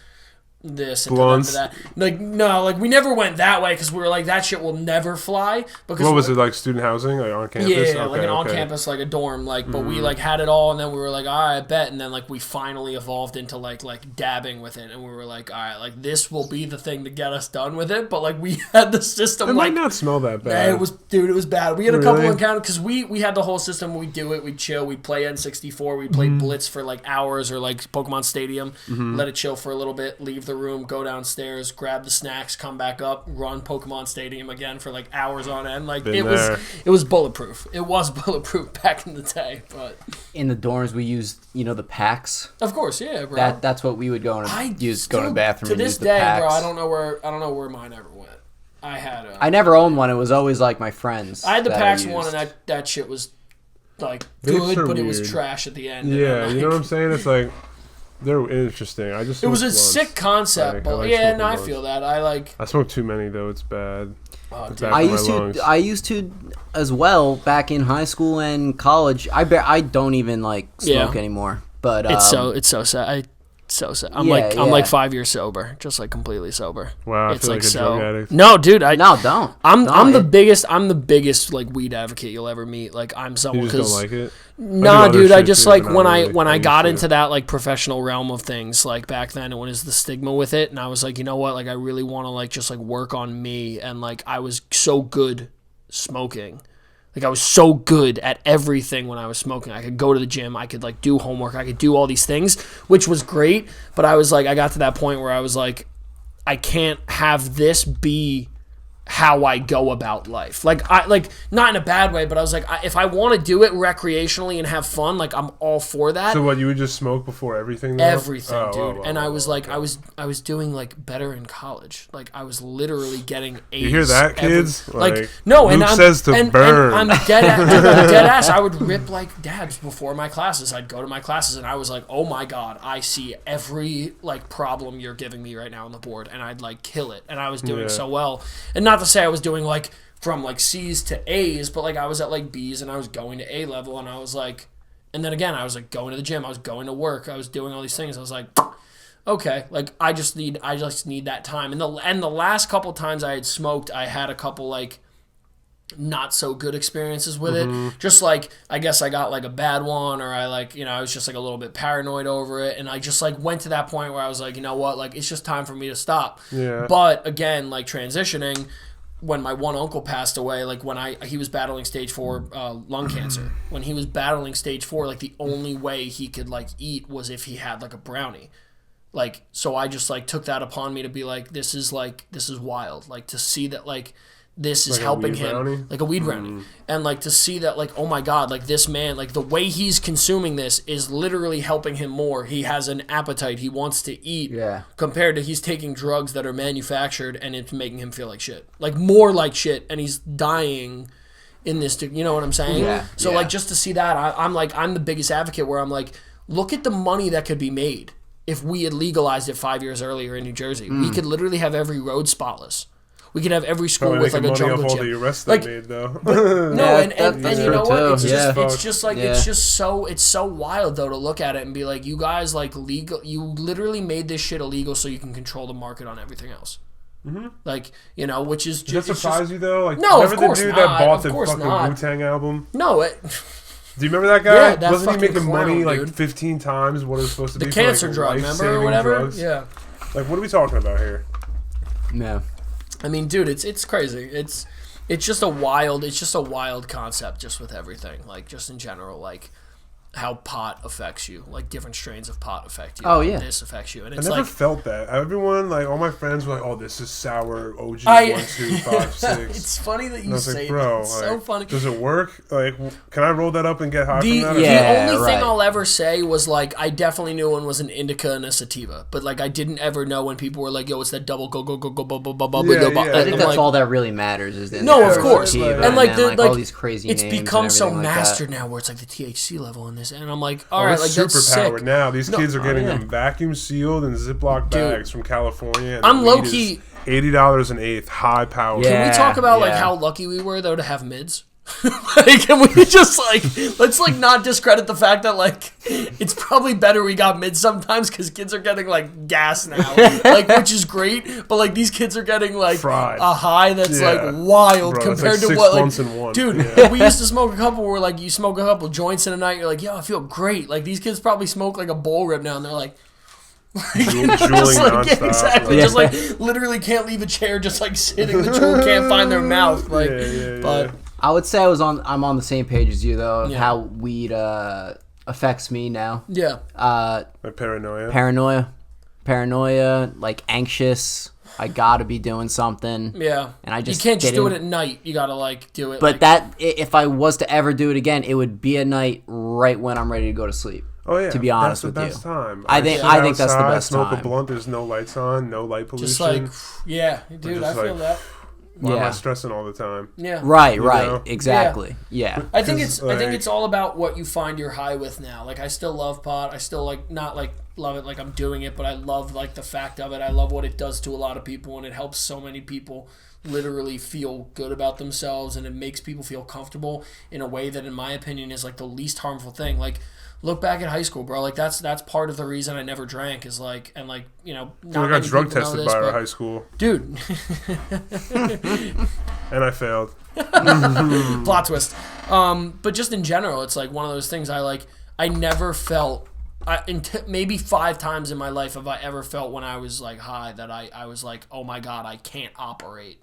this and Blunts. to that. Like no, like we never went that way because we were like that shit will never fly. Because What was it, like student housing, like on campus? yeah, like an on campus, like a dorm, like. But we like had it all, and then we were like, all right, I bet, and then like we finally evolved into like dabbing with it, and we were like, all right, like this will be the thing to get us done with it. But like we had the system, It like might not smell that yeah, bad. it was, dude, it was bad. We had a couple Really? encounters because we had the whole system. We'd do it, we'd chill, we'd play N64, we'd play Blitz for like hours or like Pokemon Stadium, let it chill for a little bit, leave the room, go downstairs, grab the snacks, come back up, run Pokemon Stadium again for like hours on end. Like Been it there. was bulletproof. It was bulletproof back in the day, but In the dorms, we used the packs. of course, yeah, bro. That's what we would go and use. Go to the Still, bathroom to and this use the day, packs. bro. I don't know where mine ever went. I had I never owned one. It was always like my friends. I had the that PAX used. one, and that shit was like Vapes good, are but it was weird. trash at the end. And Yeah, then, you know what I'm like, saying? It's like, they're interesting. I just it was a smoked sick once. concept, Like, I but like yeah, smoking no, I blunts. feel that. I like. I smoke too many, though. It's bad. Oh, It's dude. bad I for used my to. lungs. I used to as well back in high school and college. I don't even like smoke Yeah. anymore. But It's so sad. So sad. I'm Yeah, I'm like yeah. 5 years sober, just like completely sober. Wow, I It's feel like like a so. drug addict. No, dude, no, don't. I'm No, the it- biggest like weed advocate you'll ever meet. Like I'm You someone just don't because like it? nah, other dude, I shit just too, like but when not I really. when I I used got to. into that like professional realm of things, like back then when it was the stigma with it, and I was like, you know what, like I really want to like just like work on me, and like I was so good smoking. Like I was so good at everything when I was smoking. I could go to the gym, I could like do homework, I could do all these things, which was great. But I was like, I got to that point where I was like, I can't have this be how I go about life. Like not in a bad way, but I was like, if I want to do it recreationally and have fun, like I'm all for that. So what, you would just smoke before everything though? Everything, dude. And I was like, I was doing like better in college. Like I was literally getting A's. You hear that, kids? Like no, Luke and I'm, says to burn. And I'm dead ass. I would rip like dabs before my classes. I'd go to my classes and I was like, oh my god, I see every like problem you're giving me right now on the board, and I'd like kill it. And I was doing so well. And not to say I was doing like from like C's to A's, but like I was at like B's and I was going to A level, and I was like, and then again I was like going to the gym, I was going to work, I was doing all these things. I was like, okay, like I just need that time. And the last couple times I had smoked, I had a couple like not so good experiences with it. Just like I guess I got like a bad one, or I like, you know, I was just like a little bit paranoid over it, and I just like went to that point where I was like, you know what, like it's just time for me to stop. Yeah. But again, like transitioning, when my one uncle passed away, like when he was battling stage 4 lung cancer. When he was battling stage 4, like the only way he could like eat was if he had like a brownie. Like, so I just like took that upon me to be like, this is wild. Like to see that like this is like helping him brownie? Like a weed brownie. And like to see that like, oh my god, like this man, like the way he's consuming this is literally helping him more. He has an appetite, he wants to eat, compared to he's taking drugs that are manufactured and it's making him feel like shit, like more like shit, and he's dying in this, you know what I'm saying? So like just to see that, I'm the biggest advocate where I'm like, look at the money that could be made if we had legalized it 5 years earlier in New Jersey. We could literally have every road spotless. We could have every school probably with like a jungle all gym. the arrests like, they made, though. No, and you know what? It's just like Yeah. it's so wild though to look at it and be like, you guys like legal. You literally made this shit illegal so you can control the market on everything else. Like, you know, which is Does that surprise you though? Like, no, remember of course the dude not, that bought the of course fucking not. Wu-Tang album? No, Do you remember that guy? Yeah, that wasn't he fucking making money clown, like dude. 15 times what it was supposed to the be? cancer for, like, drug, remember, or life-saving whatever? drugs? Yeah. Like, what are we talking about here? Yeah. I mean, dude, it's crazy. It's just a wild concept just with everything. Like just in general, like how pot affects you, like different strains of pot affect you. Oh yeah, this affects you, and I it's never like felt that. Everyone, like all my friends, were like, "Oh, this is sour OG 1, 2, 5, 6." It's funny that you say like, bro, that. It's like, so funny. Does it work? Like, can I roll that up and get high from that? The only right. thing I'll ever say was like I definitely knew one was an indica and a sativa, but like I didn't ever know when people were like, "Yo, it's that double go." I think that's all that really matters is the no, of course, sativa, and like all these crazy it's names become and so everything like mastered that. now where it's like the THC level in this, and I'm like, all right, like it's that's super powered sick. now. These kids are getting yeah. them vacuum sealed in Ziploc bags from California. And I'm the low weed key. is $80 an eighth, high power. Can we talk about like how lucky we were though to have mids? Like, can we just like let's like not discredit the fact that like it's probably better we got mids sometimes because kids are getting like gas now, like which is great, but like these kids are getting like fried. A high that's like wild. Bro, compared it's like to 6 what blunts like in one. dude. Yeah. We used to smoke a couple where like you smoke a couple joints in a night, you're like, yo, I feel great. Like these kids probably smoke like a bowl rip now and they're like Juuling just like, nonstop. exactly, just like literally can't leave a chair, just like sitting. The children can't find their mouth. Like, but I would say I'm on the same page as you though. Of how weed affects me now. Yeah. Like Paranoia, like anxious. I gotta be doing something. Yeah. And I just you can't just do it at night. You gotta like do it. But like, that if I was to ever do it again, it would be at night, right when I'm ready to go to sleep. Oh yeah, to be honest that's with the you, best time. I think that's the outside, best smoke time. a blunt. There's no lights on, no light pollution. Just like, yeah, dude, I feel that. Why am I stressing all the time? Yeah. Right, You right, know? exactly. Yeah. I think it's all about what you find your high with now. Like I still love pot. I still like not like love it like I'm doing it, but I love like the fact of it. I love what it does to a lot of people, and it helps so many people literally feel good about themselves, and it makes people feel comfortable in a way that in my opinion is like the least harmful thing. Like look back at high school, bro. Like that's part of the reason I never drank is like, and like, you know, not I got drug tested by our high school, dude. and I failed. Plot twist. But just in general, it's like one of those things I never felt. Maybe 5 times in my life have I ever felt when I was like high that I was like, oh my god, I can't operate.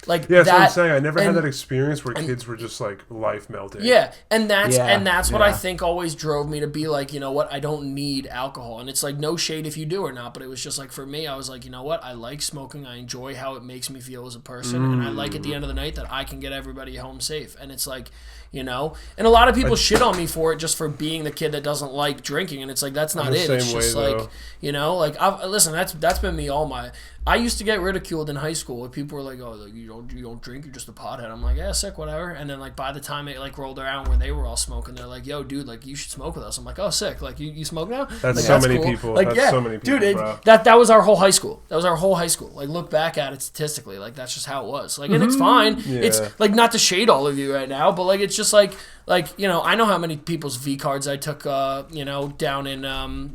Like that's that, what I'm saying. I never had that experience where kids were just like life melting. Yeah, and that's what I think always drove me to be like, you know what, I don't need alcohol. And it's like no shade if you do or not, but it was just like for me, I was like, you know what, I like smoking. I enjoy how it makes me feel as a person, and I like at the end of the night that I can get everybody home safe. And it's like, you know, and a lot of people shit on me for it just for being the kid that doesn't like drinking, and it's like that's not it. It's just like, you know, like listen, that's been me all my. I used to get ridiculed in high school. People were like, "Oh, like, you don't drink. You're just a pothead." I'm like, "Yeah, sick, whatever." And then like by the time it like rolled around where they were all smoking, they're like, "Yo, dude, like you should smoke with us." I'm like, "Oh, sick. Like you smoke now?" That's like, so many cool. People. Like that's so many people, dude, bro. That was our whole high school. That was our whole high school. Like look back at it statistically, like that's just how it was. Like and it's fine. Yeah. It's like not to shade all of you right now, but like it's just like you know, I know how many people's V cards I took, you know, down in Heyo.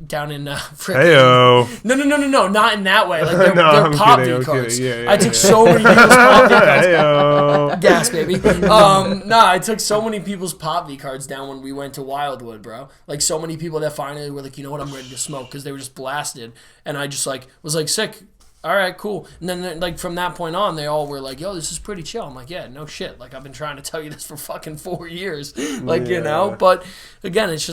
No, not in that way. Like they're no, pop kidding, V cards. Yeah, I took so many people's pop V cards. Heyo. Gas, baby. I took so many people's pop V cards down when we went to Wildwood, bro. Like so many people that finally were like, you know what, I'm ready to smoke because they were just blasted, and I just like was like sick. All right, cool. And then, like, from that point on, they all were like, yo, this is pretty chill. I'm like, yeah, no shit. Like, I've been trying to tell you this for fucking 4 years. Like, you know? But, again, it's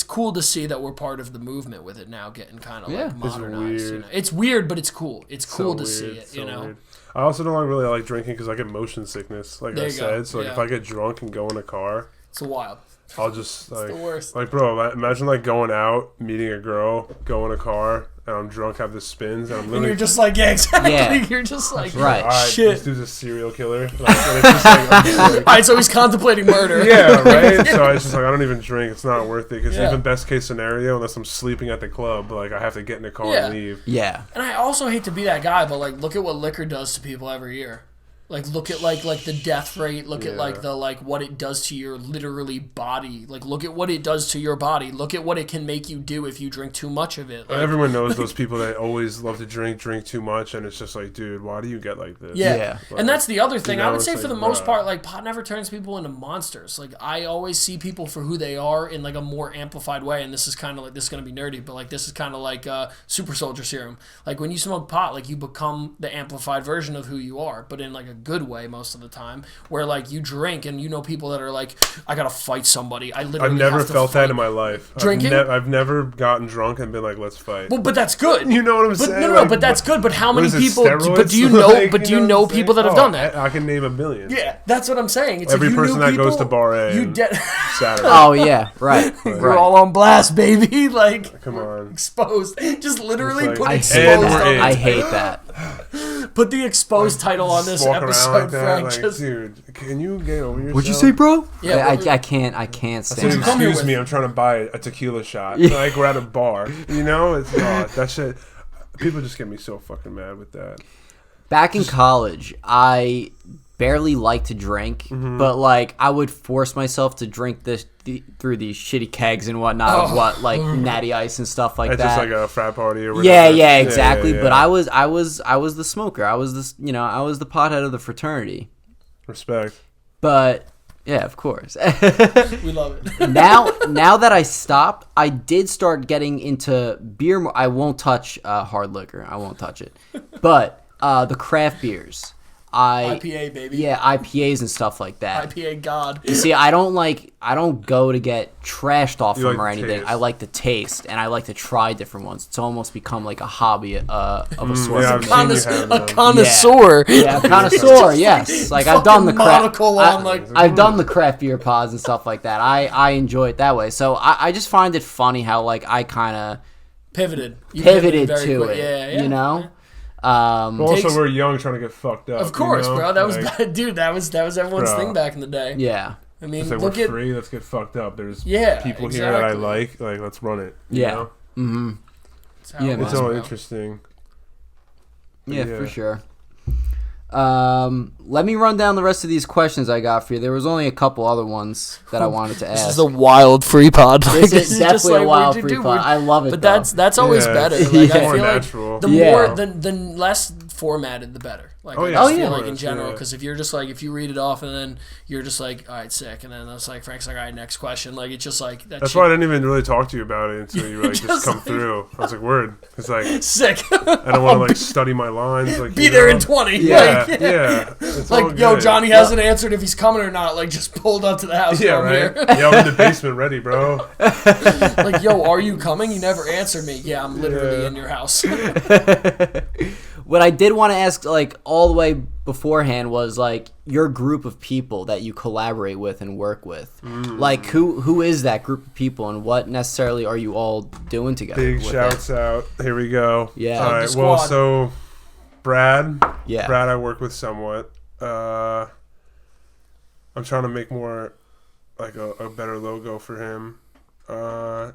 cool to see that we're part of the movement with it now getting kind of, like, modernized. It's weird. You know? It's weird, but it's cool. It's cool to see it, you know? Weird. I also don't really like drinking because I get motion sickness, like I said. So, like, if I get drunk and go in a car. It's wild. I'll just, like... It's the worst. Like, bro, imagine, like, going out, meeting a girl, go in a car... and I'm drunk, have the spins, and I'm literally... And you're just like, yeah, exactly. Yeah. You're just like, right. All right, shit. This dude's a serial killer. Like, and it's just like, I'm just like, all right, so he's contemplating murder. Yeah, right? So it's just like, I don't even drink. It's not worth it. Because even best case scenario, unless I'm sleeping at the club, like, I have to get in the car and leave. Yeah. And I also hate to be that guy, but, like, look at what liquor does to people every year. Like, look at, like the death rate. Look at, like, the, like, what it does to your literally body. Like, look at what it does to your body. Look at what it can make you do if you drink too much of it. Like, everyone knows those people that always love to drink too much, and it's just like, dude, why do you get like this? Yeah. Like, and that's the other thing. You know, I would say like, for the most part, like, pot never turns people into monsters. Like, I always see people for who they are in, like, a more amplified way, and this is kind of like, this is going to be nerdy, but, like, this is kind of like super soldier serum. Like, when you smoke pot, like, you become the amplified version of who you are, but in, like, a good way most of the time, where like you drink and you know people that are like, I gotta fight somebody. I've never felt that in my life. Drinking, I've never gotten drunk and been like, let's fight. Well, but that's good. You know what I'm saying? No, but that's good. But how many people? Steroids? But do you know? Like, but do you know people that have done that? I can name a million. Yeah, that's what I'm saying. It's every like person that goes to bar A. Saturday. Oh yeah, right. We're all on blast, baby. Like, come on, exposed. Just literally like, put exposed. I hate that. Put the exposed title on this episode, Frank. Like, just, dude, can you get over yourself? What'd you say, bro? Yeah, I can't stand it. Excuse me, I'm trying to buy a tequila shot. Like, we're at a bar. You know, it's that shit. People just get me so fucking mad with that. Back in college, I barely liked to drink, but like I would force myself to drink through these shitty kegs and whatnot, like Natty Ice and stuff like that. Just like a frat party or whatever. Yeah, exactly. Yeah. But I was the smoker. I was this, I was the pothead of the fraternity. Respect. But yeah, of course. We love it. now that I stopped, I did start getting into beer. I won't touch hard liquor. I won't touch it. But the craft beers. IPA, baby. Yeah, IPAs and stuff like that. IPA God. You see, I don't go to get trashed off them or anything. Taste. I like the taste, and I like to try different ones. It's almost become like a hobby of a sort. Yeah, a connoisseur. Yeah, a connoisseur. Yes, like I've done the I've done the craft beer pods and stuff like that. I enjoy it that way. So I just find it funny how like I kind of pivoted to quick. it. Yeah. You know. But also, we're young, trying to get fucked up. Of course, bro. That was like, dude. That was everyone's thing back in the day. Yeah. I mean, look at free. Let's get fucked up. There's people here that I like. Like, let's run it. You know? Mm-hmm. It's all interesting. Yeah, for sure. Let me run down the rest of these questions I got for you. There was only a couple other ones that I wanted to ask. This is a wild free pod. This is definitely a wild free pod. I love it. But that's always better. Like, I feel natural. Like the more the less formatted, the better. Like, I just feel like in general, yeah. because if you're just like, if you read it off and then you're just like, all right, sick, and then it's like, Frank's like, all right, next question. Like, it's just like, that's why I didn't even really talk to you about it until you like just come through. I was like, word. It's like, sick. I don't want to like study my lines. Like, Be there in 20. Yeah, like, yeah. It's like, all yo, good. Johnny hasn't answered if he's coming or not. Like, just pulled up to the house. Yeah, I'm right. here. Yeah, I'm in the basement ready, bro. Like, yo, are you coming? You never answered me. Yeah, I'm literally in your house. What I did want to ask, like, all the way beforehand was, like, your group of people that you collaborate with and work with. Like, who is that group of people, and what necessarily are you all doing together? Big with shouts out. Here we go. Yeah. All The right. squad. Well, so Brad. Yeah. Brad, I work with somewhat. I'm trying to make more, like, a better logo for him. And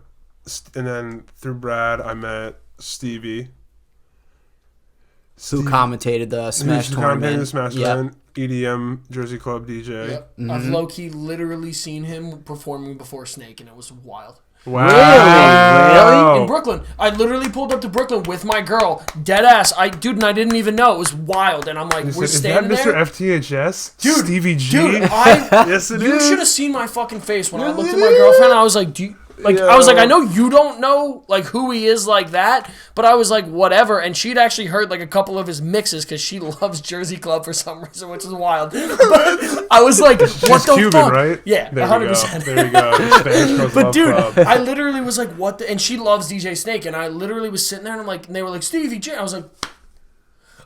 then through Brad, I met Stevie. Who commentated the Smash tournament. The Smash tournament. EDM Jersey Club DJ. Yep. I've low-key literally seen him performing before Snake, and it was wild. Wow. Really? In Brooklyn. I literally pulled up to Brooklyn with my girl. Dead ass. And I didn't even know. It was wild. And I'm like, we're standing is that there. Mr. FTHS? Dude, Stevie G? Dude, Yes, it you is. should have seen my fucking face when I looked at my girlfriend. I was like, do you... Like, I was like, I know you don't know, like, who he is like that, but I was like, whatever. And she'd actually heard, like, a couple of his mixes because she loves Jersey Club for some reason, which is wild. But I was like, what She's the Cuban, fuck? right? Yeah, there 100%. There you go. Spanish Girls But Love dude, Club. I literally was like, what the... And she loves DJ Snake, and I literally was sitting there, and I'm like, and they were like, Stevie J. I was like...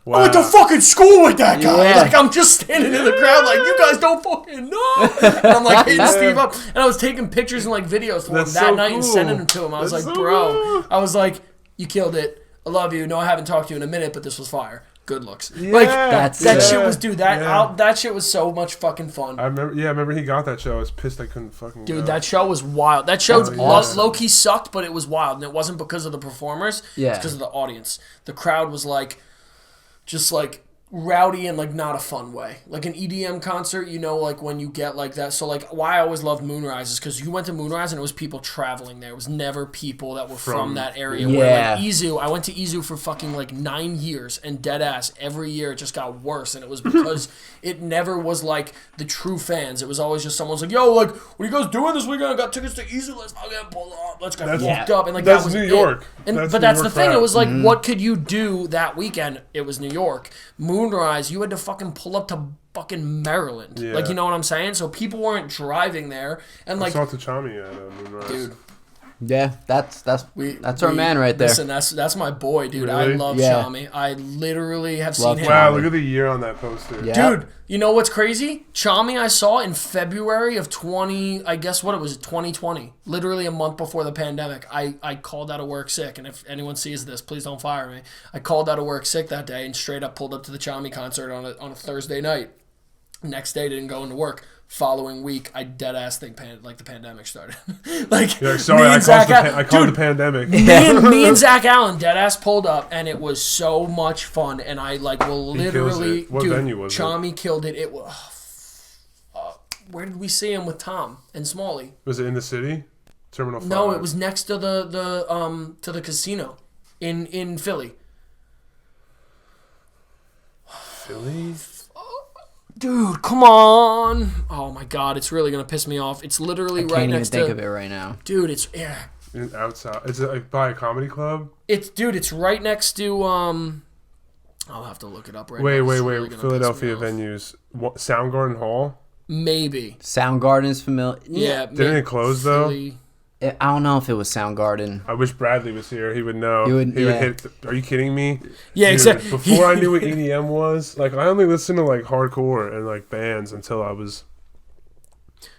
Wow. I went to fucking school with that guy. Yeah. Like, I'm just standing in the crowd like, you guys don't fucking know. And I'm like hitting Steve up. And I was taking pictures and like videos for him That's that so night and cool. sending them to him. I was That's like, so bro. cool. I was like, you killed it. I love you. No, I haven't talked to you in a minute, but this was fire. Good looks. Yeah. Like, That's that sick. shit was, dude, that Yeah. that shit was so much fucking fun. I remember he got that show. I was pissed I couldn't fucking Dude, go. that show was wild. That show Oh, yeah. low-key sucked, but it was wild. And it wasn't because of the performers. Yeah. It's because of the audience. The crowd was like, just like, rowdy in like not a fun way. Like an EDM concert, you know, like when you get like that. So like why I always loved Moonrise is because you went to Moonrise and it was people traveling there. It was never people that were from that area. Yeah. Where like Izu, I went to Izu for fucking like 9 years, and dead ass every year it just got worse. And it was because it never was like the true fans. It was always just someone's like, yo, like, what are you guys doing this weekend? I got tickets to Izu. Let's fucking pull up. Let's get fucked up. And like That's that was New it. York. And That's but New that's York the thing. crowd. It was like, what could you do that weekend? It was New York. Moonrise, you had to fucking pull up to fucking Maryland. Yeah. Like, you know what I'm saying? So people weren't driving there. And I like, saw Tachami at Moonrise. dude, Yeah, that's our man right there. Listen, that's my boy, dude. I Really? love Yeah. Shami. I literally have Love seen him. Wow, look at the year on that poster. Yeah. Dude, you know what's crazy? Chami I saw in February of 2020. Literally a month before the pandemic. I called out of work sick, and if anyone sees this, please don't fire me. I called out of work sick that day and straight up pulled up to the Chami concert on a Thursday night. Next day, didn't go into work. Following week, I dead ass think the pandemic started. Like, You're like, sorry, me I and caused, Zach I caused the pandemic. me and Zach Allen dead ass pulled up, and it was so much fun. And I like will He kills literally, it. What dude, venue was it? Chami killed it. It was. Where did we see him with Tom and Smalley? Was it in the city? Terminal 5? No, it was next to the casino in Philly. Philly? Dude, come on! Oh my god, it's really gonna piss me off. It's literally right Can't even next think to. of it right now. Dude, it's yeah. Outside. Is it like by a comedy club? It's right next to I'll have to look it up right now. It's Wait. really gonna Philadelphia piss me off. venues. Soundgarden Hall? Maybe. Soundgarden is familiar. Yeah. Didn't it close, though? I don't know if it was Soundgarden. I wish Bradley was here. He would know. He would hit. Are you kidding me? Yeah, Dude, exactly. Before I knew what EDM was, like I only listened to like hardcore and like bands until I was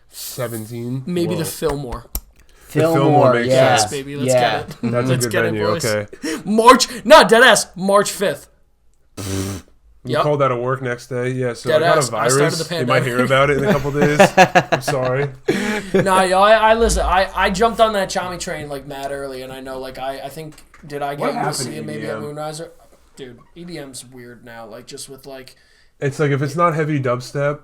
17. Maybe Whoa. the Fillmore. Fillmore, makes yeah. sense. Baby, let's Yeah. get it. That's Let's a good get venue. it, boys. Okay. March 5th. You Yep. called out of work next day. Yeah, so Dead I got ass. a I started virus. the You might pandemic. hear about it in a couple days. I'm sorry. No, yo, I listen. I jumped on that Chami train like mad early, and I know like I think did I What get you to happened see to it maybe at EDM? Moonriser? Dude, EDM's weird now. Like just with like It's like if it's not heavy dubstep.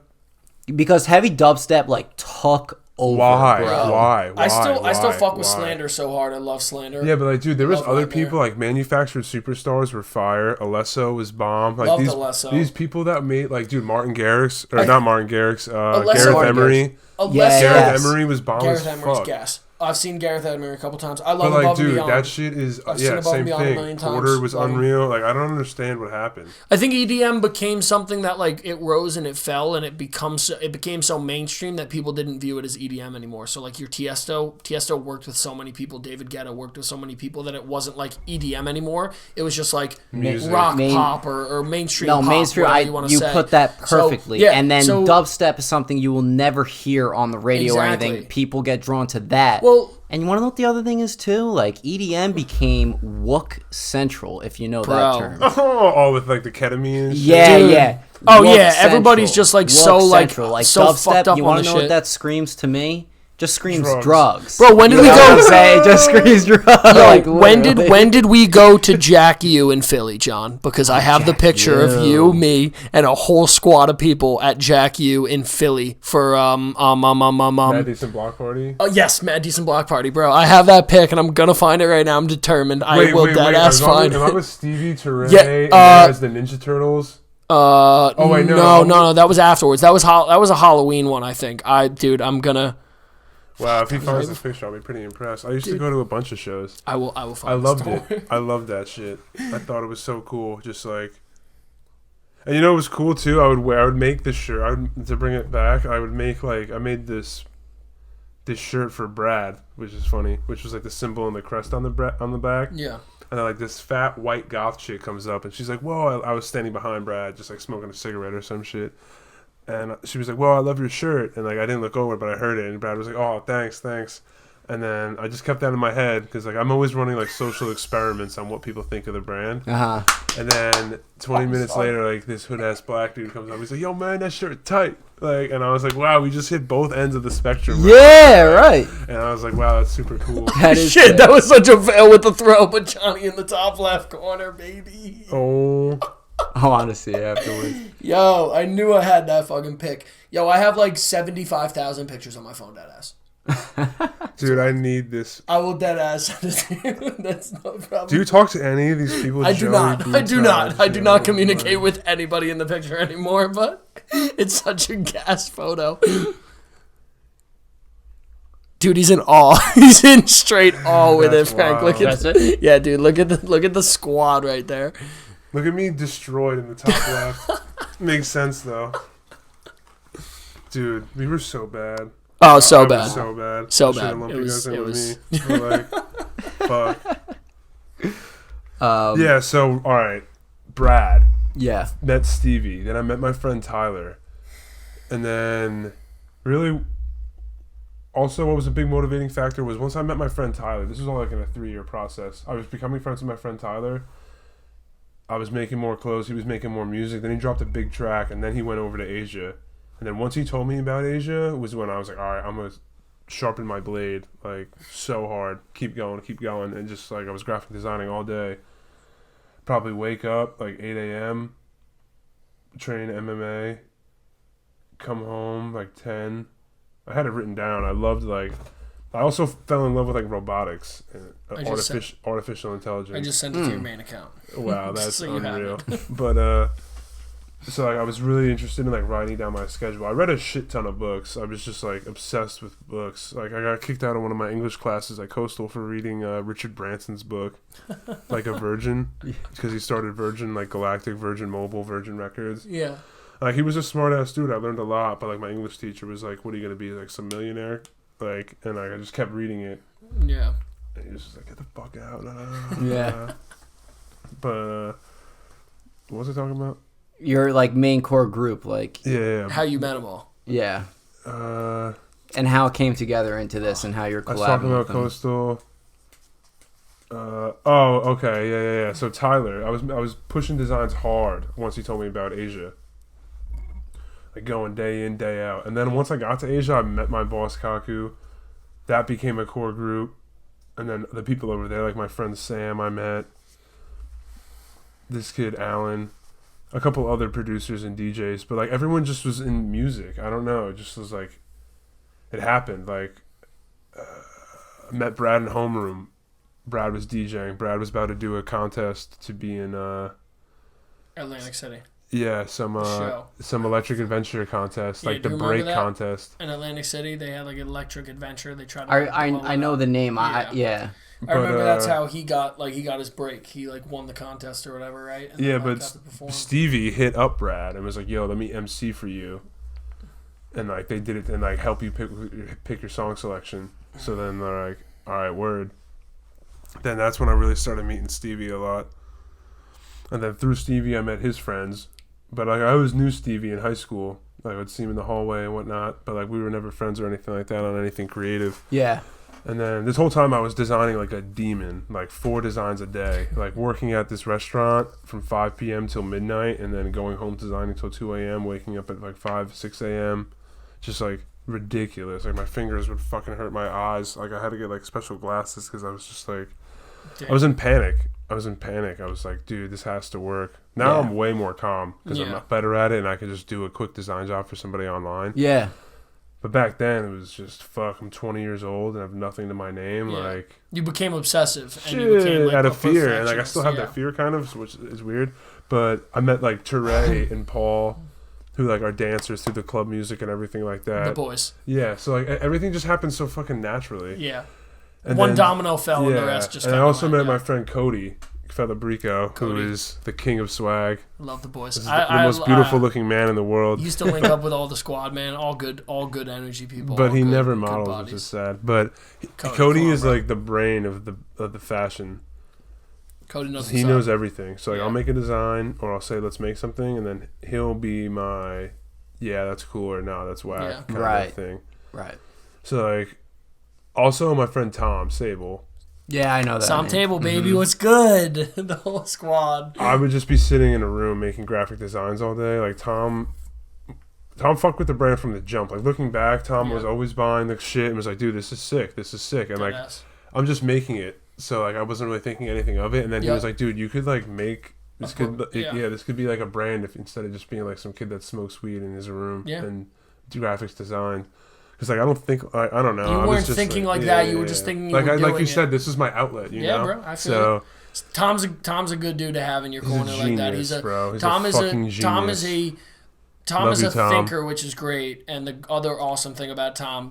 Because heavy dubstep like took over. Why? Bro. Why? I still fuck with Why? Slander so hard. I love Slander. Yeah, but like, dude, there was Love other Nightmare. people like manufactured superstars were fire. Alesso was bomb. Like Loved Alesso. these people that made like, dude, Martin Garrix not Martin Garrix. Alesso- Gareth Martin Emery. Alesso- Yeah, Gareth Emery was bomb Gareth as Emery's fuck. gas. I've seen Gareth Emery a couple times. I love But like, Above and dude, Beyond. that shit is I've seen Above same and Beyond a thing. million times. Porter was Love him. unreal. Like, I don't understand what happened. I think EDM became something that like it rose and it fell and it became so mainstream that people didn't view it as EDM anymore. So like your Tiesto worked with so many people, David Guetta worked with so many people that it wasn't like EDM anymore. It was just like Music. rock pop or mainstream. No, pop, mainstream. whatever you want to say. Put that perfectly. So, yeah, and then so- dubstep is something you will never hear on the radio or Exactly. anything. People get drawn to that. Well, and you want to know what the other thing is too? Like EDM became Wook Central, if you know Bro. that term. All with like the ketamine. And shit. Yeah, Dude. yeah. Oh, Wook yeah, everybody's just, like, Wook so, like, Central. Like so dubstep. fucked up You on want the to know shit. what that screams to me? Just screams Drugs. drugs. Bro, when did You we know what go? I'm saying? It just screams drugs. Like, literally. when did we go to Jack U in Philly, John? Because I have the picture of you, me, and a whole squad of people at Jack U in Philly for Mad Decent Block Party. yes, Mad Decent Block Party, bro. I have that pic and I'm gonna find it right now. I'm determined. I will dead ass find Am I it. with Stevie Turay Yeah, and as the Ninja Turtles? Wait, no, that was afterwards. That was a Halloween one, I think. I'm gonna. Wow, if he finds this picture, I'll be pretty impressed. I used to go to a bunch of shows. I will find. I loved this. it. I loved that shit. I thought it was so cool. Just like, and you know, it was cool too. I would make this shirt. To bring it back, I made this shirt for Brad, which is funny. Which was like the symbol and the crest on the back. Yeah. And then like this fat white goth chick comes up and she's like, "Whoa!" I was standing behind Brad, just like smoking a cigarette or some shit. And she was like, "Whoa, I love your shirt." And like I didn't look over, but I heard it. And Brad was like, "Oh, thanks." And then I just kept that in my head because like I'm always running like social experiments on what people think of the brand. Uh-huh. And then 20 minutes later, like this hood ass black dude comes up. He's like, "Yo, man, that shirt tight." Like, and I was like, "Wow, we just hit both ends of the spectrum." Right? Yeah, right. And I was like, "Wow, that's super cool." That is Shit, that was such a fail with the throw, but Johnny in the top left corner, baby. Oh. I want to see it afterwards. Yo, I knew I had that fucking pic. Yo, I have like 75,000 pictures on my phone, deadass. Dude, I need this. I will deadass send it to you. That's no problem. Do you talk to any of these people? I do Joey not. I do not. Boots, I do not Joe, communicate like- with anybody in the picture anymore, but it's such a gas photo. Dude, he's in awe. He's in straight awe with That's it, Frank. Look at That's it? Yeah, dude, look at the squad right there. Look at me destroyed in the top left. Makes sense though. Dude, we were so bad. Oh, so I bad. was so bad. So I should've bad. lumped It you was- guys in it with was- me. But, like, fuck. Um, Yeah, so all right, Brad Yeah. met Stevie. Then I met my friend Tyler, and then really, also what was a big motivating factor was once I met my friend Tyler. This was all like in a 3-year process. I was becoming friends with my friend Tyler. I was making more clothes. He was making more music. Then he dropped a big track, and then he went over to Asia. And then once he told me about Asia, was when I was like, all right, I'm gonna sharpen my blade like so hard, keep going, and just like I was graphic designing all day. Probably wake up like 8 a.m., train MMA, come home like 10. I had it written down. I also fell in love with like robotics and artificial intelligence. I just sent it to your main account. Wow, that's So you have unreal. But so like I was really interested in like writing down my schedule. I read a shit ton of books. I was just like obsessed with books. Like I got kicked out of one of my English classes at Coastal for reading Richard Branson's book, Like a Virgin, because he started Virgin, like Galactic, Virgin Mobile, Virgin Records. Yeah. Like he was a smart ass dude. I learned a lot, but like my English teacher was like, "What are you gonna be, like some millionaire?" Like, and like, I just kept reading it. Yeah. And he was just like, "Get the fuck out!" Yeah. But what was I talking about? Your like main core group, like Yeah. How you met them all. yeah, I and how it came together into this, and how you're was talking collabing about with them. Coastal. Okay, yeah. So Tyler, I was pushing designs hard once he told me about Asia. Like going day in, day out. And then once I got to Asia, I met my boss Kaku. That became a core group. And then the people over there, like my friend Sam, I met. This kid Alan, a couple other producers and DJs, but like everyone just was in music. I don't know, it just was like it happened. Like, I met Brad in homeroom. Brad was DJing. Brad was about to do a contest to be in Atlantic City. Yeah, some electric adventure contest, like the break contest. In Atlantic City, they had like an electric adventure. They tried to. I know the name. Yeah. I remember that's how he got his break. He like won the contest or whatever, right? And yeah, then, but Stevie hit up Brad and was like, "Yo, let me MC for you," and like they did it and like help you pick your song selection. So then they're like, "All right, word." Then that's when I really started meeting Stevie a lot, and then through Stevie I met his friends. But like I always knew Stevie in high school. Like I would see him in the hallway and whatnot. But like we were never friends or anything like that on anything creative. Yeah. And then this whole time I was designing like a demon, like 4 designs a day. Like working at this restaurant from 5 p.m. till midnight, and then going home designing till 2 a.m. Waking up at like 5, 6 a.m. Just like ridiculous. Like my fingers would fucking hurt my eyes. Like I had to get like special glasses because I was just like, I was in panic. I was like, dude, this has to work. Now I'm way more calm because I'm better at it and I can just do a quick design job for somebody online. Yeah. But back then, it was just, fuck, I'm 20 years old and I have nothing to my name. Yeah. Like you became obsessive. And you became, like, out of fear. And like I still have that fear kind of, which is weird. But I met like H.i.R and Paul, who like are dancers through the club music and everything like that. The boys. Yeah, so like everything just happened so fucking naturally. Yeah. And one domino fell and the rest just and I also met my friend Cody Fellabrico, who is the king of swag. Love the boys. The most beautiful looking man in the world. Used to link up with all the squad, man. All good energy people. But he never models, which is sad. But Cody is like the brain of the fashion. Cody knows. He knows everything. So like I'll make a design, or I'll say let's make something, and then he'll be my that's cool, or no, that's whack kind of thing. Right. So like. Also, my friend Tom Sable. Yeah, I know that. Tom Table, baby, what's good? The whole squad. I would just be sitting in a room making graphic designs all day. Like, Tom fucked with the brand from the jump. Like, looking back, Tom was always buying the shit and was like, dude, this is sick. And, like, I'm just making it. So, like, I wasn't really thinking anything of it. And then he was like, dude, you could, like, make... This could be, like, a brand if instead of just being, like, some kid that smokes weed in his room and do graphics design. Because like I don't think I don't know. You weren't thinking like that. You were just thinking you were doing like you said, this is my outlet. You know? Bro. I feel it. Tom's a good dude to have in your corner like that. He's a Tom is a thinker, which is great. And the other awesome thing about Tom,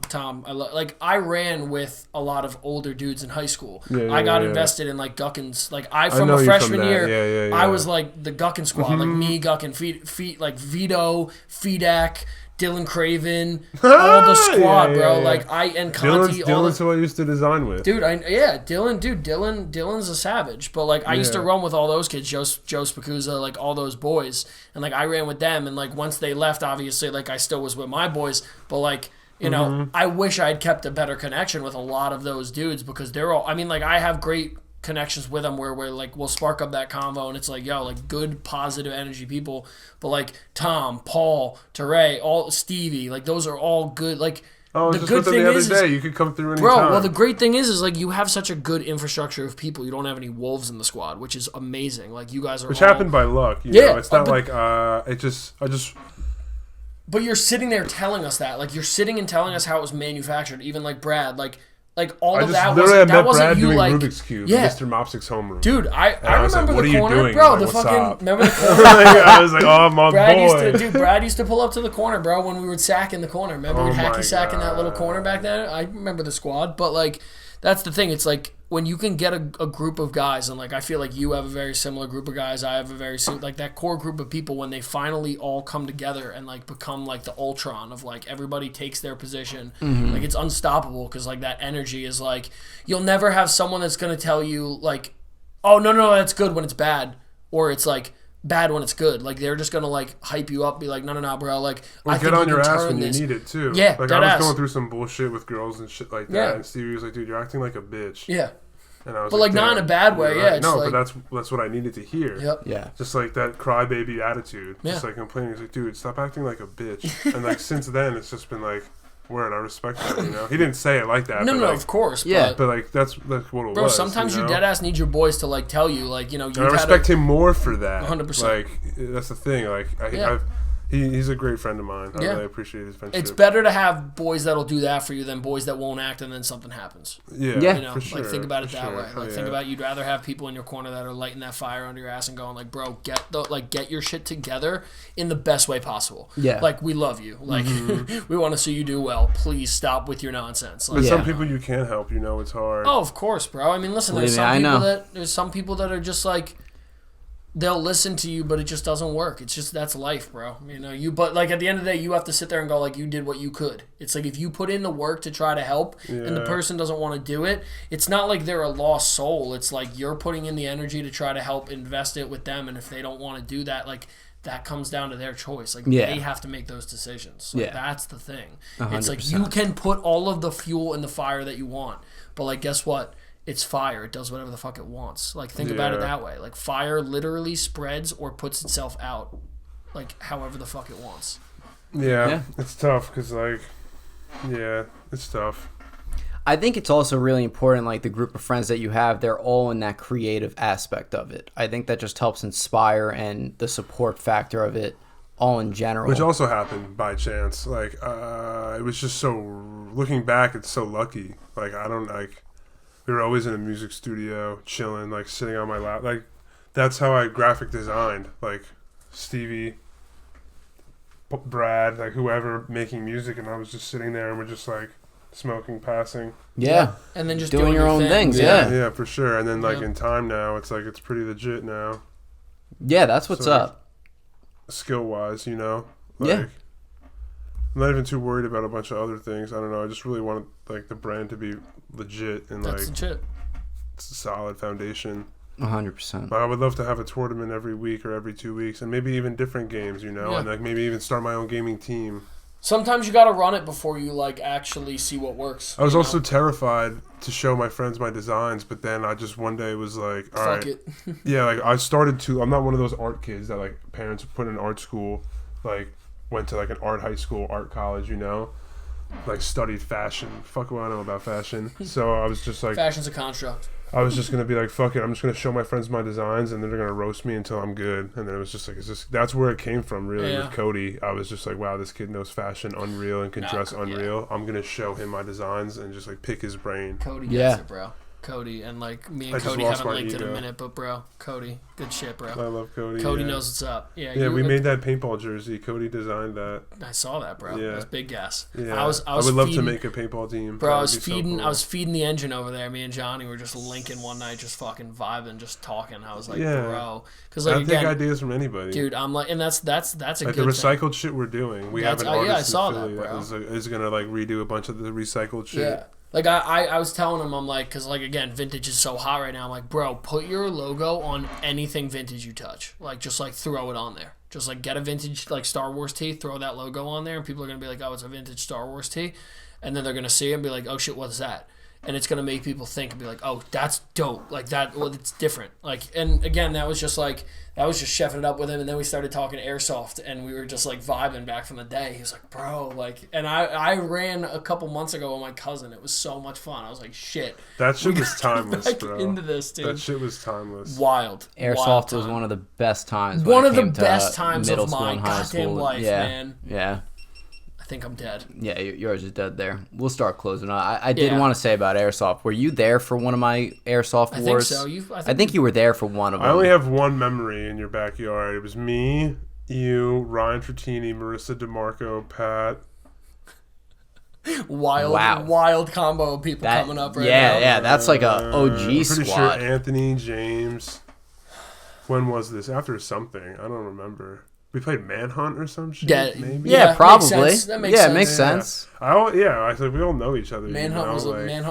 I ran with a lot of older dudes in high school. I got invested in like Guckins. Like from a freshman year, I was like the Guckin squad, like me, Guckin, feet like Vito, Fedak. Dylan Craven, all the squad, bro. Like and Conti. Dylan's who I used to design with, dude. Dylan's a savage. But like I used to run with all those kids, Joe Spacuzza, like all those boys, and like I ran with them. And like once they left, obviously, like I still was with my boys. But like you know, I wish I had kept a better connection with a lot of those dudes because they're all. I mean, like I have great connections with them where we're like we'll spark up that convo and it's like like good positive energy people, but like Tom, Paul, H.i.R, all Stevie, like those are all good. Like the good thing is you could come through anytime. Bro, well the great thing is like you have such a good infrastructure of people. You don't have any wolves in the squad, which is amazing. Like you guys are happened by luck. You know? It's not like I just. But you're sitting there telling us that, like you're sitting and telling us how it was manufactured. Even like Brad, like all of that wasn't Brad you doing like Rubik's Cube, Mr. Mopsick's homeroom. Dude, I remember like, the corner, doing? bro. Like, the fucking up? Remember the corner? I was like, oh my boy. Brad used to pull up to the corner, bro, when we would sack in the corner. Remember we'd hacky sack in that little corner back then? I remember the squad, but like that's the thing. It's like when you can get a group of guys, and like I feel like you have a very similar group of guys. I have a very like that core group of people when they finally all come together and like become like the Ultron of like everybody takes their position. Like it's unstoppable because like that energy is like you'll never have someone that's gonna tell you like, oh no that's good when it's bad, or it's like bad when it's good. Like they're just gonna like hype you up, be like no bro, like I get on your ass when you need it too. Yeah, like I was going through some bullshit with girls and shit like that, and Stevie was like, dude, you're acting like a bitch. Yeah. And I was but like not in a bad way, right. No, like, but that's what I needed to hear. Yep. Yeah. Just like that crybaby attitude. Just like complaining. He's like, dude, stop acting like a bitch. And like since then, it's just been like, word, I respect that. You know, he didn't say it like that. No, like, of course. Yeah, but like that's what it was. Bro, sometimes you dead ass need your boys to like tell you, like you know. I respect him more for that. 100%. Like that's the thing. Like He's a great friend of mine. I really appreciate his friendship. It's better to have boys that'll do that for you than boys that won't act and then something happens. Yeah, for sure. Like think about it that way. Like think about you'd rather have people in your corner that are lighting that fire under your ass and going like, bro, get your shit together in the best way possible. Yeah. Like we love you. Like we want to see you do well. Please stop with your nonsense. Like, but some people you can't help. You know it's hard. Oh, of course, bro. I mean, listen. There's some people that are just like. They'll listen to you, but it just doesn't work. It's just that's life, bro. But like at the end of the day, you have to sit there and go like you did what you could. It's like if you put in the work to try to help and the person doesn't want to do it, it's not like they're a lost soul. It's like you're putting in the energy to try to help invest it with them, and if they don't want to do that, like that comes down to their choice. Like they have to make those decisions. Like that's the thing. 100%. It's like you can put all of the fuel in the fire that you want, but like guess what? It's fire. It does whatever the fuck it wants. Like, think about it that way. Like, fire literally spreads or puts itself out, like, however the fuck it wants. Yeah. It's tough because, like, it's tough. I think it's also really important, like, the group of friends that you have, they're all in that creative aspect of it. I think that just helps inspire and the support factor of it all in general. Which also happened by chance. Like, it was just so, looking back, it's so lucky. Like, we were always in a music studio, chilling, like sitting on my lap. Like, that's how I graphic designed. Like, Stevie, Brad, like whoever making music, and I was just sitting there and we're just like smoking, passing. Yeah. And then just doing your own things. Yeah, for sure. And then like in time now, it's like it's pretty legit now. Yeah, that's what's up. Skill wise, Like, I'm not even too worried about a bunch of other things. I don't know. I just really want like the brand to be legit and that's legit. It's a solid foundation. 100%. I would love to have a tournament every week or every 2 weeks, and maybe even different games, and like maybe even start my own gaming team. Sometimes you got to run it before you like actually see what works. I was also terrified to show my friends my designs, but then I just one day was like, all right, it. like I started to. I'm not one of those art kids that like parents put in art school, like. Went to like an art high school, art college, like studied fashion. Fuck what I know about fashion. So I was just like, fashion's a construct. I was just gonna be like, fuck it, I'm just gonna show my friends my designs, and then they're gonna roast me until I'm good. And then it was just like, that's where it came from, really. With Cody, I was just like, wow, this kid knows fashion unreal and can dress unreal. I'm gonna show him my designs and just like pick his brain. Cody gets it, bro. Cody and like me and Cody haven't linked in a minute, but bro, Cody, good shit, bro. I love Cody. Cody knows what's up. Yeah, we made that paintball jersey. Cody designed that. I saw that, bro. Yeah, that's big gas. Yeah, I would love to make a paintball team. Bro, I was feeding the engine over there. Me and Johnny were just linking one night, just fucking vibing, just talking. I was like, bro, because like I take ideas from anybody, dude. I'm like, and that's a like good the recycled shit we're doing. We have an artist in Philly that is gonna like redo a bunch of the recycled shit. Yeah. Like, I was telling him, I'm like, because, like, again, vintage is so hot right now. I'm like, bro, put your logo on anything vintage you touch. Like, just, like, throw it on there. Just, like, get a vintage, like, Star Wars tee, throw that logo on there, and people are going to be like, oh, it's a vintage Star Wars tee. And then they're going to see it and be like, oh, shit, what's that? And it's going to make people think and be like, oh, that's dope. Like, that, well, it's different. Like, and, again, that was just chefing it up with him, and then we started talking airsoft, and we were just like vibing back from the day. He was like, bro, like, and I ran a couple months ago with my cousin. It was so much fun. I was like, shit. That shit was timeless, bro. Into this, dude. That shit was timeless. Wild. Airsoft was one of the best times. One of the best times of my goddamn life, man. Yeah. I think I'm dead. Yeah, yours is dead there. We'll start closing on. I did want to say about airsoft. Were you there for one of my airsoft wars? I think so. I think you were there for one of them. I only have one memory in your backyard. It was me, you, Ryan Trattini, Marissa DeMarco, Pat. Wild combo of people coming up right now. Yeah, that's like a OG pretty squad. Sure Anthony, James. When was this? After something. I don't remember. We played Manhunt or some shit, maybe? Yeah, probably. That makes sense. It makes sense. I said we all know each other. Manhunt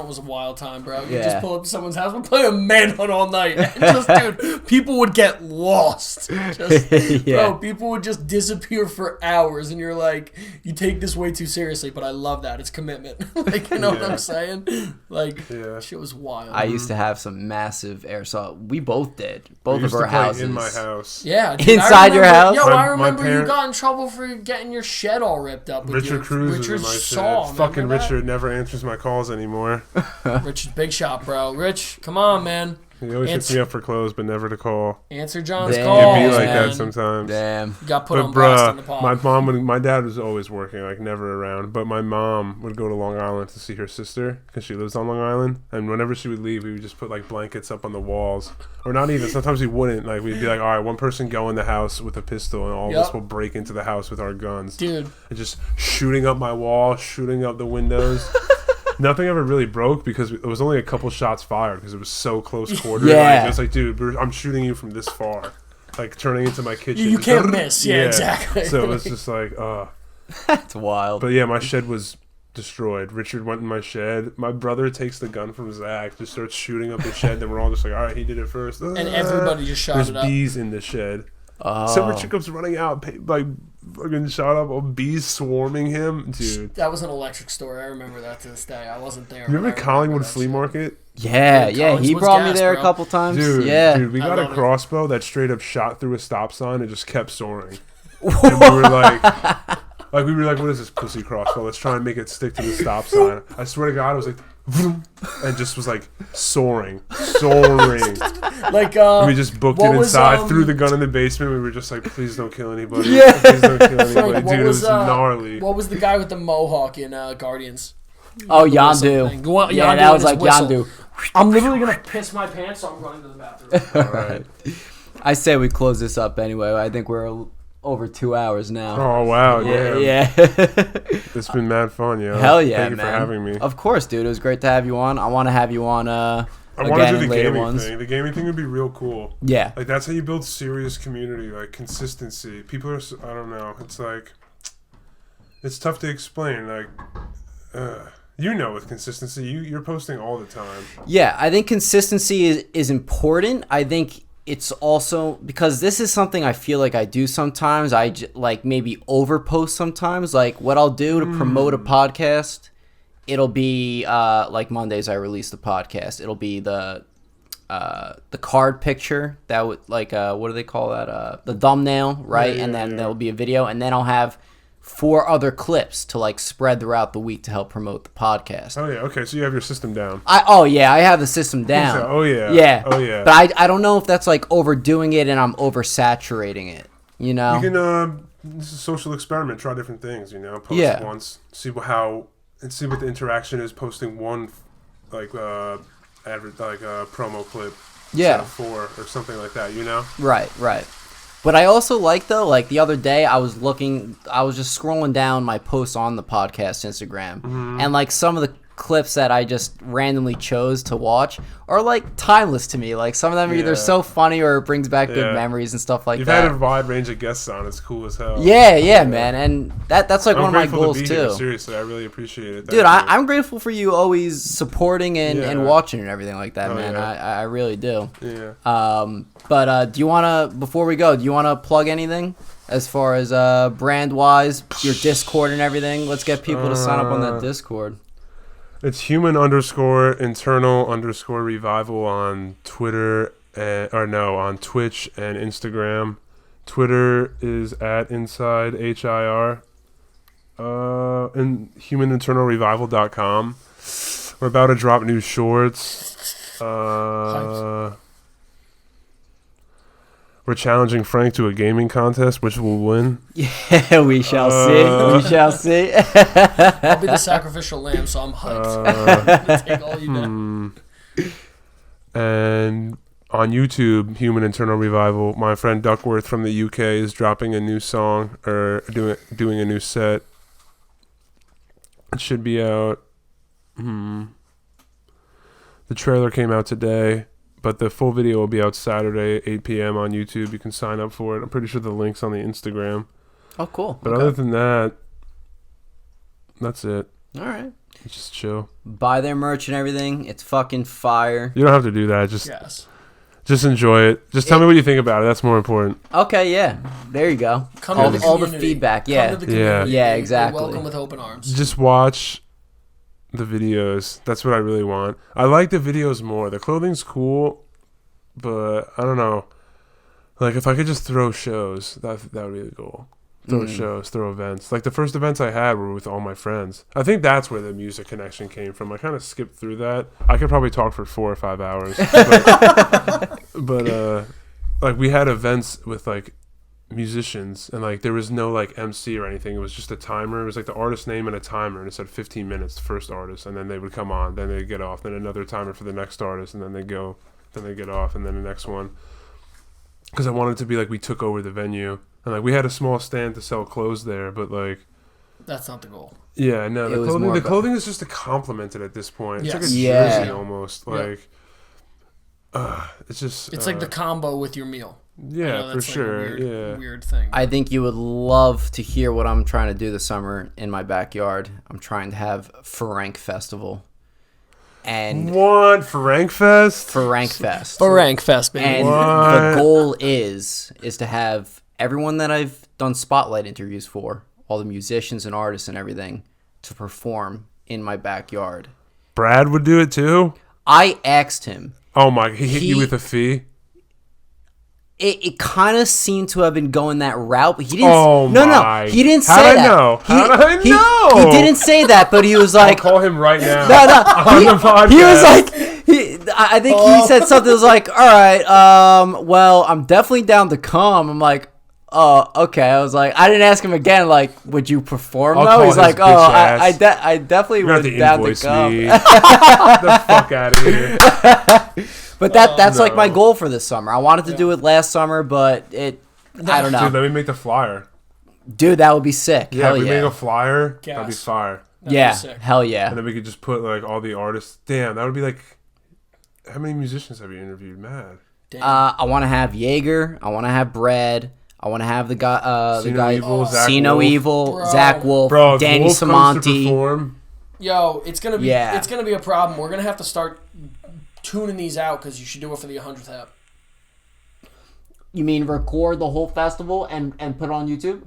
was a wild time, bro. You just pull up to someone's house, we're playing Manhunt all night. And dude, people would get lost. Bro, people would just disappear for hours, and you're like, you take this way too seriously, but I love that. It's commitment. Like, you know what I'm saying? Like, shit was wild. I used to have some massive airsoft. We both did. Both of our houses. In my house. Yeah. Dude, inside your house? Yo, I remember you got in trouble for getting your shed all ripped up with Richard Cruz is in my shed. Fucking Richard never answers my calls anymore. Richard's big shot, bro. Rich, come on, man. He always hits me up for clothes, but never to call. Answer John's Damn. calls. It'd be like man. that sometimes. Damn. You got put on blast on the pod. My dad was always working, like never around. But my mom would go to Long Island to see her sister because she lives on Long Island. And whenever she would leave, we would just put like blankets up on the walls, or not even. Sometimes we wouldn't. Like we'd be like, all right, one person go in the house with a pistol, and all of us will break into the house with our guns, dude, and just shooting up my wall, shooting up the windows. Nothing ever really broke because it was only a couple shots fired because it was so close quarter. Yeah. Like, it was like, dude, I'm shooting you from this far. Like, turning into my kitchen. You can't miss. Yeah, exactly. So it was just like, That's wild. But yeah, my shed was destroyed. Richard went in my shed. My brother takes the gun from Zach, just starts shooting up the shed. Then we're all just like, all right, he did it first. And everybody just shot it up. There's bees in the shed. Oh. So Richard comes running out, like, fucking shot up, all bees swarming him. Dude. That was an electric story. I remember that to this day. I wasn't there. You remember Collingwood Flea Market? Yeah, he brought me there a couple times. Dude, we got a crossbow that straight up shot through a stop sign and just kept soaring. And we were like, what is this pussy crossbow? Let's try and make it stick to the stop sign. I swear to God, it was like, vroom, and just was like soaring. Like, we just booked it inside, threw the gun in the basement. We were just like, please don't kill anybody. Yeah. Please don't kill anybody. Dude, it was gnarly. What was the guy with the mohawk in Guardians? Oh, Yondu. Yeah, that was like Yondu. I'm literally going to piss my pants, so I'm running to the bathroom. All right. I say we close this up anyway. I think we're over 2 hours now. Oh, wow. Yeah. It's been mad fun, yo. Hell yeah, Thank you man. for having me. Of course, dude. It was great to have you on. I want to have you on I want to do the gaming thing. The gaming thing would be real cool. Yeah. Like, that's how you build serious community, like consistency. People are, I don't know. It's like, it's tough to explain. Like, with consistency, you're posting all the time. Yeah, I think consistency is important. I think it's also because this is something I feel like I do sometimes. I like maybe overpost sometimes. Like what I'll do to promote a podcast, it'll be like Mondays I release the podcast. It'll be the card picture that would like what do they call that? The thumbnail, right? And then there'll be a video, and then I'll have 4 other clips to like spread throughout the week to help promote the podcast. Oh yeah, okay. So you have your system down. I have the system down. Yeah. But I don't know if that's like overdoing it and I'm oversaturating it. You know. You can this is a social experiment. Try different things. You know, post once, see what the interaction is. Posting one like promo clip. Yeah. 4 or something like that. You know. Right. But I also like, though, like the other day I was just scrolling down my posts on the podcast Instagram, and like some of the clips that I just randomly chose to watch are like timeless to me. Like some of them are either so funny or it brings back good memories and stuff like that. You've had a wide range of guests on. It's cool as hell. Yeah, man. And that's like one of my goals to be too. Here. Seriously, I really appreciate it. Dude, I'm grateful for you always supporting and watching and everything like that, man. Yeah. I really do. Yeah. But do you want to, before we go, do you want to plug anything as far as brand-wise, your Discord and everything? Let's get people to sign up on that Discord. It's human_internal_revival on Twitter, on Twitch and Instagram. Twitter is at inside H.i.R. And humaninternalrevival.com. We're about to drop new shorts. We're challenging Frank to a gaming contest, which will win. Yeah, we shall see. I'll be the sacrificial lamb, so I'm hyped. Take all you know. And on YouTube, Human Internal Revival, my friend Duckworth from the UK is dropping a new song, or doing a new set. It should be out. The trailer came out today. But the full video will be out Saturday, 8 p.m. on YouTube. You can sign up for it. I'm pretty sure the link's on the Instagram. Oh, cool. But other than that, that's it. All right. Just chill. Buy their merch and everything. It's fucking fire. You don't have to do that. Just enjoy it. Just tell me what you think about it. That's more important. Okay, yeah. There you go. All the feedback. Yeah. Yeah, exactly. You're welcome with open arms. Just watch the videos. That's what I really want. I like the videos more. The clothing's cool, but I don't know. Like if I could just throw shows, that would be the goal. throw shows, throw events. Like the first events I had were with all my friends. I think that's where the music connection came from. I kind of skipped through that. I could probably talk for 4 or 5 hours. But like we had events with like musicians, and like there was no like MC or anything. It was just a timer. It was like the artist name and a timer, and it said 15 minutes, the first artist, and then they would come on, then they'd get off, then another timer for the next artist, and then they go, then they get off, and then the next one. Because I wanted it to be like we took over the venue, and like we had a small stand to sell clothes there, but like that's not the goal. Yeah, no, the clothing is just a compliment at this point. It's like a jersey almost. Like it's just it's like the combo with your meal. Yeah, for sure. Weird thing. I think you would love to hear what I'm trying to do this summer in my backyard. I'm trying to have Frank Festival. And what? Frank Fest? Frank Fest. Frank Fest, baby. And the goal is to have everyone that I've done spotlight interviews for, all the musicians and artists and everything, to perform in my backyard. Brad would do it too? I asked him. Oh my, he hit you with a fee? It kind of seemed to have been going that route, but he didn't. No, he didn't say that. How did I know? He didn't say that, but he was like, I'll call him right now. On the podcast. He was like, I think he said something that was like, all right, well, I'm definitely down to come. I'm like, oh, okay. I was like, I didn't ask him again, like, would you perform though? He's like, oh, I definitely would down to come. The fuck out of here. But that's like my goal for this summer. I wanted to do it last summer, but I don't know. Dude, let me make the flyer. Dude, that would be sick. Yeah, hell if we make a flyer, that'd be fire. Hell yeah. And then we could just put like all the artists. Damn, that would be like, how many musicians have you interviewed? Mad. I want to have Jaeger. I want to have Brad. I want to have the guy, Sino Evil, Zach Wolf, bro, Danny Wolf Samonti. Yo, it's gonna be a problem. We're gonna have to start tuning these out because you should do it for the 100th app. You mean record the whole festival and put it on YouTube?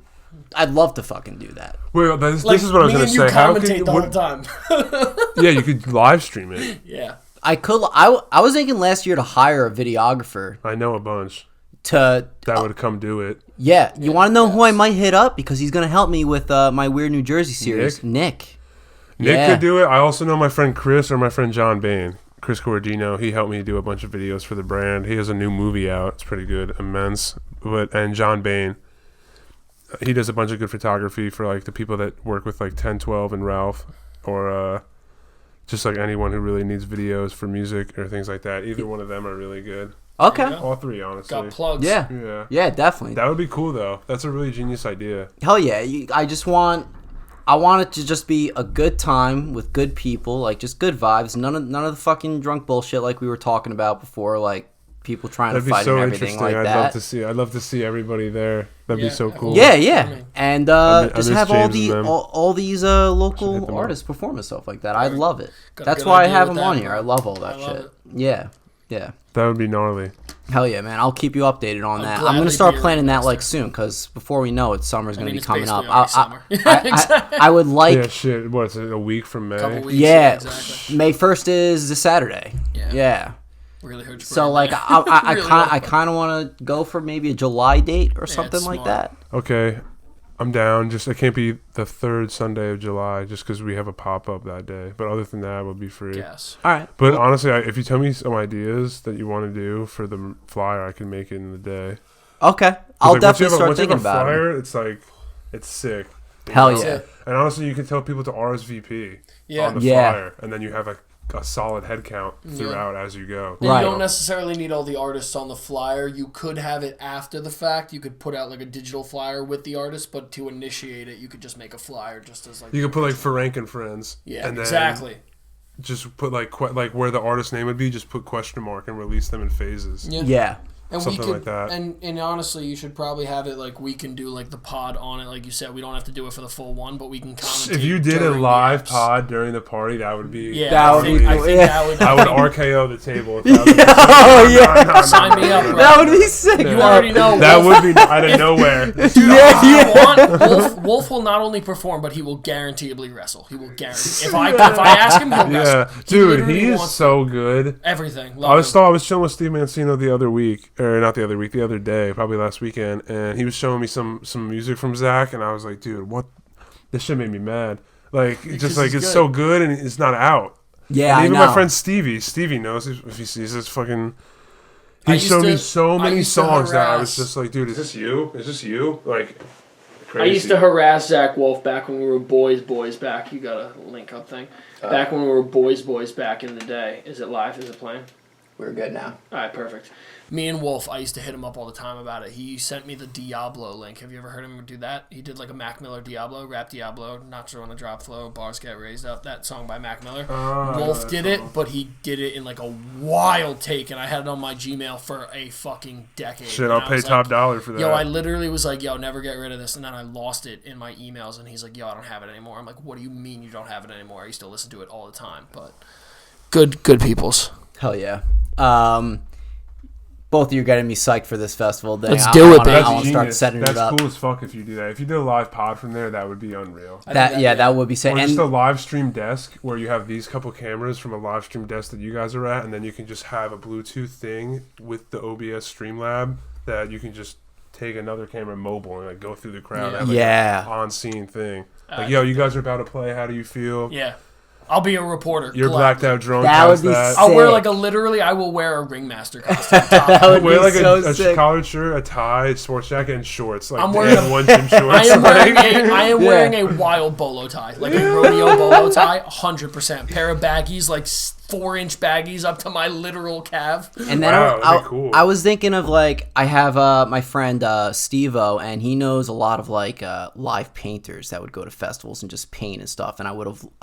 I'd love to fucking do that. Wait, this is what I was gonna say. How can you commentate the whole time? Yeah, you could live stream it. Yeah, I could. I was thinking last year to hire a videographer. I know a bunch. That would come do it. Yeah, you want to know who I might hit up because he's gonna help me with my Weird New Jersey series. Nick could do it. I also know my friend Chris or my friend John Bain. Chris Cordino, he helped me do a bunch of videos for the brand. He has a new movie out. It's pretty good, immense. And John Bain, he does a bunch of good photography for like the people that work with like 1012 and Ralph, or just like anyone who really needs videos for music or things like that. Either one of them are really good. Okay. All three, honestly. Got plugs. Yeah, definitely. That would be cool though. That's a really genius idea. Hell yeah. I want it to just be a good time with good people, like just good vibes. None of the fucking drunk bullshit like we were talking about before, like people trying to fight and everything like that. I'd love to see everybody there. That'd be so cool. Yeah. And just have all these local artists perform and stuff like that. I'd love it. That's why I have them on here. I love all that shit. Yeah. That would be gnarly. Hell yeah, man. I'll keep you updated on that. I'm going to start planning that like soon because before we know it, summer's going to be coming up. I would like... Yeah, shit. What, is it a week from May? Couple weeks, yeah, exactly. May 1st is the Saturday. Yeah. Really hurt you. So like I kind of want to go for maybe a July date or something like that. Okay. I'm down. Just it can't be the third Sunday of July, just because we have a pop up that day. But other than that, we'll be free. Yes. All right. But honestly, if you tell me some ideas that you want to do for the flyer, I can make it in the day. Okay, I'll definitely start thinking about flyer, it. It's like it's sick. Hell yeah. And honestly, you can tell people to RSVP on the flyer, and then you have a solid head count throughout as you go. And you don't necessarily need all the artists on the flyer. You could have it after the fact. You could put out like a digital flyer with the artist, but to initiate it, you could just make a flyer just as like... You could put like Frank and Friends. Yeah, and exactly. Just put like where the artist name would be, just put question mark and release them in phases. Yeah. And something like that. And honestly, you should probably have it like we can do like the pod on it. Like you said, we don't have to do it for the full one, but we can commentate. If you did a live pod during the party, that would be... Yeah, that would be... I would RKO the table. Sign me up, bro. That would be sick. You already know. That would be out of nowhere. Wolf will not only perform, but he will guaranteeably wrestle. He will guarantee. If I ask him, he'll wrestle. Dude, he is so good. Everything. I was chilling with Steve Mancino the other week. or not the other week, the other day, probably last weekend, and he was showing me some music from Zach, and I was like, dude, what? This shit made me mad. Like, just like it's so good, and it's not out. Yeah, and even I know. my friend Stevie knows if he sees this fucking. He showed me so many songs that I was just like, dude, is this you? Is this you? Like, crazy. I used to harass Zach Wolf back when we were boys back. You got a link up thing. Back when we were boys back in the day. Is it live? Is it playing? We're good now. All right, perfect. Me and Wolf, I used to hit him up all the time about it. He sent me the Diablo link. Have you ever heard him do that? He did like a Mac Miller Diablo, rap Diablo, not sure on a drop flow, bars get raised up. That song by Mac Miller. Wolf did it, but he did it in like a wild take, and I had it on my Gmail for a fucking decade. Shit, I'll pay top dollar for that. Yo, I literally was like, yo, never get rid of this, and then I lost it in my emails, and he's like, yo, I don't have it anymore. I'm like, what do you mean you don't have it anymore? I used to listen to it all the time, but good peoples. Hell yeah. Both of you are getting me psyched for this festival day. Let's do it, baby. I want to start setting it up. That's cool as fuck if you do that. If you did a live pod from there, that would be unreal. That would be sick. Or just a live stream desk where you have these couple cameras from a live stream desk that you guys are at, and then you can just have a Bluetooth thing with the OBS Streamlab that you can just take another camera mobile and like go through the crowd. Yeah. Have, like, on-scene thing. Like, yo, you guys are about to play. How do you feel? Yeah. I'll be a reporter. You're blacked out drunk. That would be sick. I'll wear I will wear a ringmaster costume. That would wear like so a collared shirt, a tie, sports jacket, and shorts. Like I'm wearing one gym shorts. I am wearing a wild bolo tie, like a rodeo bolo tie, 100%. Pair of baggies, like 4-inch baggies up to my literal calf. And then cool. I was thinking of like I have my friend Steve-O, and he knows a lot of like live painters that would go to festivals and just paint and stuff. And I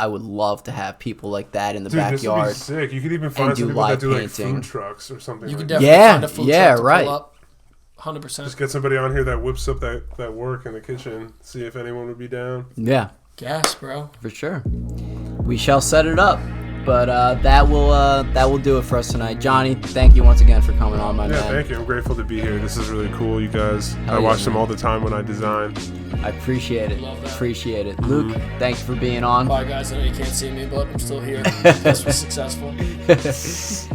would love to have people like that in the backyard. This would be sick. You could even find some people that do like food trucks or something. You could like definitely find a food truck to right. pull up. 100%. Just get somebody on here that whips up that work in the kitchen. See if anyone would be down. Yeah. Gas, bro. For sure. We shall set it up. But that will do it for us tonight. Johnny, thank you once again for coming on, my man. Yeah, thank you. I'm grateful to be here. This is really cool, you guys. I watch them all the time when I design. I appreciate it. Love that. Appreciate it. Luke, thanks for being on. Bye, guys. I know you can't see me, but I'm still here. This was successful.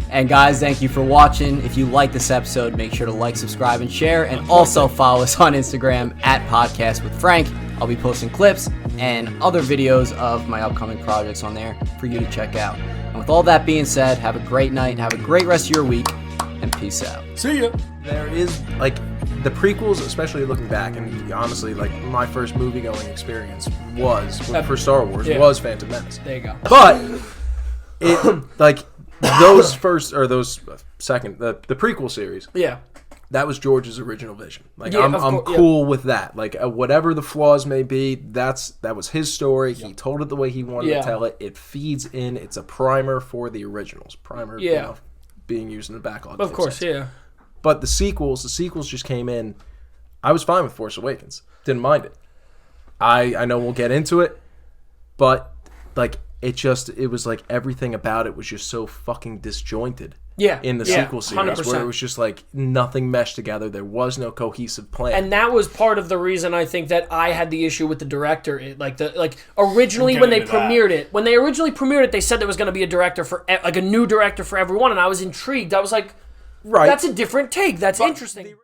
And guys, thank you for watching. If you like this episode, make sure to like, subscribe, and share. And also follow us on Instagram @podcastwithfrank. I'll be posting clips and other videos of my upcoming projects on there for you to check out. And with all that being said, have a great night, have a great rest of your week, and peace out. See ya. There is, like, the prequels, especially looking back, and honestly, like, my first movie-going experience for Star Wars was Phantom Menace. There you go. But, like, those first, or those second, the prequel series, Yeah. that was George's original vision. Like, Yeah, I'm cool with that. Like, whatever the flaws may be, that was his story. He told it the way he wanted to tell it. It feeds in. It's a primer for the originals. Primer, being used in the backlog. Of course, yeah. But the sequels just came in. I was fine with Force Awakens. Didn't mind it. I know we'll get into it, but like it was like everything about it was just so fucking disjointed. Yeah. In the sequel series, 100%. where it was just like nothing meshed together. There was no cohesive plan. And that was part of the reason I think that I had the issue with the director. Originally when they premiered it, they said there was going to be a director for like a new director for everyone, and I was intrigued. I was like, right, that's a different take. That's interesting.